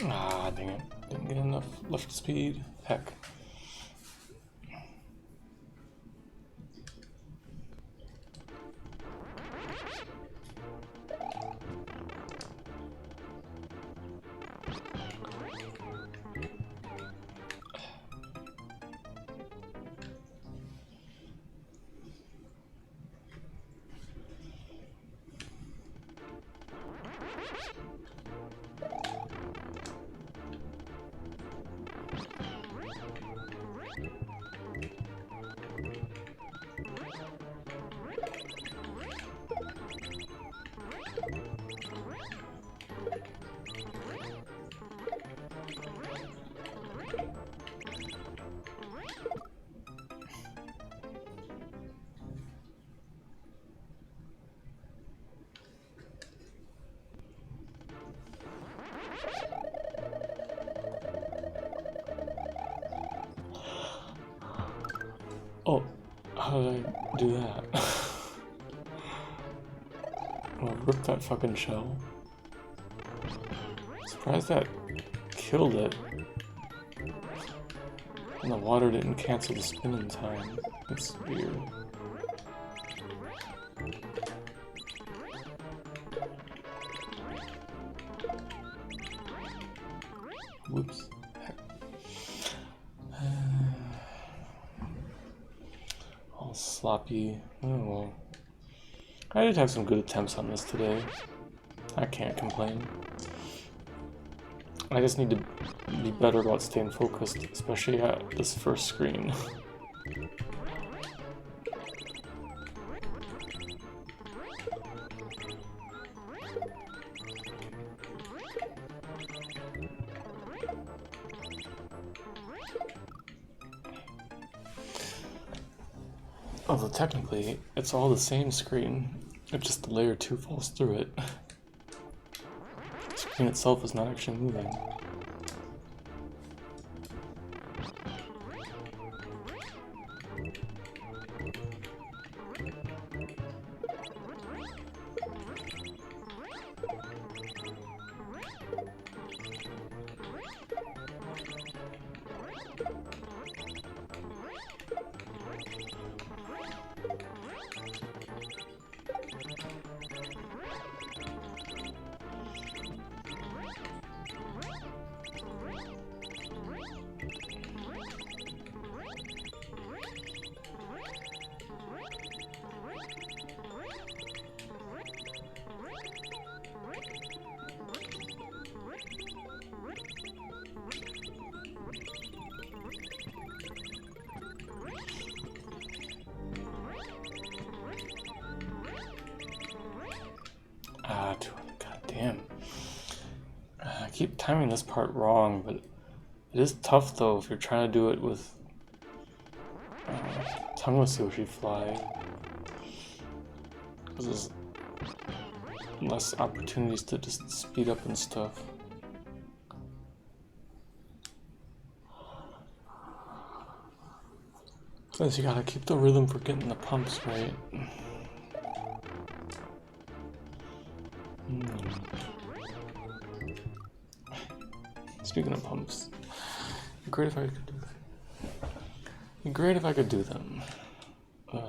Ah, dang it. Didn't get enough lift speed. Heck. Oh, how did I do that? Oh, rip that fucking shell. Surprised that killed it. And the water didn't cancel the spin in time. That's weird. Whoops. All sloppy. Oh well. I did have some good attempts on this today. I can't complain. I just need to be better about staying focused, especially at this first screen. Although technically, it's all the same screen, it's just the layer 2 falls through it. The screen itself is not actually moving. God damn. I keep timing this part wrong, but it is tough though if you're trying to do it with tongueless Yoshi fly. Because there's less opportunities to just speed up and stuff. Because you gotta keep the rhythm for getting the pumps right. Speaking of pumps, it'd be great if I could do that. It'd be great if I could do them. Ugh.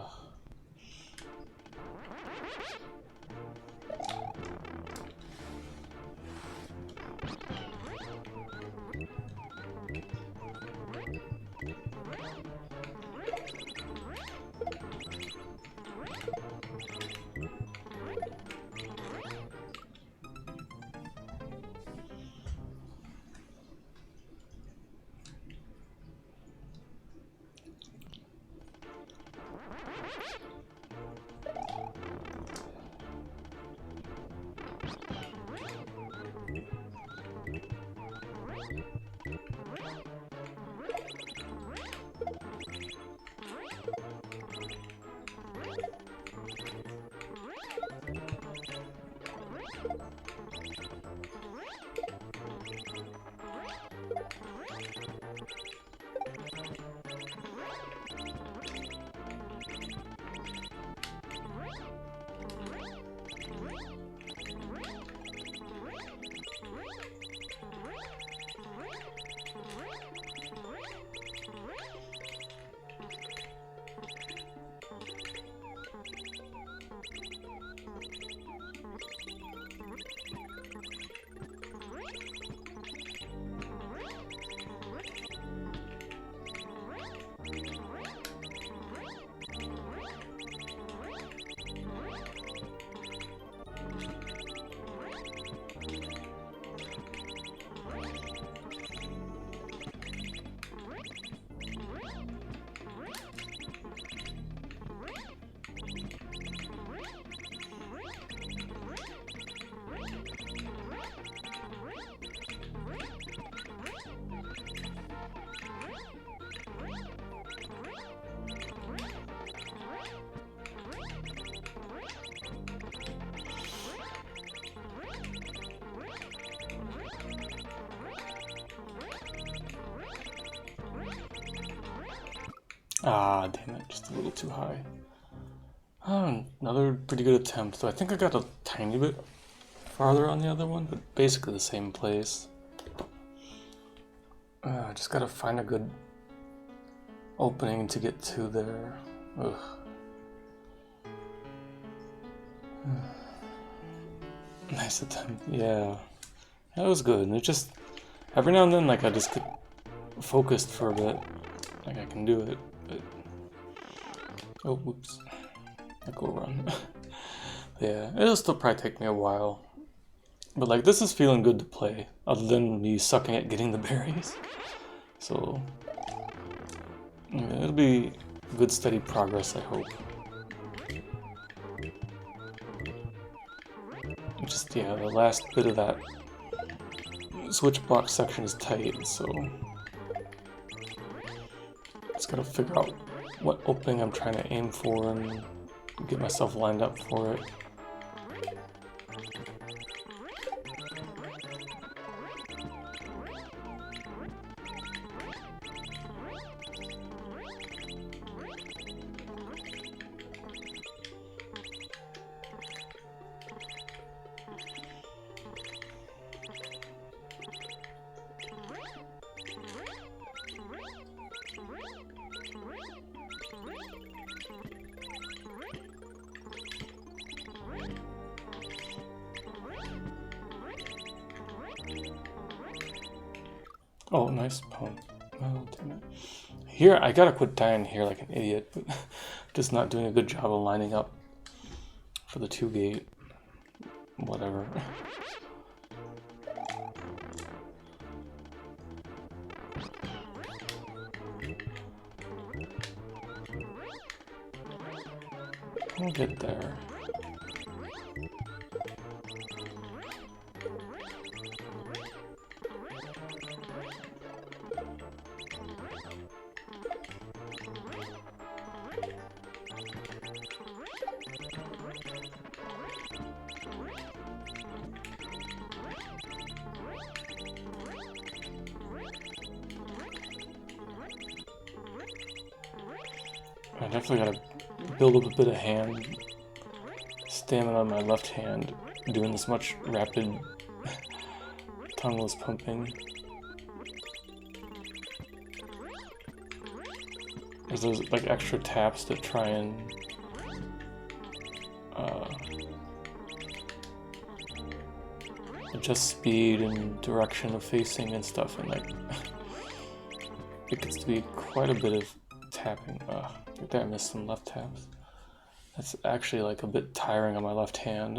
Ah, damn it, just a little too high. Oh, another pretty good attempt, so I think I got a tiny bit farther on the other one, but basically the same place. I just gotta find a good opening to get to there. Ugh. Nice attempt, yeah. That was good, and it just, every now and then, like, I just get focused for a bit. Like, I can do it, but... Oh, whoops. I go run. Yeah, it'll still probably take me a while. But, like, this is feeling good to play, other than me sucking at getting the berries. So, yeah, it'll be good, steady progress, I hope. Just, yeah, the last bit of that switch block section is tight, so just gotta figure out what opening I'm trying to aim for and get myself lined up for it. Oh, nice pump. Oh, damn it. Here, I gotta quit dying here like an idiot. Just not doing a good job of lining up for the 2-gate. Whatever. We'll get there. I definitely gotta build up a bit of hand stamina on my left hand, doing this much rapid tongueless pumping. There's those like extra taps to try and adjust speed and direction of facing and stuff, and like it gets to be quite a bit of tapping. Right there I missed some left taps. That's actually like a bit tiring on my left hand,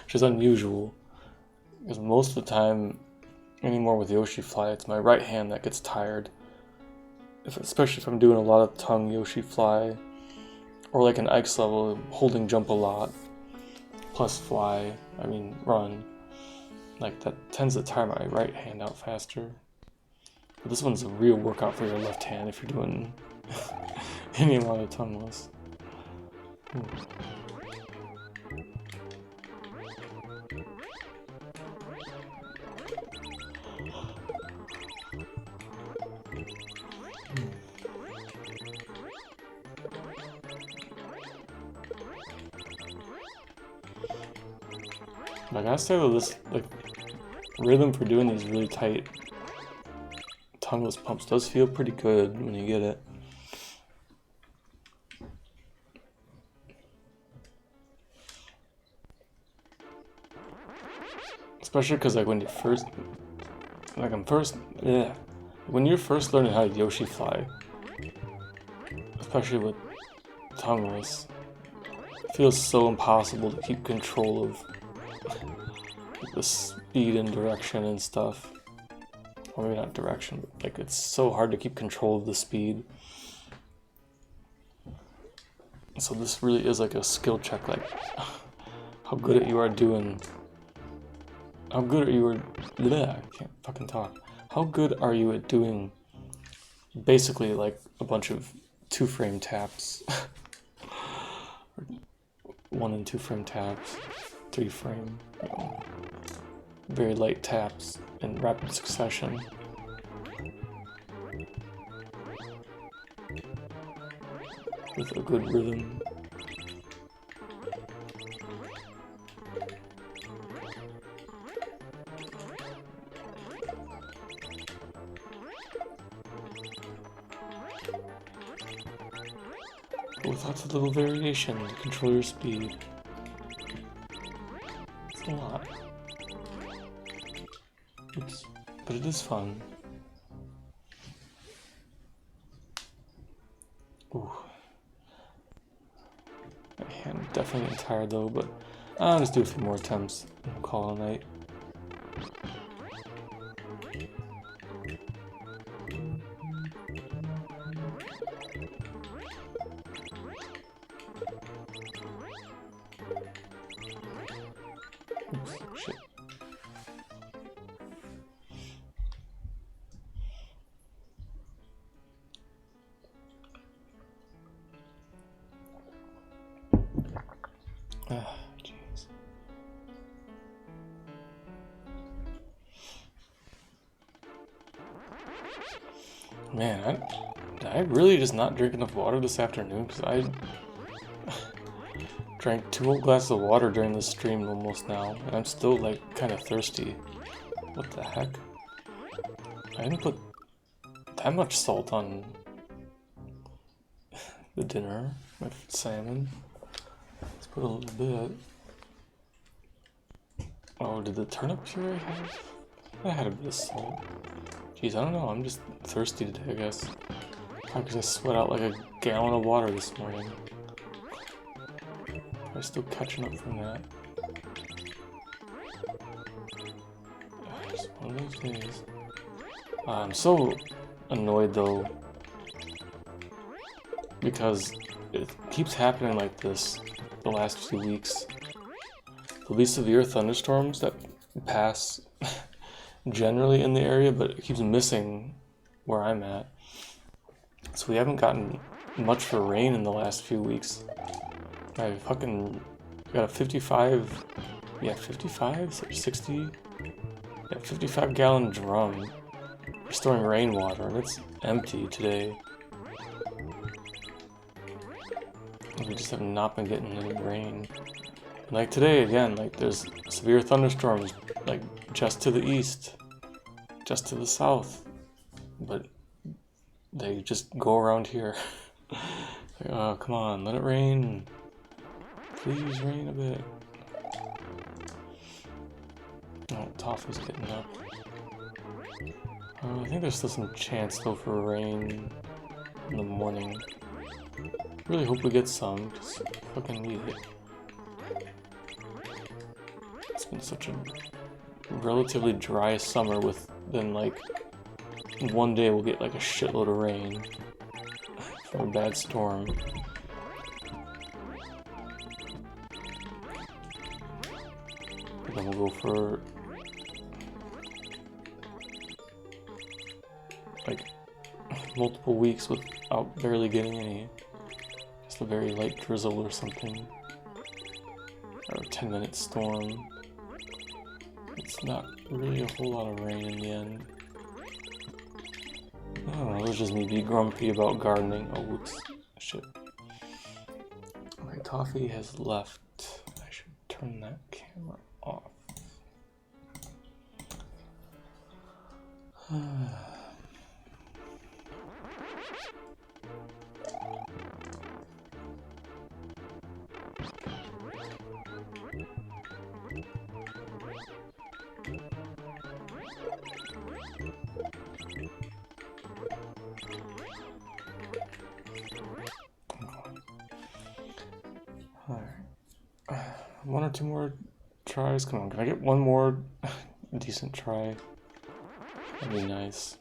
which is unusual, because most of the time anymore with Yoshi Fly, it's my right hand that gets tired. Especially if I'm doing a lot of tongue Yoshi Fly, or like an Ike's level, holding jump a lot, plus fly, run. Like that tends to tire my right hand out faster. But this one's a real workout for your left hand if you're doing any amount of tongueless. I gotta say though, this like rhythm for doing these really tight tongueless pumps does feel pretty good when you get it. Especially because like when you first, when you're first learning how to Yoshi Fly, especially with tongueless, it feels so impossible to keep control of the speed and direction and stuff. Or maybe not direction, but like it's so hard to keep control of the speed. So this really is like a skill check, like how good you are doing. How good are you at? I can't fucking talk. How good are you at doing basically like a bunch of 2-frame taps? 1 and 2-frame taps, 3-frame, very light taps in rapid succession. With a good rhythm. With lots of little variation to control your speed. It's a lot. Oops. But it is fun. Ooh. My hand definitely getting tired though, but I'll just do a few more attempts and we'll call it a night. Oops, shit. Jeez. Man, did I really just not drink enough water this afternoon? Because I drank 2 whole glasses of water during this stream almost now, and I'm still like kind of thirsty. What the heck? I didn't put that much salt on the dinner with salmon. Let's put a little bit. Oh, did the turnip puree have? I had a bit of salt. Jeez, I don't know, I'm just thirsty today, I guess. Probably because I sweat out like a gallon of water this morning. I'm still catching up from that. Just one of those days. I'm so annoyed though, because it keeps happening like this the last few weeks. There'll be severe thunderstorms that pass generally in the area, but it keeps missing where I'm at. So we haven't gotten much for rain in the last few weeks. I fucking got a 55, yeah, 55 or 60, yeah, 55 gallon drum for storing rainwater, and it's empty today. We just have not been getting any rain. And like today again, like there's severe thunderstorms, like just to the east, just to the south, but they just go around here. Like, oh, come on, let it rain. Please rain a bit. Oh, Toffee's getting up. I think there's still some chance though for rain in the morning. Really hope we get some, just fucking need it. It's been such a relatively dry summer with then like one day we'll get like a shitload of rain from a bad storm. And then we'll go for like multiple weeks without barely getting any. Just a very light drizzle or something. Or a 10-minute storm. It's not really a whole lot of rain in the end. I don't know, it was just me be grumpy about gardening. Oh, whoops. Shit. Okay, Toffee has left. I should turn that camera off. Alright. One or two more tries? Come on, can I get one more decent try? That'd be nice.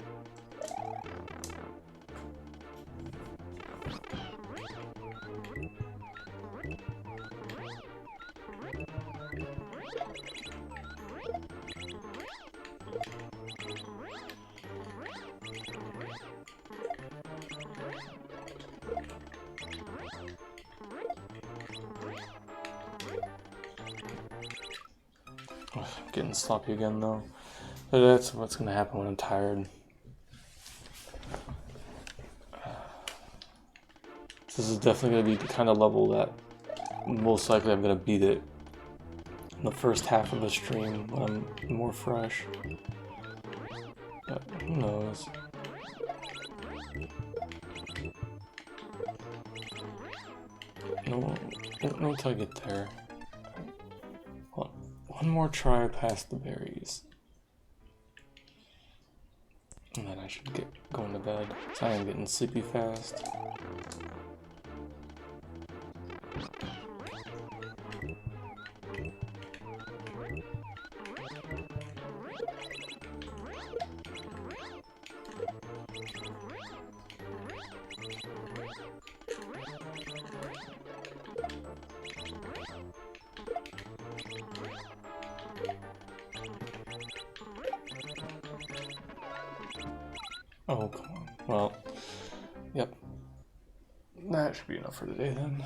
Getting sloppy again though. But that's what's gonna happen when I'm tired. This is definitely gonna be the kind of level that most likely I'm gonna beat it in the first half of the stream when I'm more fresh. But who knows? No, won't know until I get there. One more try past the berries. And then I should get going to bed. So I am getting sleepy fast. Oh, come on. Well, yep. That should be enough for today then.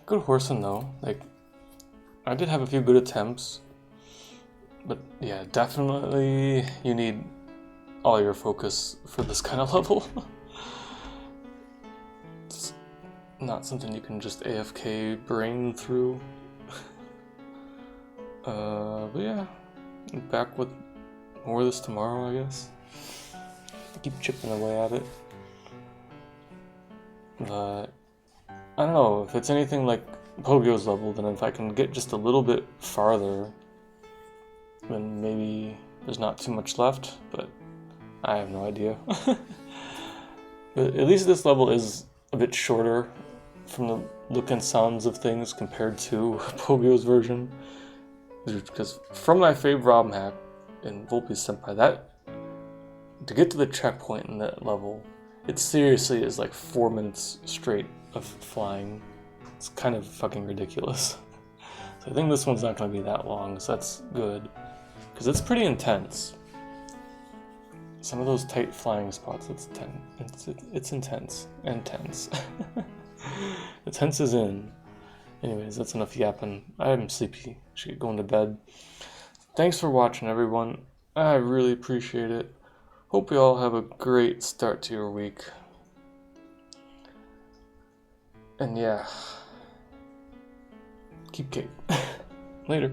Good horsing though. Like, I did have a few good attempts. But yeah, definitely you need all your focus for this kind of level. It's not something you can just AFK brain through. But yeah, back with more of this tomorrow, I guess. Keep chipping away at it. But I don't know, if it's anything like Pogo's level, then if I can get just a little bit farther and maybe there's not too much left, but I have no idea. But at least this level is a bit shorter from the look and sounds of things compared to Pogo's version. Because from my favorite ROM hack in Volpe's Senpai, that to get to the checkpoint in that level, it seriously is like 4 minutes straight of flying. It's kind of fucking ridiculous. So I think this one's not going to be that long, so that's good. Because it's pretty intense. Some of those tight flying spots, it's intense and tense. The tense is in. Anyways, that's enough yapping. I'm sleepy. Should get going to bed. Thanks for watching, everyone. I really appreciate it. Hope you all have a great start to your week. And yeah, keep cake. Later.